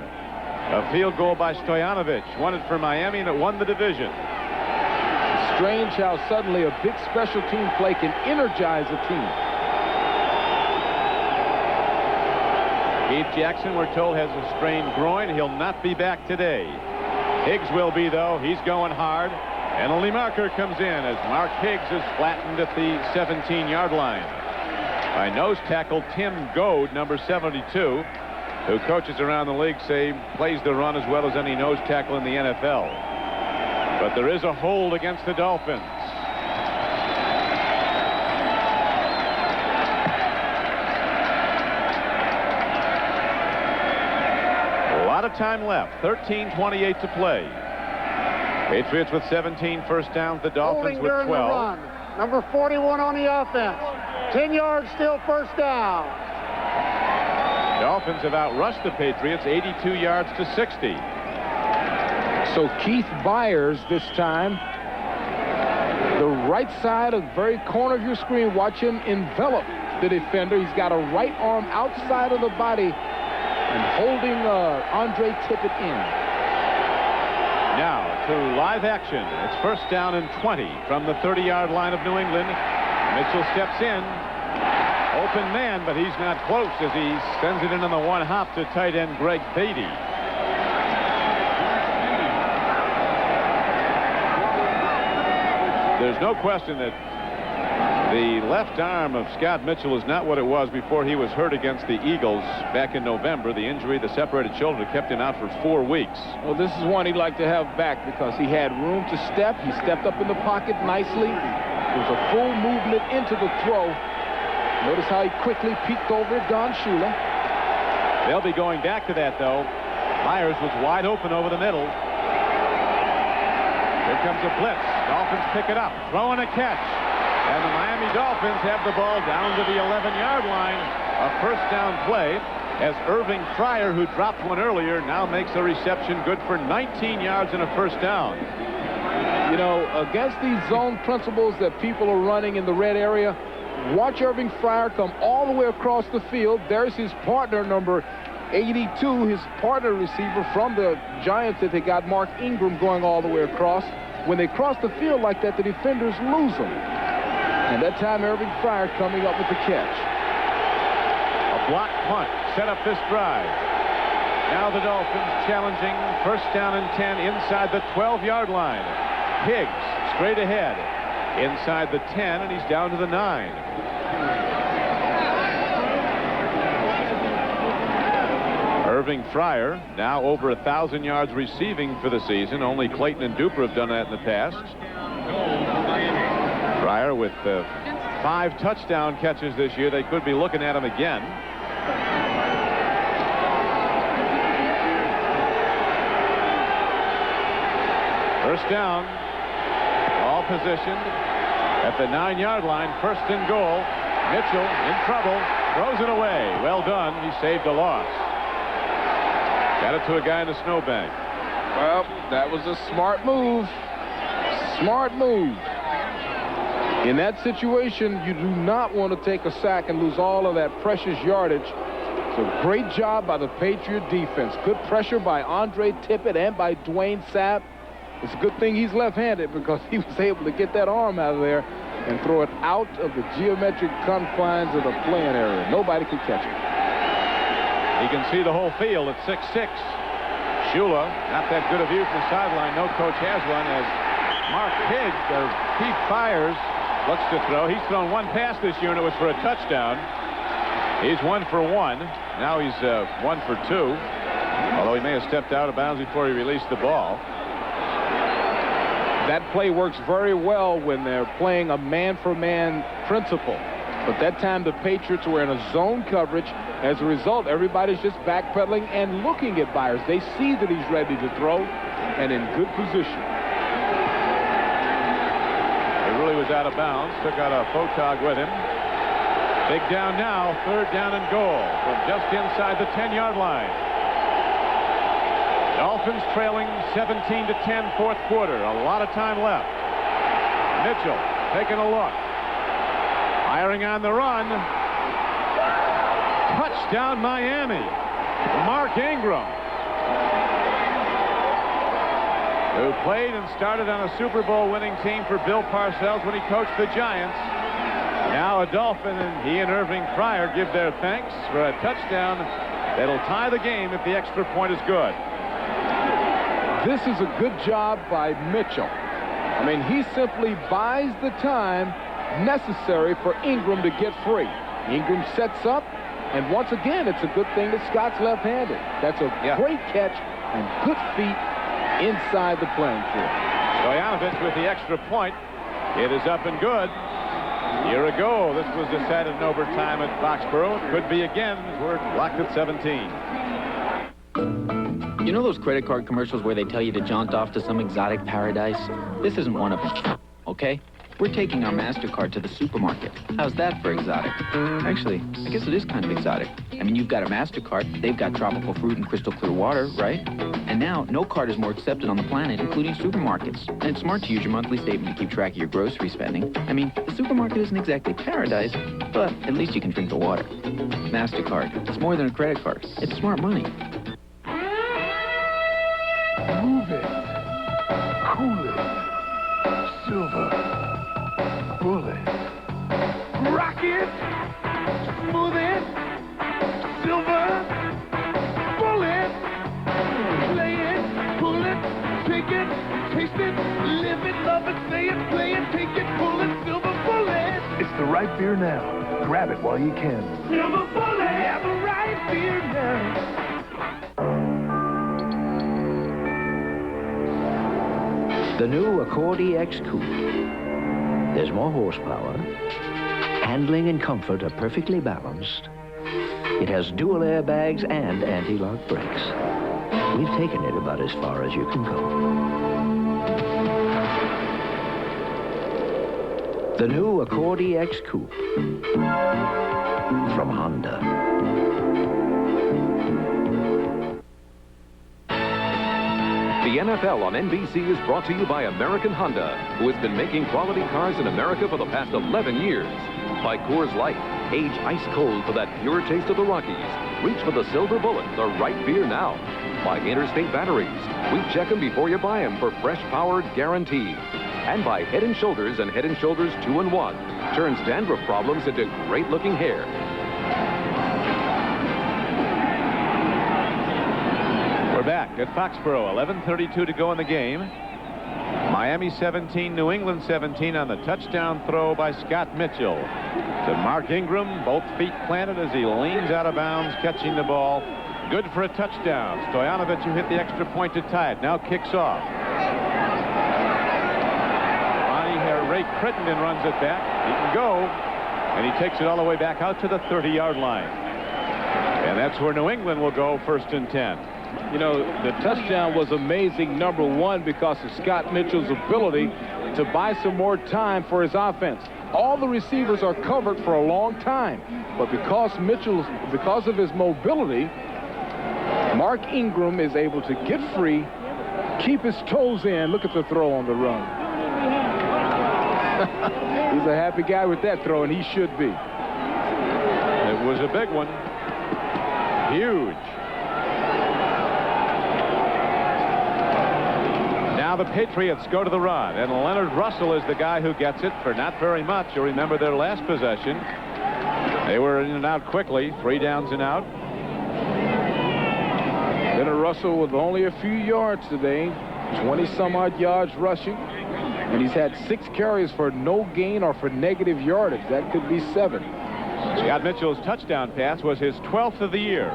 A field goal by Stoyanovich won it for Miami, and it won the division. It's strange how suddenly a big special team play can energize a team. Keith Jackson, we're told, has a strained groin. He'll not be back today. Higgs will be, though. He's going hard. Penalty marker comes in as Mark Higgs is flattened at the 17-yard line by nose tackle Tim Goad, number 72, who coaches around the league say plays the run as well as any nose tackle in the NFL. But there is a hold against the Dolphins. lot of time left. 13:28 to play. Patriots with 17 first downs. The Dolphins with 12. The run. Number 41 on the offense. 10 yards still, first down. Dolphins have outrushed the Patriots 82 yards to 60. So Keith Byers this time, the right side of the very corner of your screen, watch him envelop the defender. He's got a right arm outside of the body and holding Andre Tippett in. Now to live action. It's first down and 20 from the 30-yard line of New England. Mitchell steps in. Open man, but he's not close as he sends it in on the one hop to tight end Greg Beatty. There's no question that the left arm of Scott Mitchell is not what it was before he was hurt against the Eagles back in November. The injury, the separated shoulder, kept him out for 4 weeks. Well, this is one he'd like to have back because he had room to step. He stepped up in the pocket nicely. It was a full movement into the throw. Notice how he quickly peeked over at Don Shula. They'll be going back to that, though. Myers was wide open over the middle. Here comes a blitz. Dolphins pick it up. Throw and a catch. And the Miami Dolphins have the ball down to the 11-yard line. A first down play as Irving Fryer, who dropped one earlier, now makes a reception good for 19 yards and a first down. You know, against these zone principles that people are running in the red area, watch Irving Fryer come all the way across the field. There's his partner, number 82, his partner receiver from the Giants that they got, Mark Ingram, going all the way across. When they cross the field like that, the defenders lose them. And that time, Irving Fryer coming up with the catch. A block punt set up this drive. Now the Dolphins challenging first down and 10 inside the 12-yard line. Higgs straight ahead inside the 10, and he's down to the 9. Irving Fryer now over 1,000 yards receiving for the season. Only Clayton and Duper have done that in the past. Fryer with 5 touchdown catches this year. They could be looking at him again. First down. All positioned at the 9-yard line. First and goal. Mitchell in trouble. Throws it away. Well done. He saved a loss. Got it to a guy in the snowbank. Well, that was a smart move. Smart move. In that situation, you do not want to take a sack and lose all of that precious yardage. So great job by the Patriot defense. Good pressure by Andre Tippett and by Dwayne Sapp. It's a good thing he's left-handed because he was able to get that arm out of there and throw it out of the geometric confines of the playing area. Nobody could catch it. He can see the whole field at 6'6". Shula, not that good a view from the sideline. No coach has one as Mark Higgs of Keith Byers looks to throw. He's thrown one pass this year, and it was for a touchdown. He's 1 for 1. Now he's 1 for 2. Although he may have stepped out of bounds before he released the ball. That play works very well when they're playing a man-for-man principle. But that time the Patriots were in a zone coverage. As a result, everybody's just backpedaling and looking at Byers. They see that he's ready to throw and in good position. He really was out of bounds. Took out a photog with him. Big down now. Third down and goal from just inside the 10-yard line. Dolphins trailing 17-10 fourth quarter. A lot of time left. Mitchell taking a look. Firing on the run. Touchdown Miami. Mark Ingram, who played and started on a Super Bowl winning team for Bill Parcells when he coached the Giants. Now a Dolphin, and he and Irving Fryer give their thanks for a touchdown that'll tie the game if the extra point is good. This is a good job by Mitchell. I mean, he simply buys the time necessary for Ingram to get free. Ingram sets up, and once again, it's a good thing that Scott's left-handed. That's a great catch and good feet inside the playing field. Stoyanovich with the extra point. It is up and good. A year ago, this was decided in overtime at Foxborough. It could be again. We're locked at 17. You know those credit card commercials where they tell you to jaunt off to some exotic paradise? This isn't one of them, okay? We're taking our MasterCard to the supermarket. How's that for exotic? Actually, I guess it is kind of exotic. I mean, you've got a MasterCard, they've got tropical fruit and crystal clear water, right? And now, no card is more accepted on the planet, including supermarkets. And it's smart to use your monthly statement to keep track of your grocery spending. I mean, the supermarket isn't exactly paradise, but at least you can drink the water. MasterCard, it's more than a credit card. It's smart money. Move it. Cool it. Silver. Bullet. Rock it. Smooth it. Silver. Bullet. Play it. Pull it. Take it. Taste it. Live it. Love it. Say it. Play it. Take it. Pull it. Silver bullet. It's the right beer now. Grab it while you can. Silver bullet. Yeah, the right beer now. The new Accord EX Coupe. There's more horsepower. Handling and comfort are perfectly balanced. It has dual airbags and anti-lock brakes. We've taken it about as far as you can go. The new Accord EX Coupe from Honda. The NFL on NBC is brought to you by American Honda, who has been making quality cars in America for the past 11 years. By Coors Light, age ice cold for that pure taste of the Rockies. Reach for the silver bullet, the right beer now. By Interstate Batteries, we check them before you buy them for fresh power guaranteed. And by Head & Shoulders and Head & Shoulders 2-in-1. Turns dandruff problems into great-looking hair. We're back at Foxborough, 11:32 to go in the game. Miami 17, New England 17 on the touchdown throw by Scott Mitchell to Mark Ingram, both feet planted as he leans out of bounds, catching the ball. Good for a touchdown. Stojanovic, who hit the extra point to tie it, now kicks off. Ray Crittenden runs it back. He can go, and he takes it all the way back out to the 30-yard line. And that's where New England will go, 1st and 10. You know, the touchdown was amazing, number one, because of Scott Mitchell's ability to buy some more time for his offense. All the receivers are covered for a long time, but because of his mobility, Mark Ingram is able to get free, keep his toes in. Look at the throw on the run. He's a happy guy with that throw, and he should be. It was a big one. Huge. Now the Patriots go to the run, and Leonard Russell is the guy who gets it for not very much. You'll remember their last possession. They were in and out quickly, 3 downs and out. Leonard Russell with only a few yards today, 20-some-odd yards rushing. And he's had 6 carries for no gain or for negative yardage. That could be 7. Scott Mitchell's touchdown pass was his 12th of the year.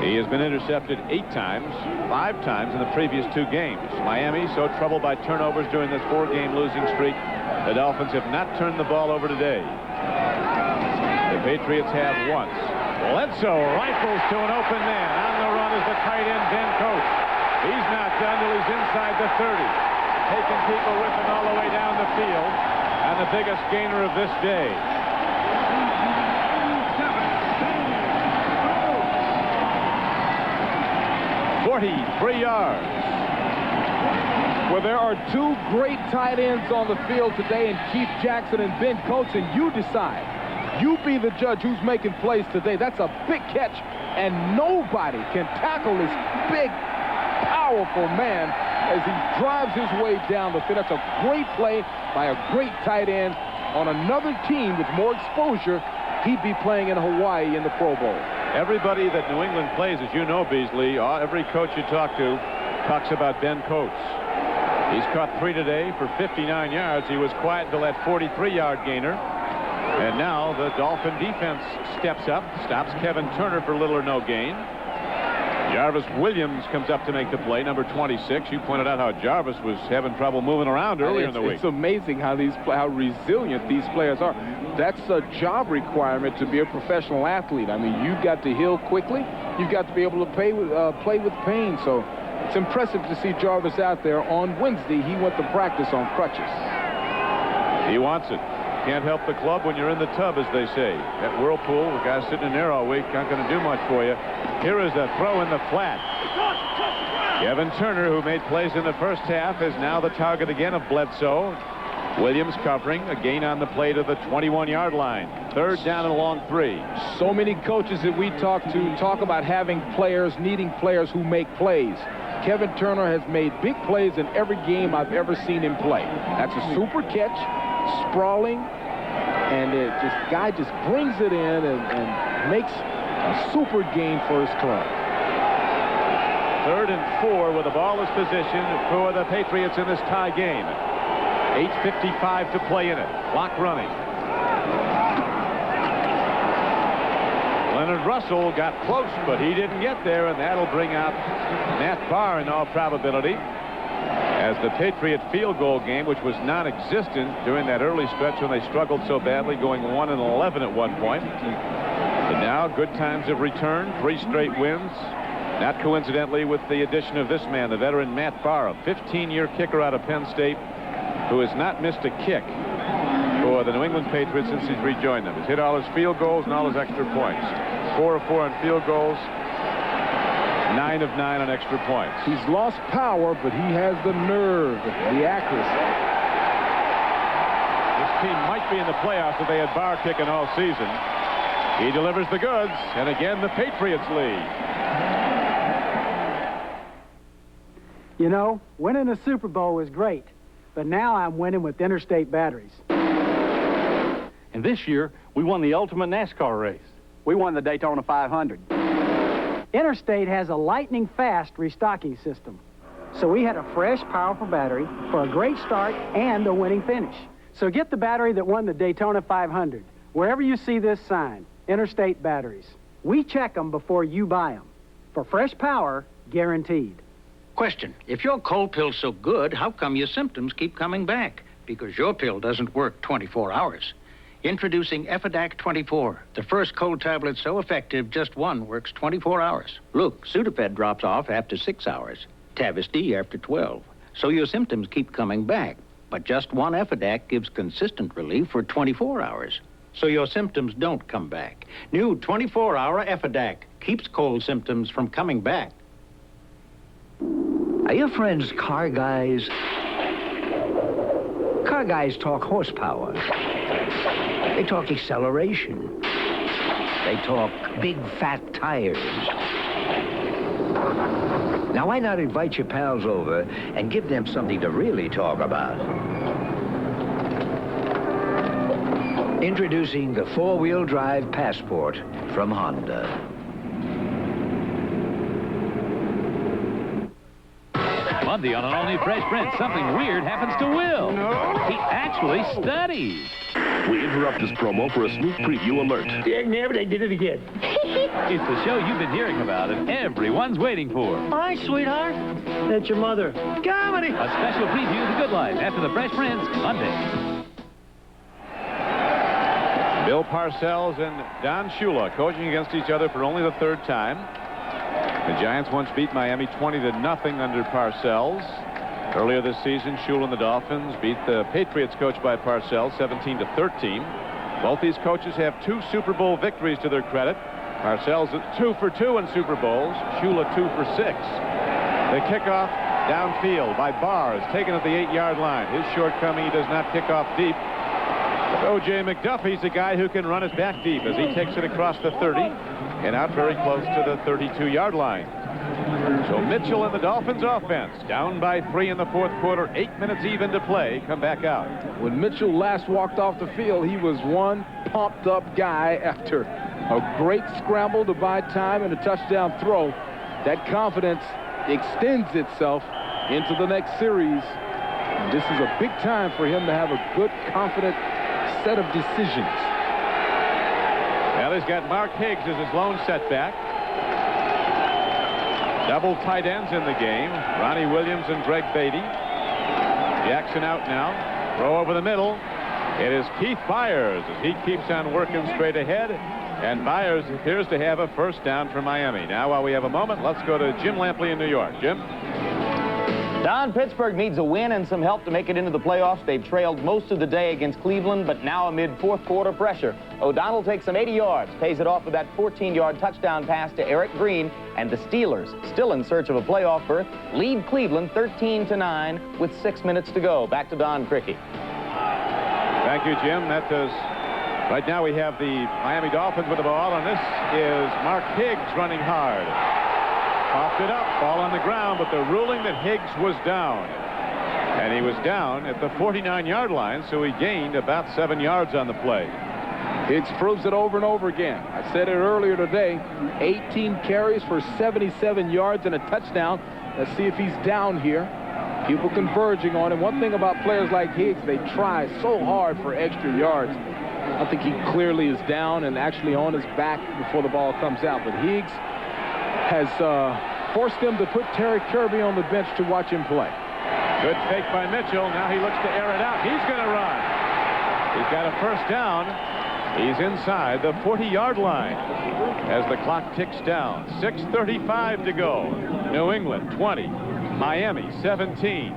He has been intercepted 8 times, 5 times in the previous 2 games. Miami so troubled by turnovers during this 4-game losing streak. The Dolphins have not turned the ball over today. The Patriots have once. Bledsoe rifles to an open man. On the run is the tight end, Ben Coates. He's not done till he's inside the 30. Taking people with him all the way down the field, and the biggest gainer of this day. "43 yards. Well, there are 2 great tight ends on the field today, and Keith Jackson and Ben Coates, and you decide. You be the judge who's making plays today. That's a big catch, and nobody can tackle this big, powerful man as he drives his way down the field. That's a great play by a great tight end. On another team with more exposure, he'd be playing in Hawaii in the Pro Bowl. Everybody that New England plays, as you know, Beasley, every coach you talk to talks about Ben Coates. He's caught 3 today for 59 yards. He was quiet until that 43-yard gainer. And now the Dolphin defense steps up, stops Kevin Turner for little or no gain. Jarvis Williams comes up to make the play, number 26. You pointed out how Jarvis was having trouble moving around earlier in the week. It's amazing how resilient these players are. That's a job requirement to be a professional athlete. I mean, you've got to heal quickly. You've got to be able to play with pain. So it's impressive to see Jarvis out there. On Wednesday, he went to practice on crutches. He wants it. Can't help the club when you're in the tub, as they say. That whirlpool, the guy sitting in there all week, not going to do much for you. Here is a throw in the flat. Kevin Turner, who made plays in the first half, is now the target again of Bledsoe. Williams covering, a gain on the play to the 21-yard line. Third down and a long 3. So many coaches that we talk to talk about having players, needing players who make plays. Kevin Turner has made big plays in every game I've ever seen him play. That's a super catch, sprawling, and guy just brings it in and makes a super gain for his club. 3rd and 4 with the ball is positioned for the Patriots in this tie game. 8:55 to play in it. Clock running. Leonard Russell got close, but he didn't get there, and that'll bring out Matt Barr in all probability, as the Patriot field goal game, which was non-existent during that early stretch when they struggled so badly, going 1-11 at one point. But now good times have returned, 3 straight wins. Not coincidentally with the addition of this man, the veteran Matt Barr, a 15-year kicker out of Penn State, who has not missed a kick for the New England Patriots since he's rejoined them. He's hit all his field goals and all his extra points. 4 of 4 on field goals, 9 of 9 on extra points. He's lost power, but he has the nerve, the accuracy. This team might be in the playoffs if they had Barr kicking all season. He delivers the goods, and again the Patriots lead. You know, winning a Super Bowl is great, but now I'm winning with Interstate batteries. And this year, we won the ultimate NASCAR race. We won the Daytona 500. Interstate has a lightning-fast restocking system. So we had a fresh, powerful battery for a great start and a winning finish. So get the battery that won the Daytona 500. Wherever you see this sign, Interstate batteries. We check them before you buy them. For fresh power, guaranteed. Question. If your cold pill's so good, how come your symptoms keep coming back? Because your pill doesn't work 24 hours. Introducing Effidac 24, the first cold tablet so effective just one works 24 hours. Look, Sudafed drops off after 6 hours, Tavist after 12. So your symptoms keep coming back, but just one Effidac gives consistent relief for 24 hours. So your symptoms don't come back. New 24-hour Effidac keeps cold symptoms from coming back. Are your friends car guys? Car guys talk horsepower. They talk acceleration. They talk big fat tires. Now why not invite your pals over and give them something to really talk about? Introducing the 4-wheel drive Passport from Honda. Monday on an all-new Fresh Prince, something weird happens to Will. No. He actually studies. We interrupt this promo for a sneak preview alert. Never, they did it again. It's the show you've been hearing about and everyone's waiting for. Hi, sweetheart. That's your mother. Comedy. A special preview of The Good Life after the Fresh Prince, Monday. Bill Parcells and Don Shula coaching against each other for only the 3rd time. The Giants once beat Miami 20-0 under Parcells. Earlier this season, Shula and the Dolphins beat the Patriots coached by Parcells 17-13. Both these coaches have 2 Super Bowl victories to their credit. Parcells 2 for 2 in Super Bowls. Shula 2 for 6. The kickoff downfield by Barr is taken at the 8-yard line. His shortcoming, he does not kick off deep. But O.J. McDuffie's a guy who can run it back deep as he takes it across the 30 and out very close to the 32-yard line. So Mitchell and the Dolphins offense down by 3 in the 4th quarter, 8 minutes even to play, come back out. When Mitchell last walked off the field, he was one pumped-up guy after a great scramble to buy time and a touchdown throw. That confidence extends itself into the next series. This is a big time for him to have a good, confident set of decisions. Well, he's got Mark Higgs as his lone setback. Double tight ends in the game. Ronnie Williams and Greg Beatty. Jackson out now. Throw over the middle. It is Keith Byers as he keeps on working straight ahead. And Byers appears to have a first down for Miami. Now, while we have a moment, let's go to Jim Lampley in New York. Jim? Don, Pittsburgh needs a win and some help to make it into the playoffs. They've trailed most of the day against Cleveland, but now amid fourth quarter pressure. O'Donnell takes some 80 yards, pays it off with that 14-yard touchdown pass to Eric Green, and the Steelers, still in search of a playoff berth, lead Cleveland 13-9 with 6 minutes to go. Back to Don Criqui. Thank you, Jim. That does. Right now we have the Miami Dolphins with the ball, and this is Mark Higgs running hard. Popped it up, ball on the ground, but the ruling that Higgs was down. And he was down at the 49-yard line, so he gained about 7 yards on the play. Higgs proves it over and over again. I said it earlier today, 18 carries for 77 yards and a touchdown. Let's see if he's down here. People converging on him. One thing about players like Higgs, they try so hard for extra yards. I think he clearly is down and actually on his back before the ball comes out. But Higgs has forced them to put Terry Kirby on the bench to watch him play. Good fake by Mitchell. Now he looks to air it out. He's going to run. He's got a first down. He's inside the 40-yard line as the clock ticks down. 6:35 to go. New England 20, Miami 17.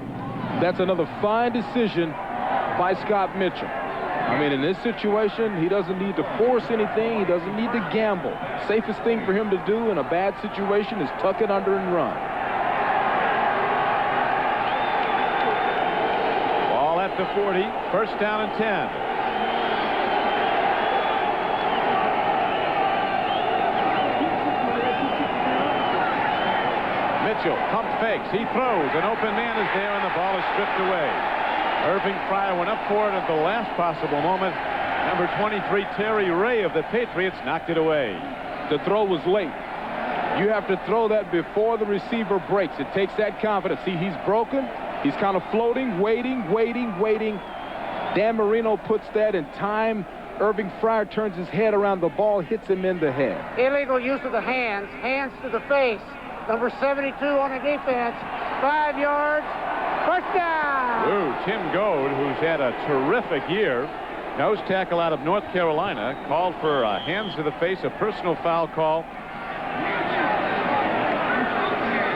That's another fine decision by Scott Mitchell. I mean, in this situation, he doesn't need to force anything. He doesn't need to gamble. Safest thing for him to do in a bad situation is tuck it under and run. Ball at the 40. First down and 10. Mitchell pump fakes. He throws. An open man is there, and the ball is stripped away. Irving Fryer went up for it at the last possible moment. Number 23, Terry Ray of the Patriots, knocked it away. The throw was late. You have to throw that before the receiver breaks. It takes that confidence. See, he's broken. He's kind of floating, waiting. Dan Marino puts that in time. Irving Fryer turns his head around. The ball hits him in the head. Illegal use of the hands. Hands to the face. Number 72 on the defense. 5 yards. First down. Ooh, Tim Goad, who's had a terrific year, nose tackle out of North Carolina, called for hands to the face, a personal foul call.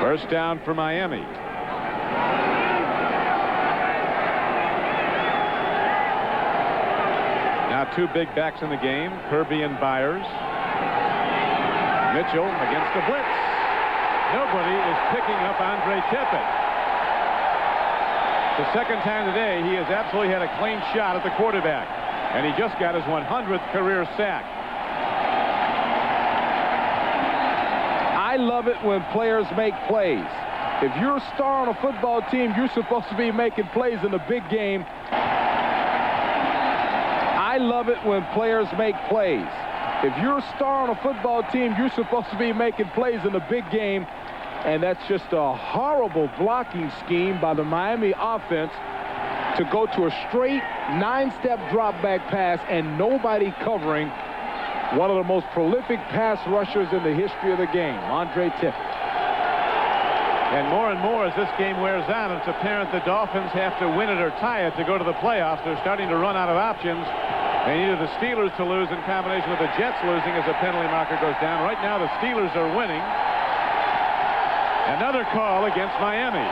First down for Miami. Now two big backs in the game, Kirby and Byers. Mitchell against the blitz. Nobody is picking up Andre Tippett. The second time today, he has absolutely had a clean shot at the quarterback. And he just got his 100th career sack. I love it when players make plays. If you're a star on a football team, you're supposed to be making plays in the big game. I love it when players make plays. If you're a star on a football team, you're supposed to be making plays in the big game. And that's just a horrible blocking scheme by the Miami offense to go to a straight 9-step drop back pass and nobody covering one of the most prolific pass rushers in the history of the game, Andre Tippett. And more as this game wears on, it's apparent the Dolphins have to win it or tie it to go to the playoffs. They're starting to run out of options. They needed the Steelers to lose in combination with the Jets losing as a penalty marker goes down. Right now the Steelers are winning. Another call against Miami.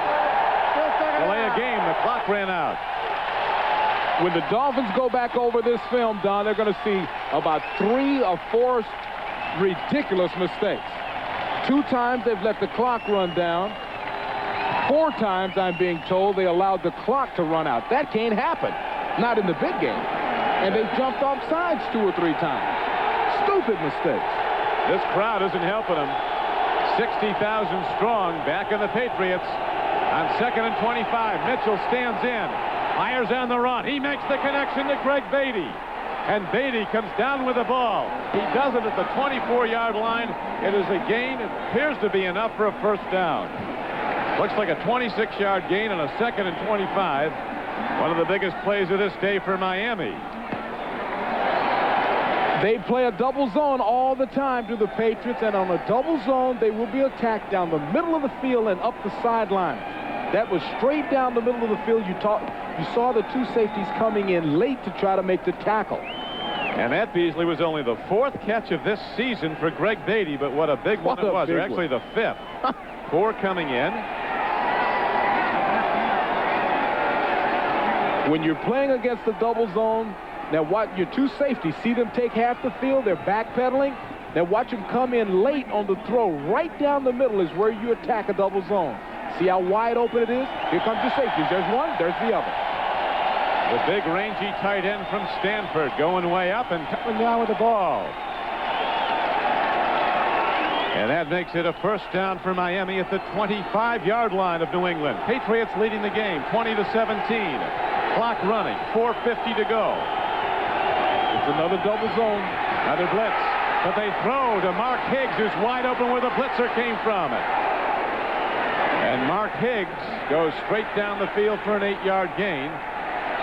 Delay a game. The clock ran out. When the Dolphins go back over this film, Don, they're going to see about 3 or 4 ridiculous mistakes. 2 times they've let the clock run down. 4 times, I'm being told, they allowed the clock to run out. That can't happen. Not in the big game. And they jumped off sides 2 or 3 times. Stupid mistakes. This crowd isn't helping them. 60,000 strong back in the Patriots on 2nd and 25. Mitchell stands in. Myers on the run. He makes the connection to Greg Beatty. And Beatty comes down with the ball. He does it at the 24-yard line. It is a gain. It appears to be enough for a first down. Looks like a 26-yard gain on a 2nd and 25. One of the biggest plays of this day for Miami. They play a double zone all the time to the Patriots, and on a double zone, they will be attacked down the middle of the field and up the sideline. That was straight down the middle of the field. You saw the two safeties coming in late to try to make the tackle. And that, Beasley, was only the 4th catch of this season for Greg Beatty, but what a big one it was. Or actually the 5th. 4 coming in. When you're playing against the double zone, now watch your two safeties. See them take half the field. They're backpedaling. Now watch them come in late on the throw. Right down the middle is where you attack a double zone. See how wide open it is? Here comes your safeties. There's one. There's the other. The big rangy tight end from Stanford going way up and coming down with the ball. And that makes it a first down for Miami at the 25-yard line of New England. Patriots leading the game 20-17. Clock running. 4:50 to go. It's another double zone. Another blitz. But they throw to Mark Higgs, who's wide open where the blitzer came from. And Mark Higgs goes straight down the field for an 8-yard gain.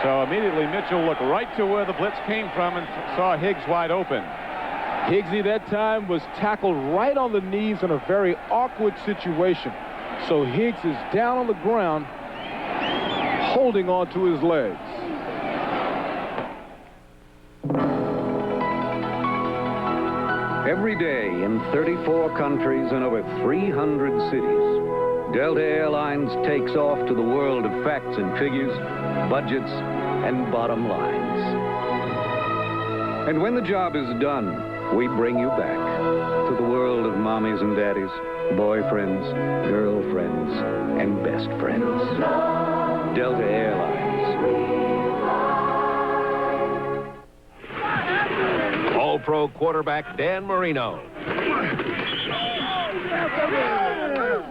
So immediately Mitchell looked right to where the blitz came from and saw Higgs wide open. Higgsy that time was tackled right on the knees in a very awkward situation. So Higgs is down on the ground holding on to his legs. Every day in 34 countries and over 300 cities, Delta Airlines takes off to the world of facts and figures, budgets, and bottom lines. And when the job is done, we bring you back to the world of mommies and daddies, boyfriends, girlfriends, and best friends. Delta Airlines. All-Pro quarterback Dan Marino.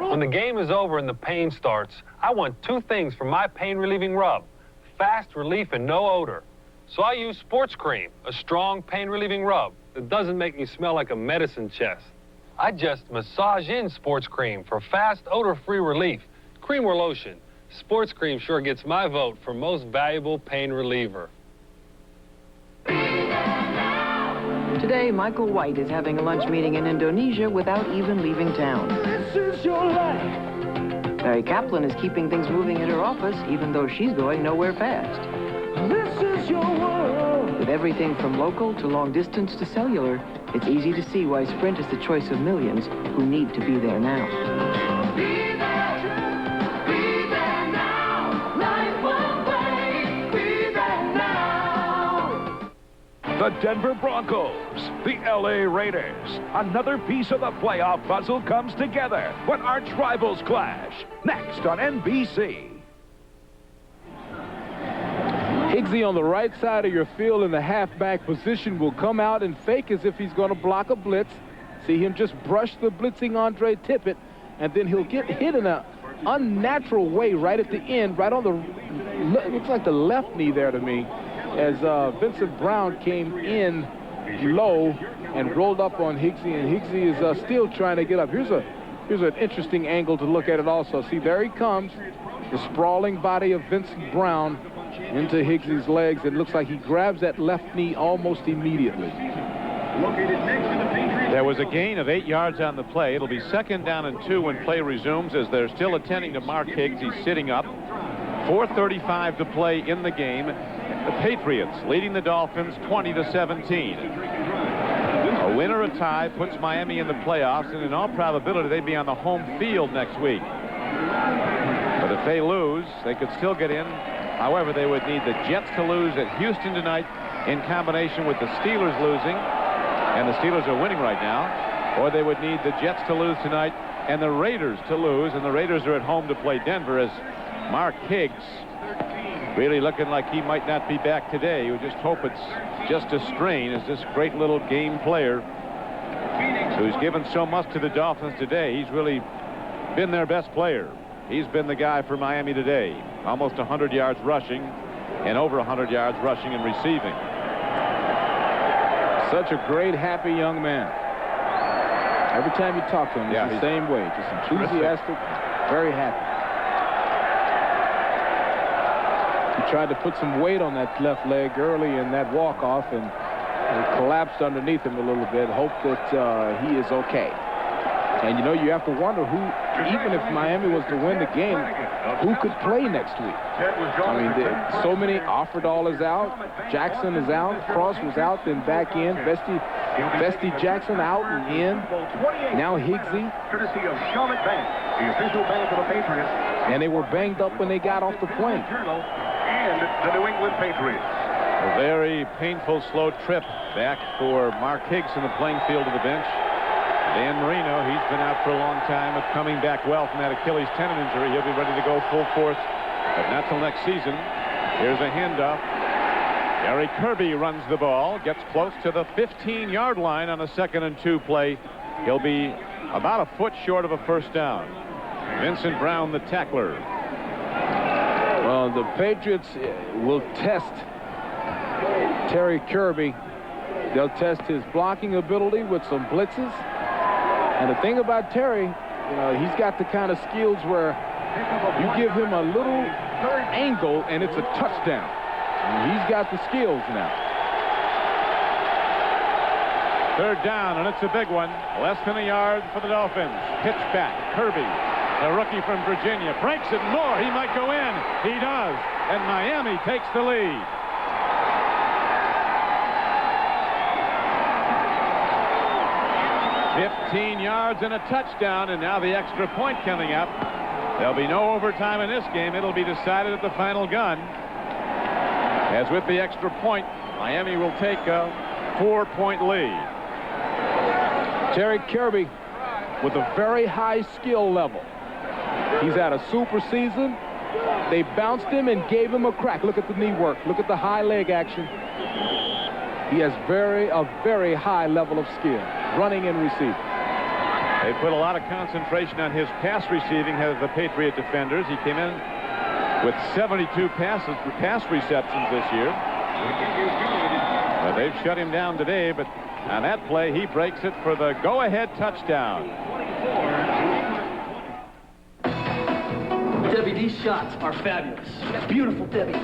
When the game is over and the pain starts, I want 2 things from my pain-relieving rub: fast relief and no odor. So I use Sports Cream, a strong pain-relieving rub that doesn't make me smell like a medicine chest. I just massage in Sports Cream for fast, odor-free relief. Cream or lotion, Sports Cream sure gets my vote for most valuable pain reliever. Today, Michael White is having a lunch meeting in Indonesia without even leaving town. This is your life. Mary Kaplan is keeping things moving at her office, even though she's going nowhere fast. This is your world. With everything from local to long distance to cellular, it's easy to see why Sprint is the choice of millions who need to be there now. Be there now. Life won't wait. Be there now. The Denver Broncos, the LA Raiders. Another piece of the playoff puzzle comes together when arch rivals clash. Next on NBC. Higgsy on the right side of your field in the halfback position will come out and fake as if he's going to block a blitz. See him just brush the blitzing Andre Tippett, and then he'll get hit in an unnatural way right at the end, right on the, looks like the left knee there to me, as Vincent Brown came in low and rolled up on Higgsy, and Higgsy is still trying to get up. Here's an interesting angle to look at it also. See, there he comes, the sprawling body of Vincent Brown into Higgsy's legs. It looks like he grabs that left knee almost immediately. There was a gain of 8 yards on the play. It'll be 2nd down and 2 when play resumes, as they're still attending to Mark Higgs. He's sitting up. 4:35 to play in the game. The Patriots leading the Dolphins 20-17. A win or a tie puts Miami in the playoffs, and in all probability they'd be on the home field next week. But if they lose, they could still get in. However, they would need the Jets to lose at Houston tonight in combination with the Steelers losing, and the Steelers are winning right now, or they would need the Jets to lose tonight and the Raiders to lose, and the Raiders are at home to play Denver, as Mark Higgs really looking like he might not be back today. You would just hope it's just a strain, as this great little game player who's given so much to the Dolphins today, he's really been their best player. He's been the guy for Miami today. Almost 100 yards rushing and over 100 yards rushing and receiving. Such a great, happy young man. Every time you talk to him, he's the same way. Just enthusiastic, very happy. He tried to put some weight on that left leg early in that walk-off, and He collapsed underneath him a little bit. Hope that he is okay. And, you know, you have to wonder who, even if Miami was to win the game, who could play next week? I mean, so many. Offerdahl is out. Jackson is out. Cross was out, then back in. Bestie Jackson out and in. Now Higgsy. Courtesy of Charlotte Bank, the official bank of the Patriots. And they were banged up when they got off the plane. And the New England Patriots. A very painful, slow trip back for Mark Higgs in the playing field of the bench. Dan Marino, he's been out for a long time, but coming back well from that Achilles tendon injury. He'll be ready to go full force, but not till next season. Here's a handoff. Gary Kirby runs the ball, gets close to the 15-yard line on a 2nd and 2 play. He'll be about a foot short of a first down. Vincent Brown, the tackler. Well, the Patriots will test Terry Kirby. They'll test his blocking ability with some blitzes. And the thing about Terry, you know, he's got the kind of skills where you give him a little angle and it's a touchdown. And he's got the skills now. 3rd down, and it's a big one. Less than a yard for the Dolphins. Pitch back. Kirby, the rookie from Virginia, breaks it more. He might go in. He does. And Miami takes the lead. $15 yards and a touchdown, and now the extra point coming up. There'll be no overtime in this game. It'll be decided at the final gun. As with the extra point, Miami will take a 4-point lead. Terry Kirby with a very high skill level. He's had a super season. They bounced him and gave him a crack. Look at the knee work. Look at the high leg action. He has a very high level of skill, running and receiving. They put a lot of concentration on his pass receiving as the Patriot defenders. He came in with 72 pass receptions this year. Well, they've shut him down today, but on that play, he breaks it for the go-ahead touchdown. Debbie, these shots are fabulous. Beautiful, Debbie.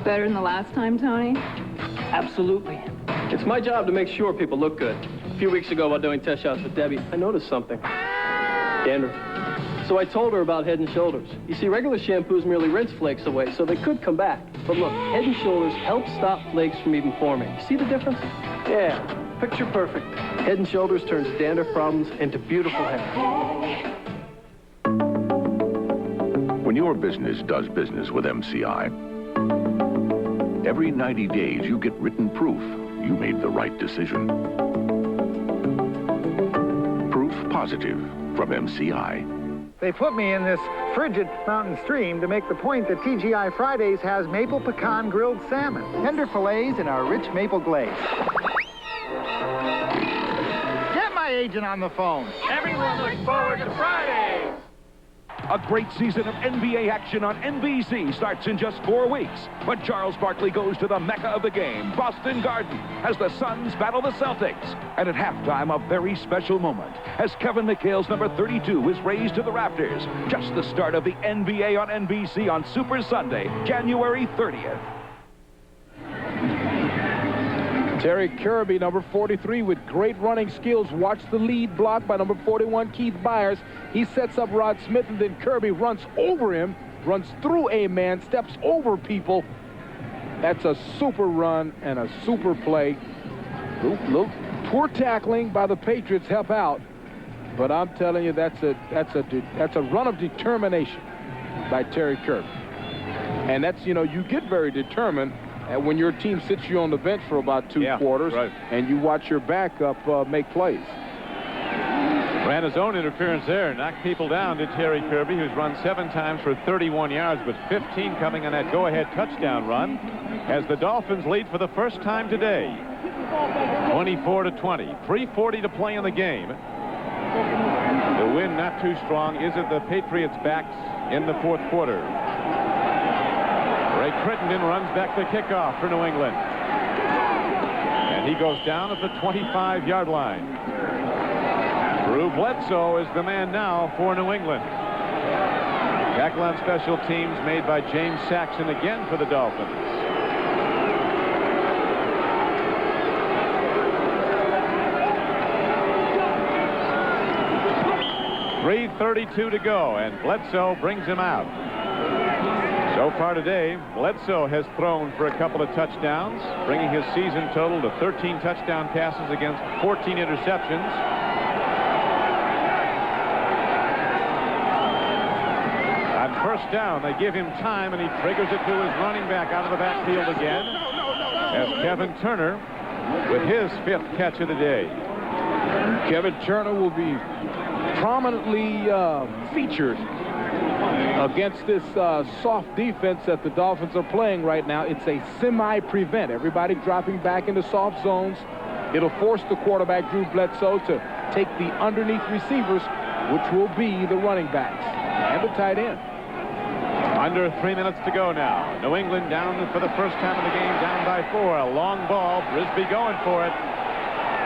Better than the last time, Tony? Absolutely. It's my job to make sure people look good. A few weeks ago, while doing test shots with Debbie, I noticed something. Dandruff. So I told her about Head & Shoulders. You see, regular shampoos merely rinse flakes away, so they could come back. But look, Head & Shoulders helps stop flakes from even forming. See the difference? Yeah, picture perfect. Head & Shoulders turns dandruff problems into beautiful hair. When your business does business with MCI, every 90 days you get written proof you made the right decision. Proof positive from MCI. They put me in this frigid mountain stream to make the point that TGI Fridays has maple pecan grilled salmon. Tender fillets in our rich maple glaze. Get my agent on the phone. Everyone looks forward to Friday. A great season of NBA action on NBC starts in just 4 weeks. But Charles Barkley goes to the mecca of the game, Boston Garden, as the Suns battle the Celtics. And at halftime, a very special moment, as Kevin McHale's number 32 is raised to the rafters. Just the start of the NBA on NBC on Super Sunday, January 30th. Terry Kirby, number 43, with great running skills. Watch the lead block by number 41, Keith Byers. He sets up Rod Smith, and then Kirby runs over him, runs through a man, steps over people. That's a super run and a super play. Look, poor tackling by the Patriots help out, but I'm telling you, that's a run of determination by Terry Kirby. And that's, you know, you get very determined when your team sits you on the bench for about 2 quarters, right, and you watch your backup make plays. Ran his own interference there, knocked people down, did Terry Kirby, who's run 7 times for 31 yards, but 15 coming on that go-ahead touchdown run, as the Dolphins lead for the first time today, 24-20, 3:40 to play in the game. The wind not too strong. Is it the Patriots' backs in the 4th quarter? Ray Crittenden runs back the kickoff for New England. And he goes down at the 25-yard line. Drew Bledsoe is the man now for New England. Tackle on special teams made by James Saxon again for the Dolphins. 3:32 to go, and Bledsoe brings him out. So far today, Bledsoe has thrown for a couple of touchdowns, bringing his season total to 13 touchdown passes against 14 interceptions. On first down, they give him time, and he triggers it to his running back out of the backfield again, as Kevin Turner with his 5th catch of the day. Kevin Turner will be prominently featured against this soft defense that the Dolphins are playing right now. It's a semi-prevent. Everybody dropping back into soft zones. It'll force the quarterback, Drew Bledsoe, to take the underneath receivers, which will be the running backs and the tight end. Under 3 minutes to go now. New England down for the first time in the game, down by 4. A long ball. Brisby going for it.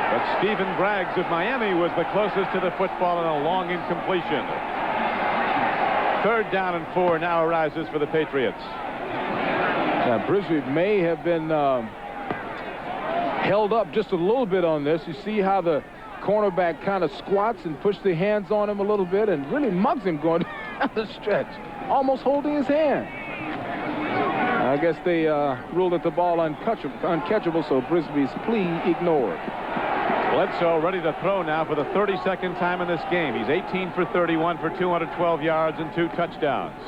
But Stephen Braggs of Miami was the closest to the football, and a long incompletion. 3rd down and 4 now arises for the Patriots. Now, Brisby may have been held up just a little bit on this. You see how the cornerback kind of squats and pushes the hands on him a little bit and really mugs him going down the stretch, almost holding his hand. I guess they ruled that the ball uncatchable, so Brisby's plea ignored. Bledsoe ready to throw now for the 32nd time in this game. He's 18 for 31 for 212 yards and 2 touchdowns.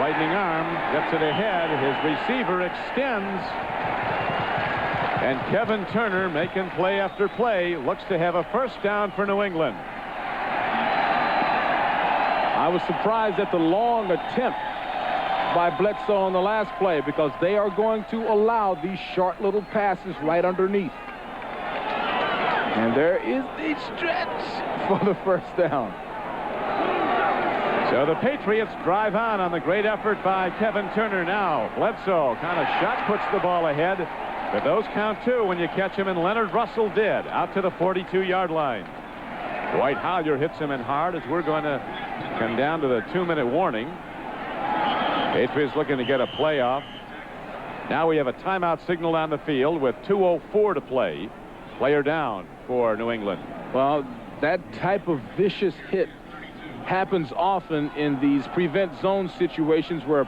Lightning arm gets it ahead. His receiver extends. And Kevin Turner, making play after play, looks to have a first down for New England. I was surprised at the long attempt by Bledsoe on the last play, because they are going to allow these short little passes right underneath. And there is the stretch for the first down. So the Patriots drive on the great effort by Kevin Turner now. Bledsoe kind of shot puts the ball ahead, but those count 2 when you catch him, and Leonard Russell did, out to the 42-yard line. Dwight Hollier hits him in hard as we're going to come down to the 2-minute warning. Patriots looking to get a playoff. Now we have a timeout signal on the field with 2:04 to play. Player down for New England. Well, that type of vicious hit happens often in these prevent zone situations where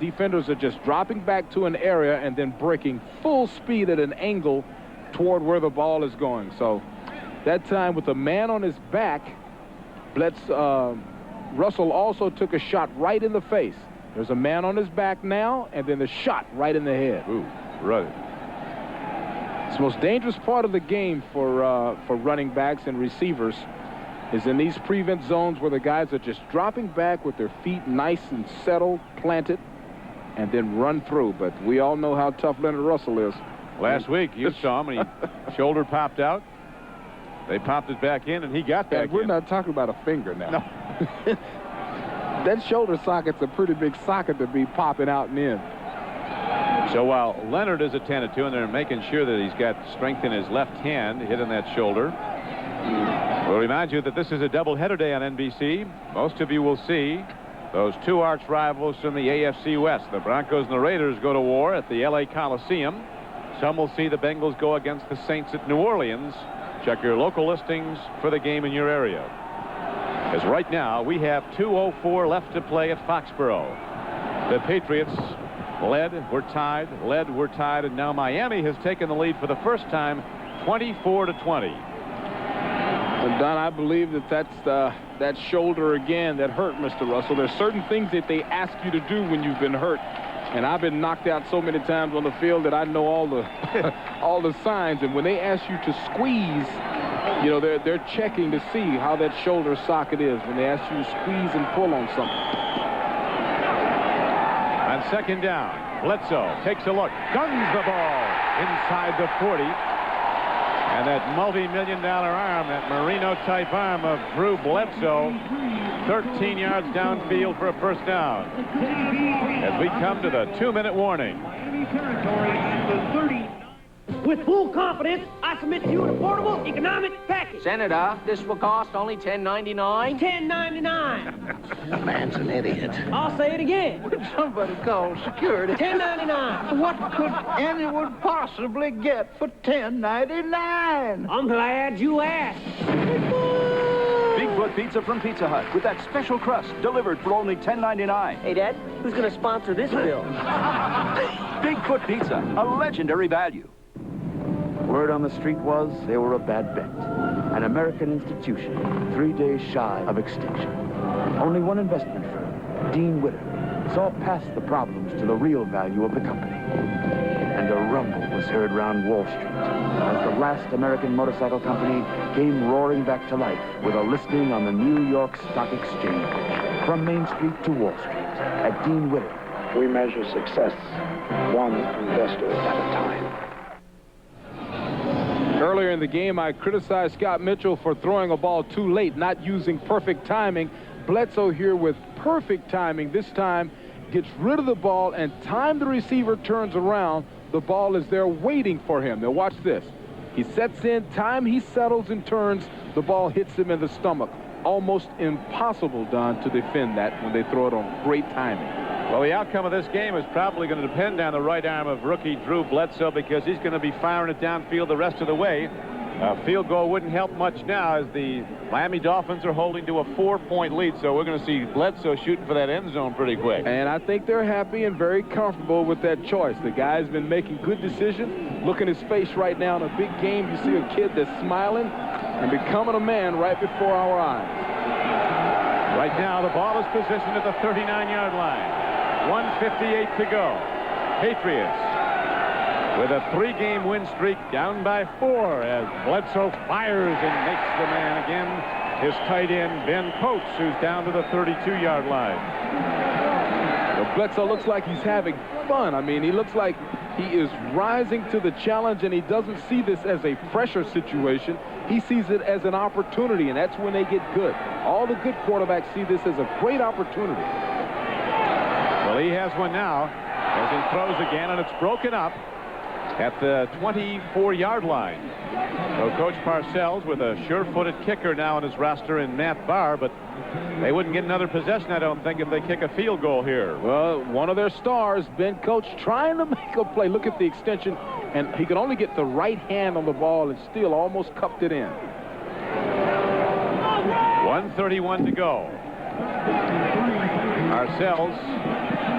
defenders are just dropping back to an area and then breaking full speed at an angle toward where the ball is going. So that time with a man on his back, Russell also took a shot right in the face. There's a man on his back now, and then the shot right in the head. Ooh, right. It's the most dangerous part of the game for running backs and receivers is in these prevent zones where the guys are just dropping back with their feet nice and settled, planted, and then run through. But we all know how tough Leonard Russell is. Last week, you saw him when he shoulder popped out. They popped it back in, and he got back in. We're not talking about a finger now. No. That shoulder socket's a pretty big socket to be popping out and in. So while Leonard is attended to, and they're making sure that he's got strength in his left hand, hitting that shoulder, we'll remind you that this is a doubleheader day on NBC. Most of you will see those 2 arch rivals from the AFC West. The Broncos and the Raiders go to war at the LA Coliseum. Some will see the Bengals go against the Saints at New Orleans. Check your local listings for the game in your area. As right now, we have 2:04 left to play at Foxborough. The Patriots led, we're tied, and now Miami has taken the lead for the first time, 24-20. And Don, I believe that's that shoulder again that hurt Mr. Russell. There's certain things that they ask you to do when you've been hurt. And I've been knocked out so many times on the field that I know all the all the signs. And when they ask you to squeeze, you know, they're checking to see how that shoulder socket is when they ask you to squeeze and pull on something. On second down, Bledsoe takes a look, guns the ball inside the 40. And that multi-million-dollar arm, that Marino-type arm of Drew Bledsoe, 13 yards downfield for a first down. As we come to the 2-minute warning. With full confidence, I submit to you an affordable economic package. Senator, this will cost only $10.99. $10.99. The man's an idiot. I'll say it again. Would somebody call security? $10.99. What could anyone possibly get for $10.99? I'm glad you asked. Bigfoot pizza from Pizza Hut with that special crust delivered for only $10.99. Hey, Dad, who's going to sponsor this bill? Bigfoot Pizza, a legendary value. Word on the street was they were a bad bet. An American institution, 3 days shy of extinction. Only one investment firm, Dean Witter, saw past the problems to the real value of the company. And a rumble was heard round Wall Street as the last American motorcycle company came roaring back to life with a listing on the New York Stock Exchange. From Main Street to Wall Street at Dean Witter. We measure success one investor at a time. Earlier in the game, I criticized Scott Mitchell for throwing a ball too late, not using perfect timing. Bledsoe here with perfect timing. This time gets rid of the ball, and time the receiver turns around, the ball is there waiting for him. Now watch this. He sets in, time he settles and turns, the ball hits him in the stomach. Almost impossible, Don, to defend that when they throw it on great timing. Well, the outcome of this game is probably going to depend on the right arm of rookie Drew Bledsoe, because he's going to be firing it downfield the rest of the way. A field goal wouldn't help much now as the Miami Dolphins are holding to a 4-point lead, so we're going to see Bledsoe shooting for that end zone pretty quick. And I think they're happy and very comfortable with that choice. The guy's been making good decisions. Look at his face right now in a big game. You see a kid that's smiling and becoming a man right before our eyes. Right now, the ball is positioned at the 39-yard line. 1:58 to go. Patriots with a 3-game win streak, down by 4 as Bledsoe fires and makes the man again. His tight end, Ben Coates, who's down to the 32-yard line. Well, Bledsoe looks like he's having fun. I mean, he looks like he is rising to the challenge, and he doesn't see this as a pressure situation. He sees it as an opportunity, and that's when they get good. All the good quarterbacks see this as a great opportunity. Well, he has one now as he throws again, and it's broken up at the 24-yard line. So Coach Parcells with a sure-footed kicker now on his roster in Matt Barr, but they wouldn't get another possession, I don't think, if they kick a field goal here. Well, one of their stars, Ben Coates, trying to make a play. Look at the extension, and he could only get the right hand on the ball and still almost cupped it in. 1:31 to go. Parcells,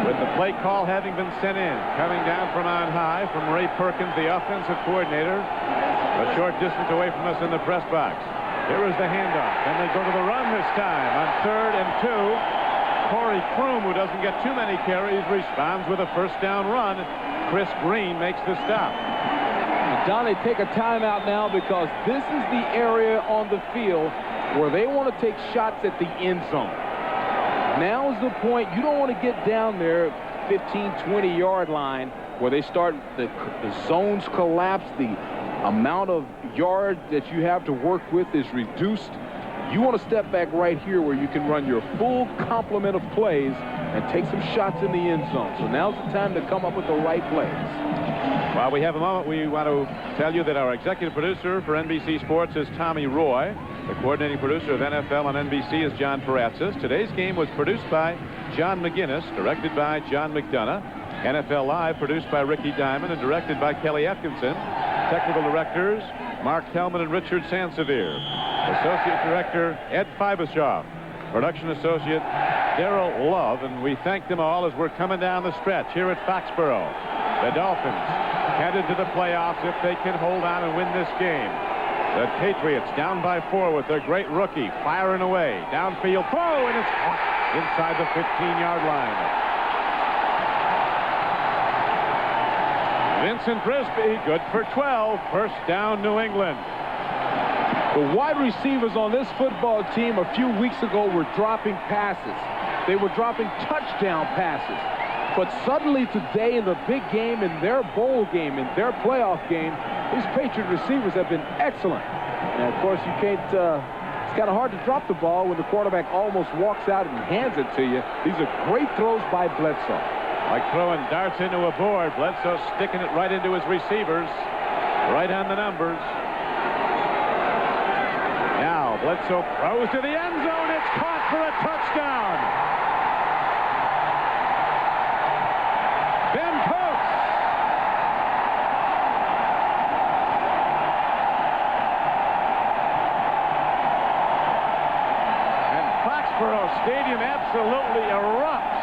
with the play call having been sent in, coming down from on high from Ray Perkins, the offensive coordinator, a short distance away from us in the press box. Here is the handoff, and they go to the run this time on 3rd and 2. Corey Kroom, who doesn't get too many carries, responds with a first down run. Chris Green makes the stop. Don, they take a timeout now because this is the area on the field where they want to take shots at the end zone. Now is the point. You don't want to get down there 15, 20-yard line where they start, the zones collapse, the amount of yards that you have to work with is reduced. You want to step back right here where you can run your full complement of plays and take some shots in the end zone. So now's the time to come up with the right plays. While we have a moment, we want to tell you that our executive producer for NBC Sports is Tommy Roy. The coordinating producer of NFL on NBC is John Paratzis. Today's game was produced by John McGinnis, directed by John McDonough. NFL Live produced by Ricky Diamond and directed by Kelly Atkinson. Technical directors Mark Hellman and Richard Sansevier. Associate director Ed Fibashoff. Production associate Darrell Love. And we thank them all as we're coming down the stretch here at Foxborough. The Dolphins headed to the playoffs if they can hold on and win this game. The Patriots down by 4 with their great rookie firing away. Downfield throw, and it's inside the 15-yard line. Vincent Brisby, good for 12. First down, New England. The wide receivers on this football team a few weeks ago were dropping passes. They were dropping touchdown passes. But suddenly today in the big game, in their bowl game, in their playoff game, these Patriot receivers have been excellent. And, of course, you can't, it's kind of hard to drop the ball when the quarterback almost walks out and hands it to you. These are great throws by Bledsoe. Like throwing darts into a board. Bledsoe sticking it right into his receivers. Right on the numbers. Now, Bledsoe throws to the end zone. It's caught for a touchdown. Ben Coates. Foxborough Stadium absolutely erupts.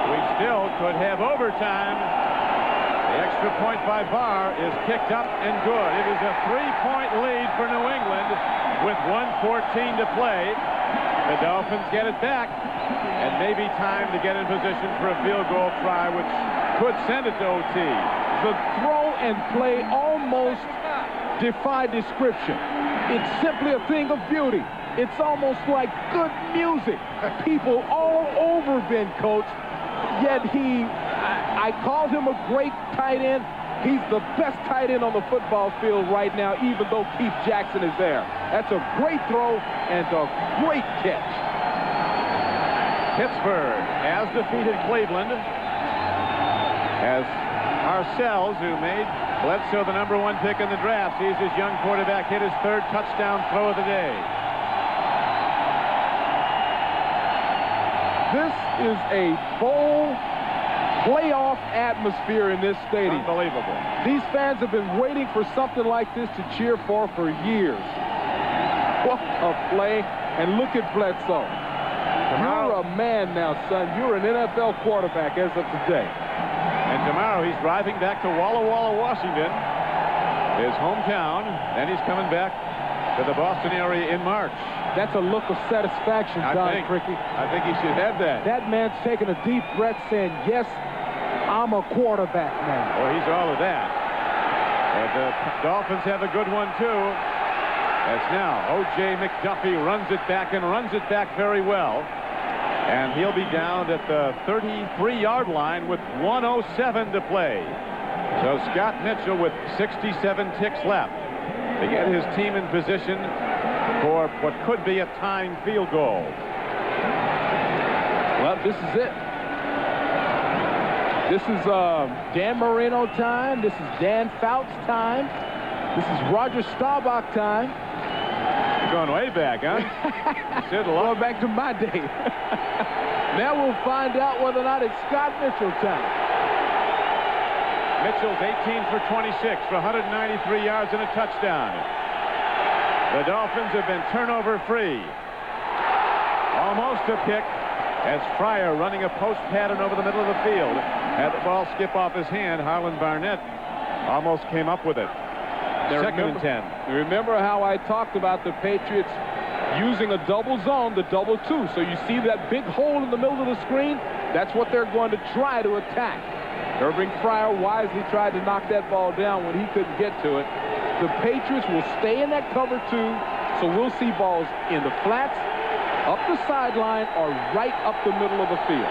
We still could have overtime. The extra point by Barr is kicked up and good. It is a 3-point lead for New England with 1:14 to play. The Dolphins get it back, and maybe time to get in position for a field goal try, which could send it to OT. The throw and play almost defy description. It's simply a thing of beauty. It's almost like good music. People all over Ben Coates, yet I called him a great tight end. He's the best tight end on the football field right now, even though Keith Jackson is there. That's a great throw and a great catch. Pittsburgh has defeated Cleveland. As Parcells, who made Bledsoe the #1 pick in the draft, sees his young quarterback hit his 3rd touchdown throw of the day. This is a bowl playoff atmosphere in this stadium. Unbelievable. These fans have been waiting for something like this to cheer for years. What a play, and look at Bledsoe. You're a man now, son. You're an NFL quarterback as of today. And tomorrow he's driving back to Walla Walla, Washington, his hometown, and he's coming back to the Boston area in March. That's a look of satisfaction, Don Cricky. I think he should have that. That man's taking a deep breath saying, yes, I'm a quarterback now. Well, he's all of that. But the Dolphins have a good one, too. As now O.J. McDuffie runs it back and runs it back very well. And he'll be down at the 33-yard line with 1:07 to play. So Scott Mitchell with 67 ticks left to get his team in position for what could be a tying field goal. Well, this is it. This is Dan Marino time. This is Dan Fouts time. This is Roger Staubach time. You're going way back, huh? Going back to my day. Now we'll find out whether or not it's Scott Mitchell time. Mitchell's 18 for 26 for 193 yards and a touchdown. The Dolphins have been turnover free. Almost a pick as Fryer, running a post pattern over the middle of the field, had the ball skip off his hand. Harlan Barnett almost came up with it. Second and 10. Remember how I talked about the Patriots using a double zone, the double 2. So you see that big hole in the middle of the screen? That's what they're going to try to attack. Irving Fryer wisely tried to knock that ball down when he couldn't get to it. The Patriots will stay in that cover 2, so we'll see balls in the flats, up the sideline, or right up the middle of the field.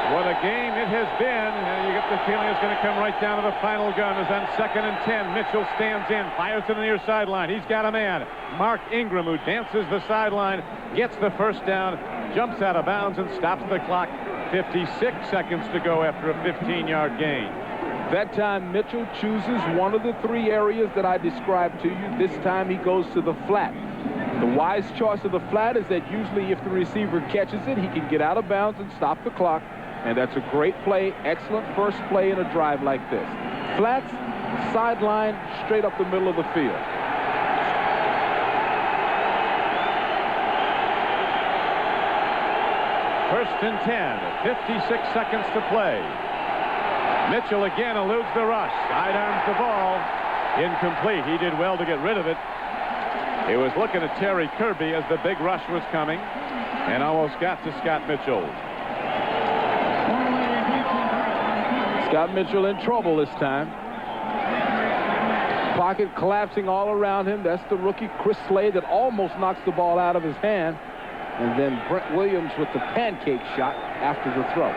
What a game it has been, and you get the feeling it's going to come right down to the final gun. As on 2nd and 10, Mitchell stands in, fires to the near sideline. He's got a man, Mark Ingram, who dances the sideline, gets the first down, jumps out of bounds, and stops the clock. 56 seconds to go after a 15-yard gain. That time, Mitchell chooses one of the 3 areas that I described to you. This time, he goes to the flat. The wise choice of the flat is that usually if the receiver catches it, he can get out of bounds and stop the clock. And that's a great play, excellent first play in a drive like this. Flats, sideline, straight up the middle of the field. First and 10, 56 seconds to play. Mitchell again eludes the rush, sidearms the ball, incomplete. He did well to get rid of it. He was looking at Terry Kirby as the big rush was coming and almost got to Scott Mitchell. Scott Mitchell in trouble this time. Pocket collapsing all around him. That's the rookie Chris Slade that almost knocks the ball out of his hand. And then Brent Williams with the pancake shot after the throw.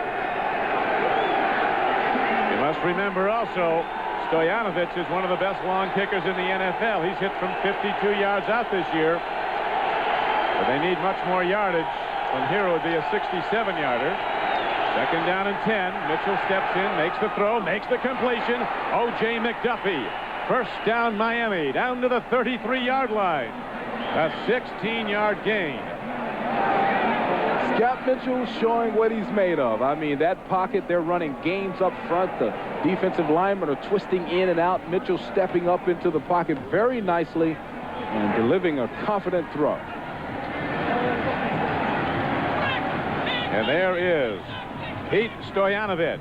You must remember also, Stoyanovich is one of the best long kickers in the NFL. He's hit from 52 yards out this year. But they need much more yardage. From here it would be a 67-yarder. Second down and 10. Mitchell steps in, makes the throw, makes the completion. O.J. McDuffie. First down Miami, down to the 33-yard line. A 16-yard gain. Scott Mitchell showing what he's made of. I mean, that pocket, they're running games up front. The defensive linemen are twisting in and out. Mitchell stepping up into the pocket very nicely and delivering a confident throw. And there is Pete Stoyanovich,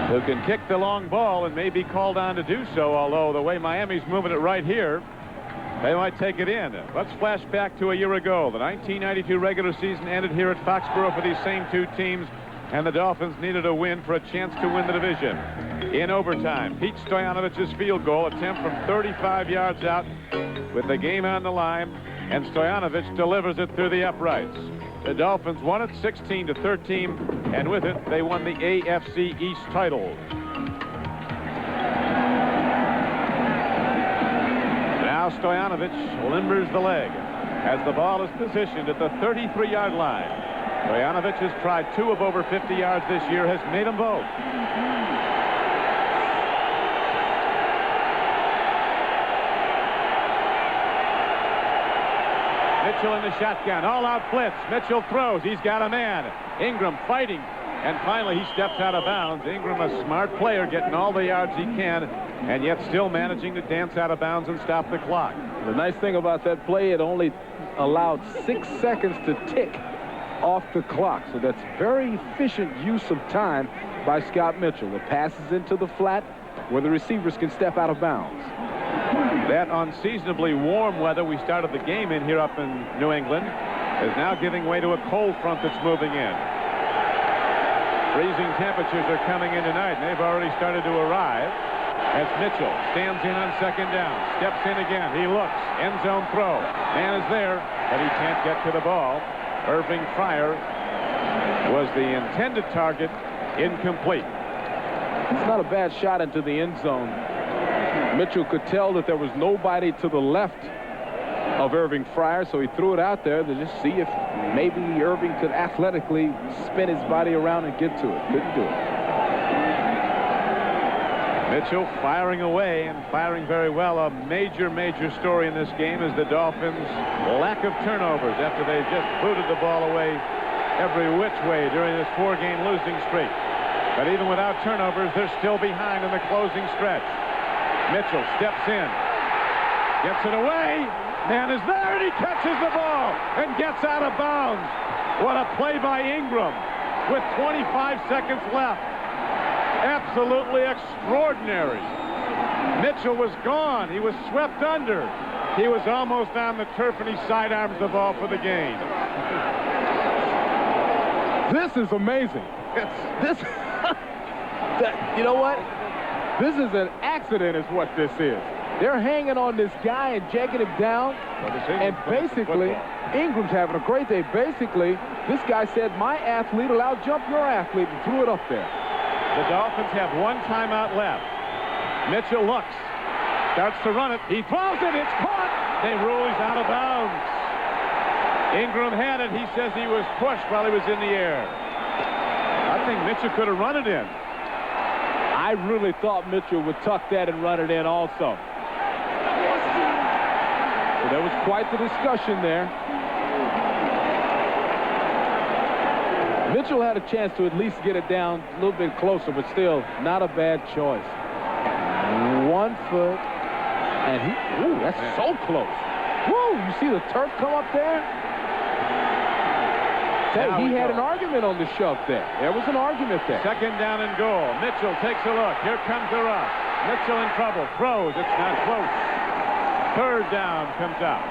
who can kick the long ball and may be called on to do so, although the way Miami's moving it right here, they might take it in. Let's flash back to a year ago. The 1992 regular season ended here at Foxborough for these same two teams, and the Dolphins needed a win for a chance to win the division. In overtime, Pete Stoyanovich's field goal attempt from 35 yards out with the game on the line, and Stoyanovich delivers it through the uprights. The Dolphins won it 16-13, and with it, they won the AFC East title. Now Stoyanovich limbers the leg as the ball is positioned at the 33-yard line. Stoyanovich has tried 2 of over 50 yards this year, has made them both. Mitchell in the shotgun, all-out blitz. Mitchell throws. He's got a man. Ingram fighting, and finally he steps out of bounds. Ingram, a smart player, getting all the yards he can, and yet still managing to dance out of bounds and stop the clock. The nice thing about that play, it only allowed 6 seconds to tick off the clock, so that's very efficient use of time by Scott Mitchell. The passes into the flat where the receivers can step out of bounds. That unseasonably warm weather we started the game in here up in New England is now giving way to a cold front that's moving in. Freezing temperatures are coming in tonight, and they've already started to arrive as Mitchell stands in on second down, steps in again, he looks, end zone throw, man is there, but he can't get to the ball. Irving Fryer was the intended target, incomplete. It's not a bad shot into the end zone. Mitchell could tell that there was nobody to the left of Irving Fryer, so he threw it out there to just see if maybe Irving could athletically spin his body around and get to it. Couldn't do it. Mitchell firing away and firing very well. A major story in this game is the Dolphins' lack of turnovers after they just booted the ball away every which way during this 4-game losing streak. But even without turnovers, they're still behind in the closing stretch. Mitchell steps in, gets it away, man is there, and he catches the ball and gets out of bounds. What a play by Ingram with 25 seconds left. Absolutely extraordinary. Mitchell was gone. He was swept under. He was almost on the turf, and he sidearms the ball for the gain. This is amazing. You know what? This is an accident is what this is. They're hanging on this guy and jacking him down. And basically, Ingram's having a great day. Basically, this guy said, my athlete will outjump your athlete, and threw it up there. The Dolphins have 1 timeout left. Mitchell looks, starts to run it. He throws it. It's caught. They rule he's out of bounds. Ingram had it. He says he was pushed while he was in the air. I think Mitchell could have run it in. I really thought Mitchell would tuck that and run it in also. So there was quite the discussion there. Mitchell had a chance to at least get it down a little bit closer, but still not a bad choice. 1 foot, and ooh, that's so close. Woo, you see the turf come up there? He had an argument on the shove there. There was an argument there. Second down and goal. Mitchell takes a look. Here comes the rush. Mitchell in trouble. Throws. It's not close. Third down comes out.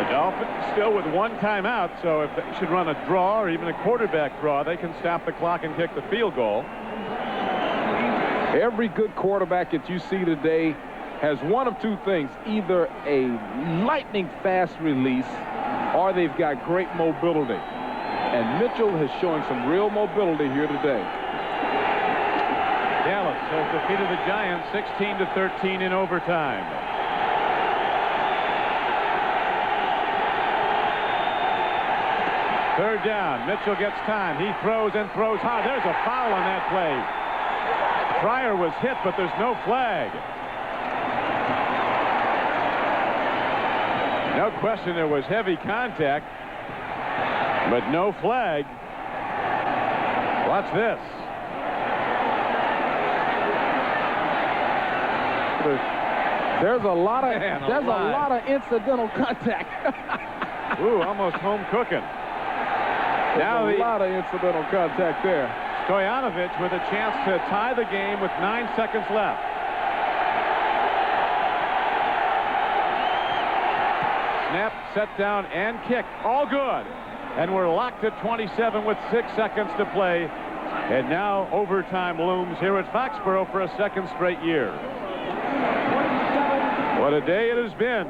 The Dolphins still with 1 timeout, so if they should run a draw or even a quarterback draw, they can stop the clock and kick the field goal. Every good quarterback that you see today has one of 2 things. Either a lightning fast release or they've got great mobility. And Mitchell has shown some real mobility here today. Dallas has defeated the Giants 16-13 in overtime. Third down. Mitchell gets time. He throws and throws hard. There's a foul on that play. Fryer was hit, but there's no flag. No question there was heavy contact, but no flag. Watch this. There's a lot of incidental contact. Ooh, almost home cooking. Now a lot of incidental contact there. Stoyanovich with a chance to tie the game with 9 seconds left. Snap, set down, and kick. All good. And we're locked at 27 with 6 seconds to play. And now overtime looms here at Foxborough for a second straight year. What a day it has been.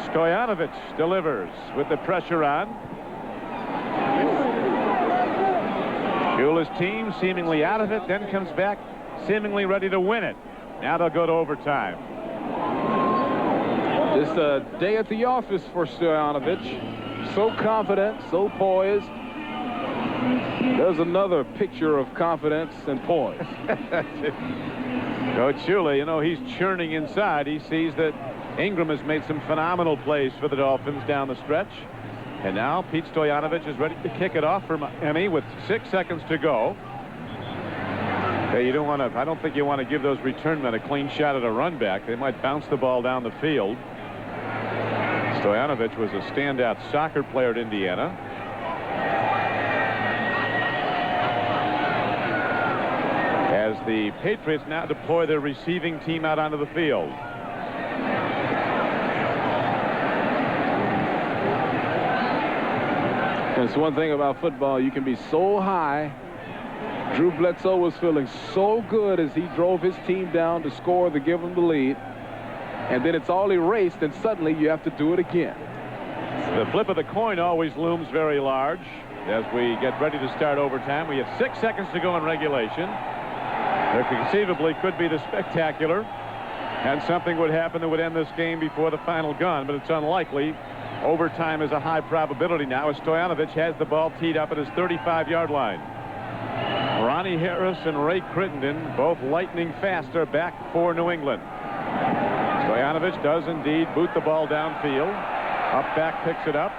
Stoyanovich delivers with the pressure on. Shula's team seemingly out of it, then comes back seemingly ready to win it. Now they'll go to overtime. Just a day at the office for Stoyanovich. So confident, so poised. There's another picture of confidence and poise. Coach Shula, you know, he's churning inside. He sees that Ingram has made some phenomenal plays for the Dolphins down the stretch. And now Pete Stoyanovich is ready to kick it off for Miami with 6 seconds to go. Hey, I don't think you want to give those return men a clean shot at a run back. They might bounce the ball down the field. Stoyanovich was a standout soccer player at Indiana. As the Patriots now deploy their receiving team out onto the field. That's one thing about football. You can be so high. Drew Bledsoe was feeling so good as he drove his team down to score to give them the lead. And then it's all erased, and suddenly you have to do it again. The flip of the coin always looms very large as we get ready to start overtime. We have 6 seconds to go in regulation. There conceivably could be the spectacular, and something would happen that would end this game before the final gun, but it's unlikely. Overtime is a high probability now as Stoyanovich has the ball teed up at his 35-yard line. Ronnie Harris and Ray Crittenden, both lightning fast, are back for New England. Stoyanovich does indeed boot the ball downfield. Up back picks it up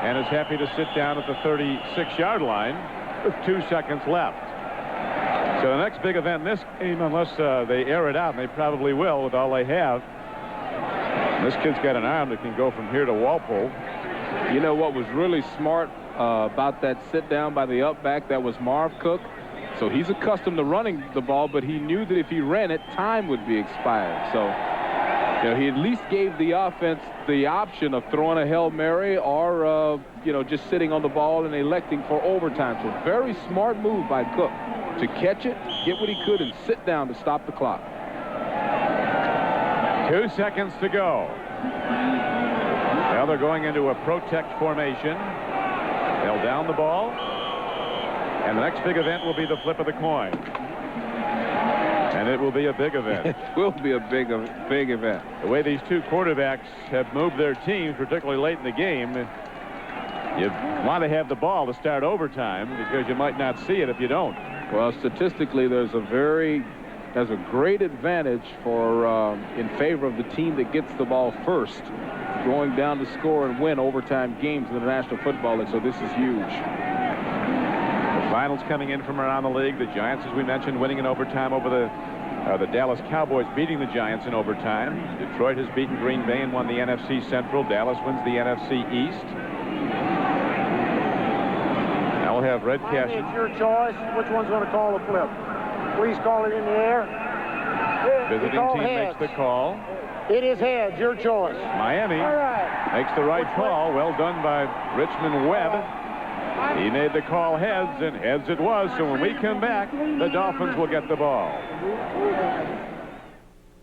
and is happy to sit down at the 36-yard line with 2 seconds left. So the next big event in this game, unless they air it out, and they probably will with all they have. This kid's got an arm that can go from here to Walpole. You know what was really smart about that sit down by the up back? That was Marv Cook. So he's accustomed to running the ball, but he knew that if he ran it, time would be expired. So you know, he at least gave the offense the option of throwing a Hail Mary or, you know, just sitting on the ball and electing for overtime. So very smart move by Cook to catch it, get what he could, and sit down to stop the clock. 2 seconds to go. Now they're going into a protect formation. They'll down the ball. And the next big event will be the flip of the coin. And it will be a big event. It will be a big event. The way these two quarterbacks have moved their teams, particularly late in the game, you want to have the ball to start overtime because you might not see it if you don't. Well, statistically, there's a great advantage for in favor of the team that gets the ball first, going down to score and win overtime games in the National Football League. So this is huge. The finals coming in from around the league. The Giants, as we mentioned, winning in overtime over the Dallas Cowboys, beating the Giants in overtime. Detroit has beaten Green Bay and won the NFC Central. Dallas wins the NFC East. Now we'll have Red Cash. It's your choice. Which one's going to call the flip? Please call it in the air. Visiting team makes the call. It is heads. Your choice. Miami makes the right call. Well done by Richmond Webb. He made the call heads, and heads it was. So when we come back, the Dolphins will get the ball.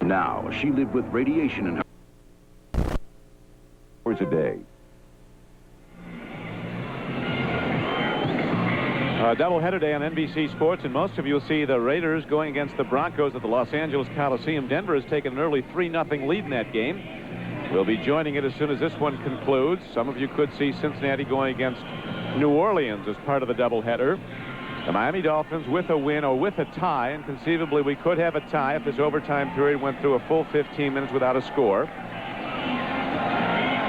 Now, she lived with radiation in her hours a day. A doubleheader day on NBC Sports, and most of you will see the Raiders going against the Broncos at the Los Angeles Coliseum. Denver has taken an early 3-0 lead in that game. We'll be joining it as soon as this one concludes. Some of you could see Cincinnati going against New Orleans as part of the doubleheader. The Miami Dolphins with a win or with a tie, and conceivably we could have a tie if this overtime period went through a full 15 minutes without a score.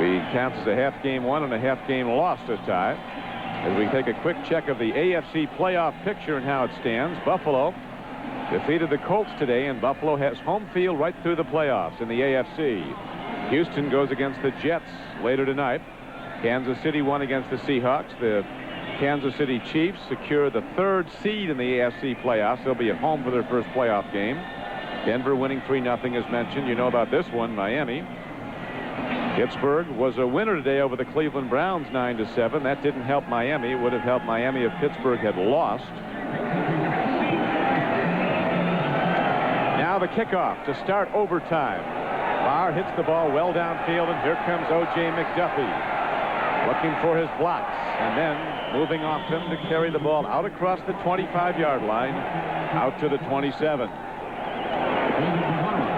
He counts as a half game won and a half game lost to tie. As we take a quick check of the AFC playoff picture and how it stands, Buffalo defeated the Colts today, and Buffalo has home field right through the playoffs in the AFC. Houston goes against the Jets later tonight. Kansas City won against the Seahawks. The Kansas City Chiefs secure the 3rd seed in the AFC playoffs. They'll be at home for their first playoff game. Denver winning 3-0 as mentioned. You know about this one, Miami. Pittsburgh was a winner today over the Cleveland Browns 9-7. That didn't help Miami. It would have helped Miami if Pittsburgh had lost. Now the kickoff to start overtime. Barr hits the ball well downfield, and here comes O.J. McDuffie looking for his blocks, and then moving off him to carry the ball out across the 25-yard line out to the 27.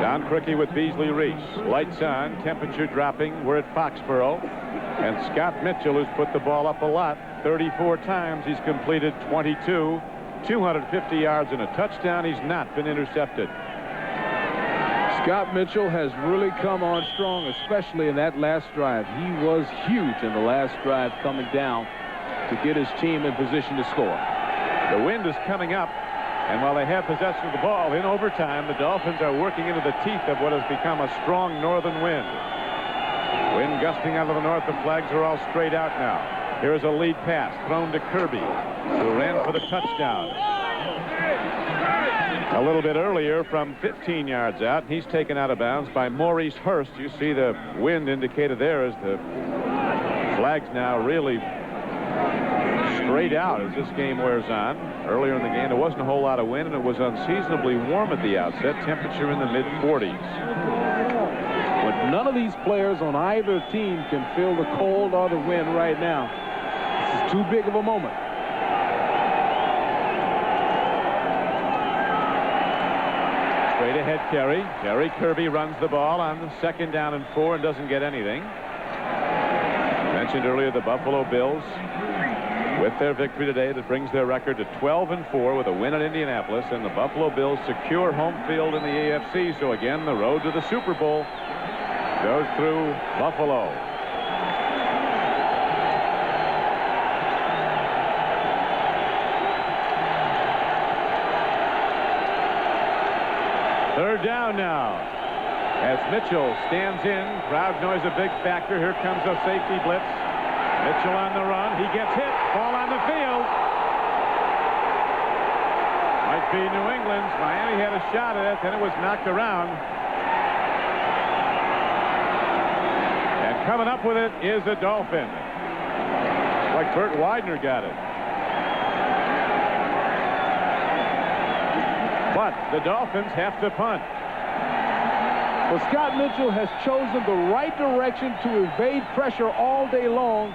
Don Criqui with Beasley Reese. Lights on, temperature dropping. We're at Foxborough. And Scott Mitchell, who's put the ball up a lot, 34 times. He's completed 22, 250 yards and a touchdown. He's not been intercepted. Scott Mitchell has really come on strong, especially in that last drive. He was huge in the last drive coming down to get his team in position to score. The wind is coming up. And while they have possession of the ball in overtime, the Dolphins are working into the teeth of what has become a strong northern wind. Wind gusting out of the north. The flags are all straight out now. Here's a lead pass thrown to Kirby, who ran for the touchdown. A little bit earlier from 15 yards out. He's taken out of bounds by Maurice Hurst. You see the wind indicated there as the flags now really straight out as this game wears on. Earlier in the game, there wasn't a whole lot of wind, and it was unseasonably warm at the outset. Temperature in the mid-40s. But none of these players on either team can feel the cold or the wind right now. This is too big of a moment. Straight ahead carry. Jerry Kirby runs the ball on the 2nd down and 4 and doesn't get anything. Mentioned earlier the Buffalo Bills with their victory today that brings their record to 12-4 with a win at Indianapolis, and the Buffalo Bills secure home field in the AFC. So again, the road to the Super Bowl goes through Buffalo. Third down now as Mitchell stands in. Crowd noise a big factor. Here comes a safety blitz. Mitchell on the run. He gets hit. Ball on the field. Might be New England's. Miami had a shot at it, then it was knocked around. And coming up with it is the Dolphins. Like Burt Widener got it. But the Dolphins have to punt. Well, Scott Mitchell has chosen the right direction to evade pressure all day long,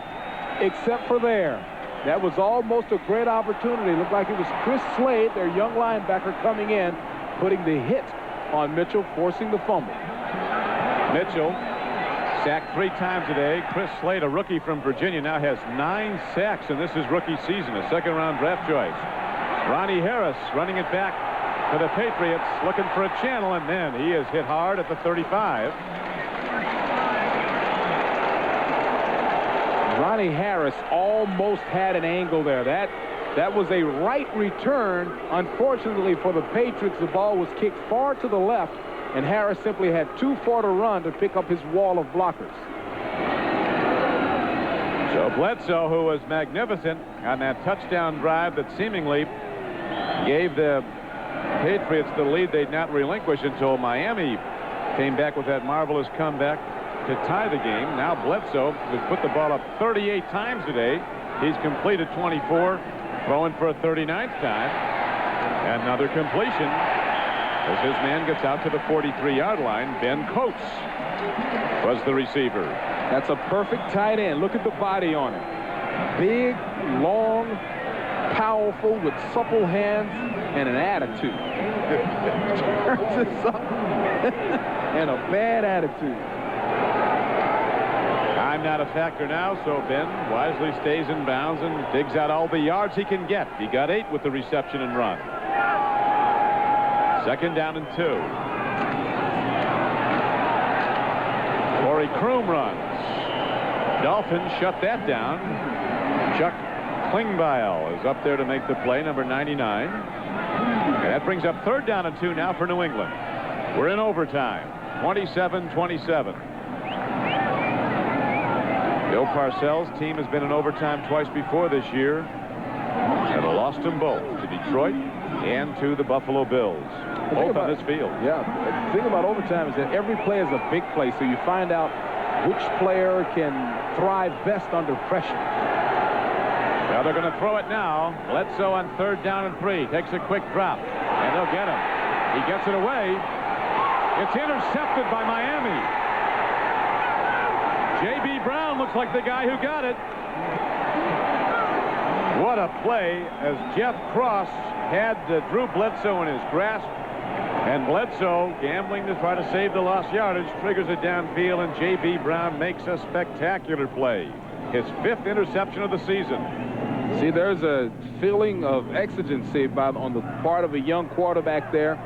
except for there. That was almost a great opportunity. It looked like it was Chris Slade, their young linebacker, coming in, putting the hit on Mitchell, forcing the fumble. Mitchell sacked 3 times today. Chris Slade, a rookie from Virginia, now has 9 sacks in this is rookie season, a 2nd-round draft choice. Ronnie Harris running it back for the Patriots, looking for a channel, and then he is hit hard at the 35. Ronnie Harris almost had an angle there. That was a right return. Unfortunately for the Patriots, the ball was kicked far to the left, and Harris simply had too far to run to pick up his wall of blockers. So Bledsoe, who was magnificent on that touchdown drive that seemingly gave the Patriots the lead they'd not relinquish until Miami came back with that marvelous comeback to tie the game. Now Bledsoe has put the ball up 38 times today. He's completed 24, throwing for a 39th time. Another completion as his man gets out to the 43-yard line. Ben Coates was the receiver. That's a perfect tight end. Look at the body on him. Big, long, powerful, with supple hands and an attitude. Turns this up and a bad attitude. I'm not a factor now, so Ben wisely stays in bounds and digs out all the yards he can get. He got 8 with the reception and run. 2nd down and 2. Corey Kroom runs. Dolphins shut that down. Chuck Klingbeil is up there to make the play, number 99. And that brings up 3rd down and 2 now for New England. We're in overtime, 27-27. Bill Parcells' team has been in overtime twice before this year and lost them both to Detroit and to the Buffalo Bills, both on this field. Yeah, the thing about overtime is that every play is a big play, so you find out which player can thrive best under pressure. Well, they're going to throw it now. Bledsoe on 3rd down and 3. Takes a quick drop, and they'll get him. He gets it away. It's intercepted by Miami. J.B. Brown looks like the guy who got it. What a play as Jeff Cross had Drew Bledsoe in his grasp. And Bledsoe, gambling to try to save the lost yardage, triggers it downfield, and J.B. Brown makes a spectacular play. His 5th interception of the season. See, there's a feeling of exigency on the part of a young quarterback there.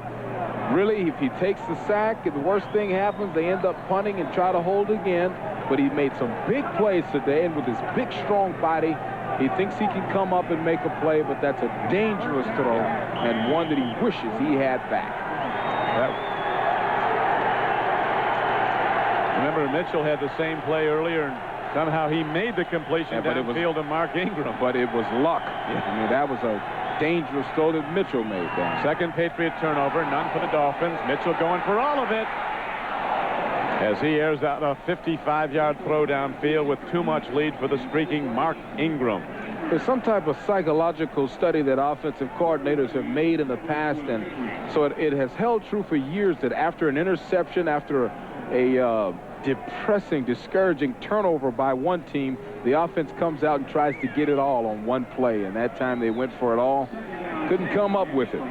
Really, if he takes the sack, the worst thing happens, they end up punting and try to hold again. But he made some big plays today, and with his big, strong body, he thinks he can come up and make a play, but that's a dangerous throw and one that he wishes he had back. Remember, Mitchell had the same play earlier, and somehow he made the completion downfield to Mark Ingram. But it was luck. I mean, that was a dangerous throw that Mitchell made there. 2nd Patriot turnover, none for the Dolphins. Mitchell going for all of it as he airs out a 55-yard throw downfield with too much lead for the streaking Mark Ingram. There's some type of psychological study that offensive coordinators have made in the past, and so it has held true for years that after an interception, after a depressing, discouraging turnover by one team, the offense comes out and tries to get it all on one play, and that time they went for it all. Couldn't come up with it.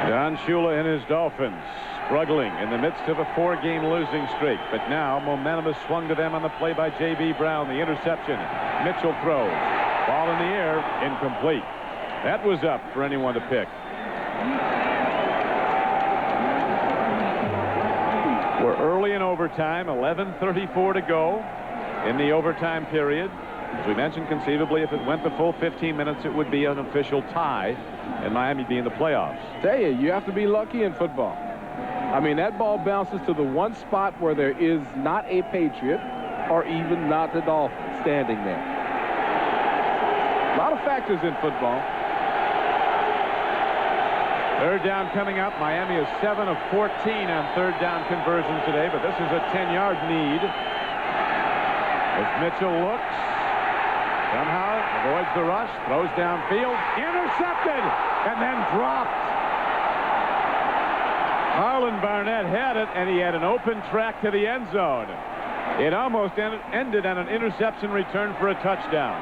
Don Shula and his Dolphins struggling in the midst of a 4-game losing streak, but now momentum is swung to them on the play by J.B. Brown. The interception. Mitchell throws. Ball in the air, incomplete. That was up for anyone to pick. We're early in overtime, 11:34 to go in the overtime period. As we mentioned, conceivably, if it went the full 15 minutes, it would be an official tie, and Miami be in the playoffs. Tell you have to be lucky in football. I mean, that ball bounces to the one spot where there is not a Patriot or even not the Dolphins standing there. A lot of factors in football. 3rd down coming up. Miami is 7 of 14 on 3rd down conversions today, but this is a 10-yard need. As Mitchell looks, somehow avoids the rush, throws downfield, intercepted, and then dropped. Harlan Barnett had it, and he had an open track to the end zone. It almost ended on an interception return for a touchdown.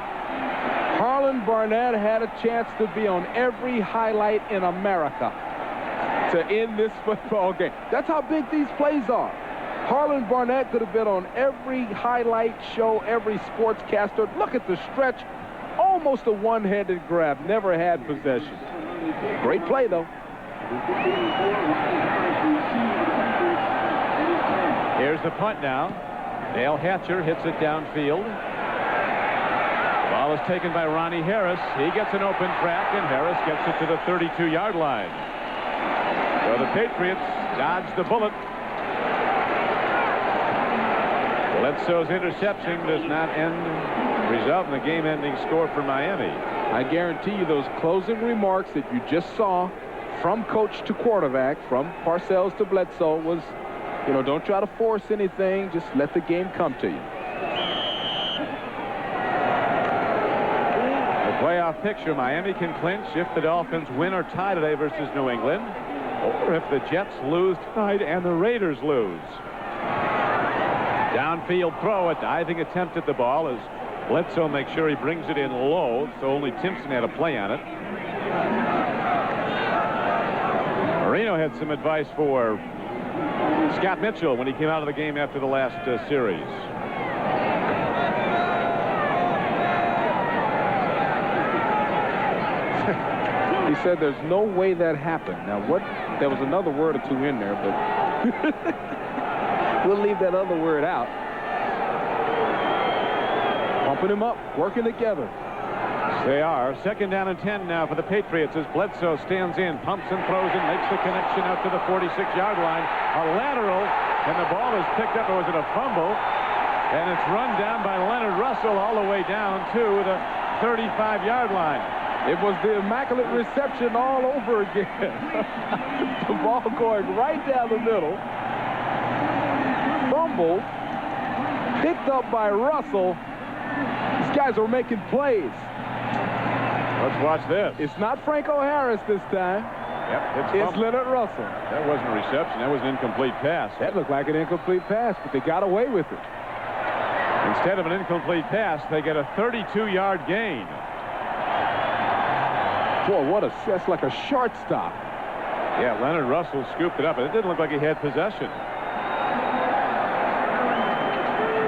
Harlan Barnett had a chance to be on every highlight in America to end this football game. That's how big these plays are. Harlan Barnett could have been on every highlight show, every sportscaster. Look at the stretch. Almost a one-handed grab. Never had possession. Great play, though. Here's the punt now. Dale Hatcher hits it downfield. Ball is taken by Ronnie Harris. He gets an open track, and Harris gets it to the 32-yard line. So the Patriots dodge the bullet. Bledsoe's interception does not result in a game-ending score for Miami. I guarantee you those closing remarks that you just saw from coach to quarterback, from Parcells to Bledsoe, was, you know, don't try to force anything. Just let the game come to you. The playoff picture, Miami can clinch if the Dolphins win or tie today versus New England, or if the Jets lose tonight and the Raiders lose. Downfield throw, a diving attempt at the ball as Bledsoe makes sure he brings it in low, so only Timpson had a play on it. Marino had some advice for Scott Mitchell when he came out of the game after the last series. He said there's no way that happened. Now, what? There was another word or two in there, but we'll leave that other word out. Pumping him up, working together. They are. 2nd down and 10 now for the Patriots as Bledsoe stands in, pumps and throws and makes the connection out to the 46-yard line. A lateral, and the ball is picked up, or was it a fumble? And it's run down by Leonard Russell all the way down to the 35-yard line. It was the immaculate reception all over again. The ball going right down the middle. Fumble, picked up by Russell. These guys are making plays. Let's watch this. It's not Franco Harris this time. Yep, it's Leonard Russell. That wasn't a reception. That was an incomplete pass. That looked like an incomplete pass, but they got away with it. Instead of an incomplete pass, they get a 32-yard gain. Boy, that's like a short stop. Yeah, Leonard Russell scooped it up, and it didn't look like he had possession.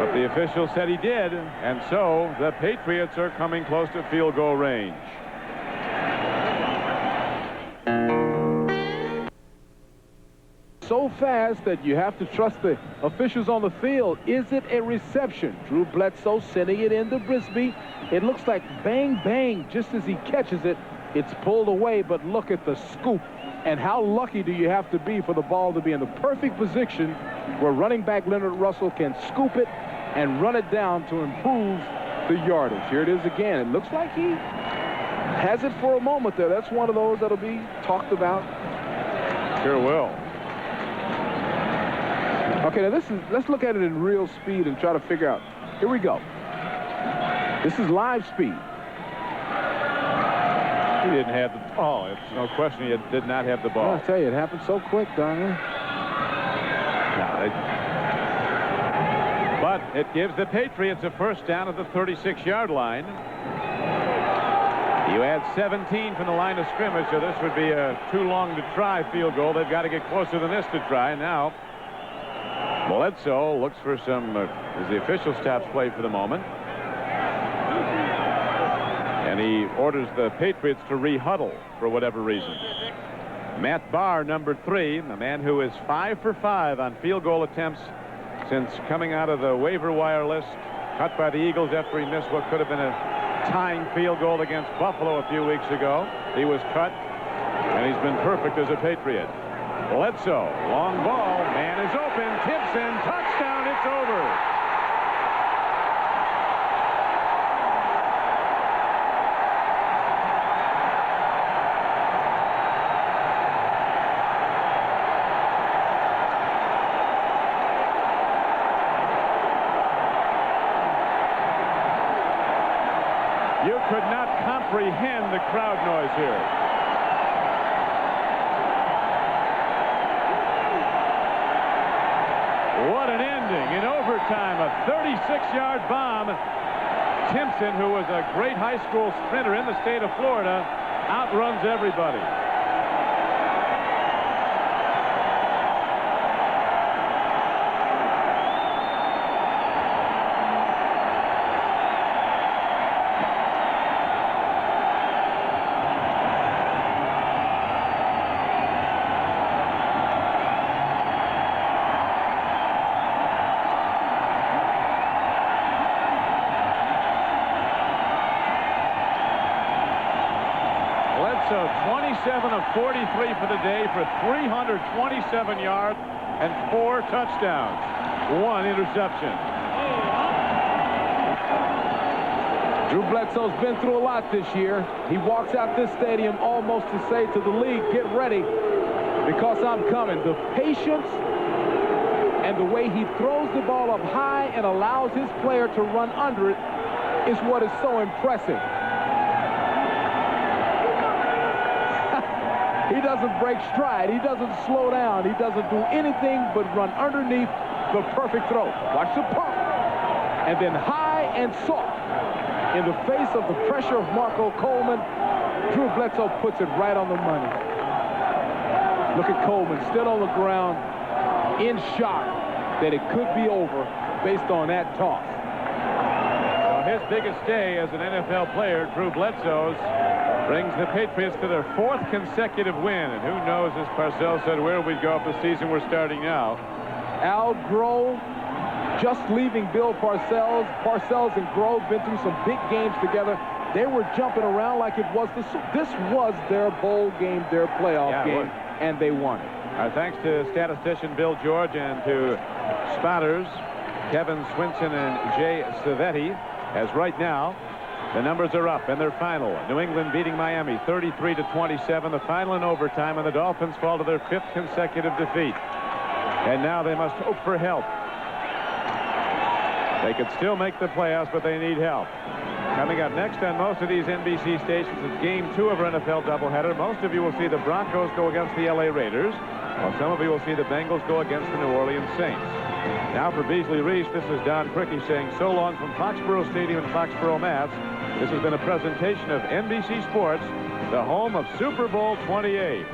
But the official said he did, and so the Patriots are coming close to field goal range. So fast that you have to trust the officials on the field. Is it a reception? Drew Bledsoe sending it into Brisby. It looks like bang, bang. Just as he catches it, it's pulled away, but look at the scoop. And how lucky do you have to be for the ball to be in the perfect position where running back Leonard Russell can scoop it and run it down to improve the yardage. Here it is again. It looks like he has it for a moment there. That's one of those that'll be talked about. Sure will. Okay, now let's look at it in real speed and try to figure out. Here we go. This is live speed. He didn't have the ball. It's no question he did not have the ball. I'll tell you, it happened so quick, Donnie. But it gives the Patriots a first down at the 36-yard line. You add 17 from the line of scrimmage, so this would be a too long to try field goal. They've got to get closer than this to try. Now, Bledsoe looks for some, as the official stops play for the moment. And he orders the Patriots to re-huddle for whatever reason. Matt Barr, number 3, a man who is 5 for 5 on field goal attempts since coming out of the waiver wire list, cut by the Eagles after he missed what could have been a tying field goal against Buffalo a few weeks ago. He was cut, and he's been perfect as a Patriot. Bledsoe, long ball, man is open, Timpson, touchdown, it's over. You could not comprehend the crowd noise here. What an ending. In overtime, a 36-yard bomb. Timpson, who was a great high school sprinter in the state of Florida, outruns everybody. So 27 of 43 for the day for 327 yards and 4 touchdowns. 1 interception. Drew Bledsoe's been through a lot this year. He walks out this stadium almost to say to the league, get ready because I'm coming. The patience and the way he throws the ball up high and allows his player to run under it is what is so impressive. He doesn't break stride. He doesn't slow down. He doesn't do anything but run underneath the perfect throw. Watch the pump. And then high and soft. In the face of the pressure of Marco Coleman, Drew Bledsoe puts it right on the money. Look at Coleman still on the ground in shock that it could be over based on that toss. Well, his biggest day as an NFL player, Drew Bledsoe's, brings the Patriots to their 4th consecutive win. And who knows, as Parcells said, where we'd go if the season were starting now. Al Grove just leaving Bill Parcells. Parcells and Grove been through some big games together. They were jumping around like it was this was their bowl game, their playoff game, and they won it. Our thanks to statistician Bill George and to spotters Kevin Swinson and Jay Savetti, as right now the numbers are up in their final. New England beating Miami 33-27, the final in overtime, and the Dolphins fall to their 5th consecutive defeat. And now they must hope for help. They could still make the playoffs, but they need help. Coming up next on most of these NBC stations is Game 2 of our NFL doubleheader. Most of you will see the Broncos go against the LA Raiders, while some of you will see the Bengals go against the New Orleans Saints. Now for Beasley Reese, this is Don Criqui saying so long from Foxborough Stadium in Foxborough, Mass. This has been a presentation of NBC Sports, the home of Super Bowl 28.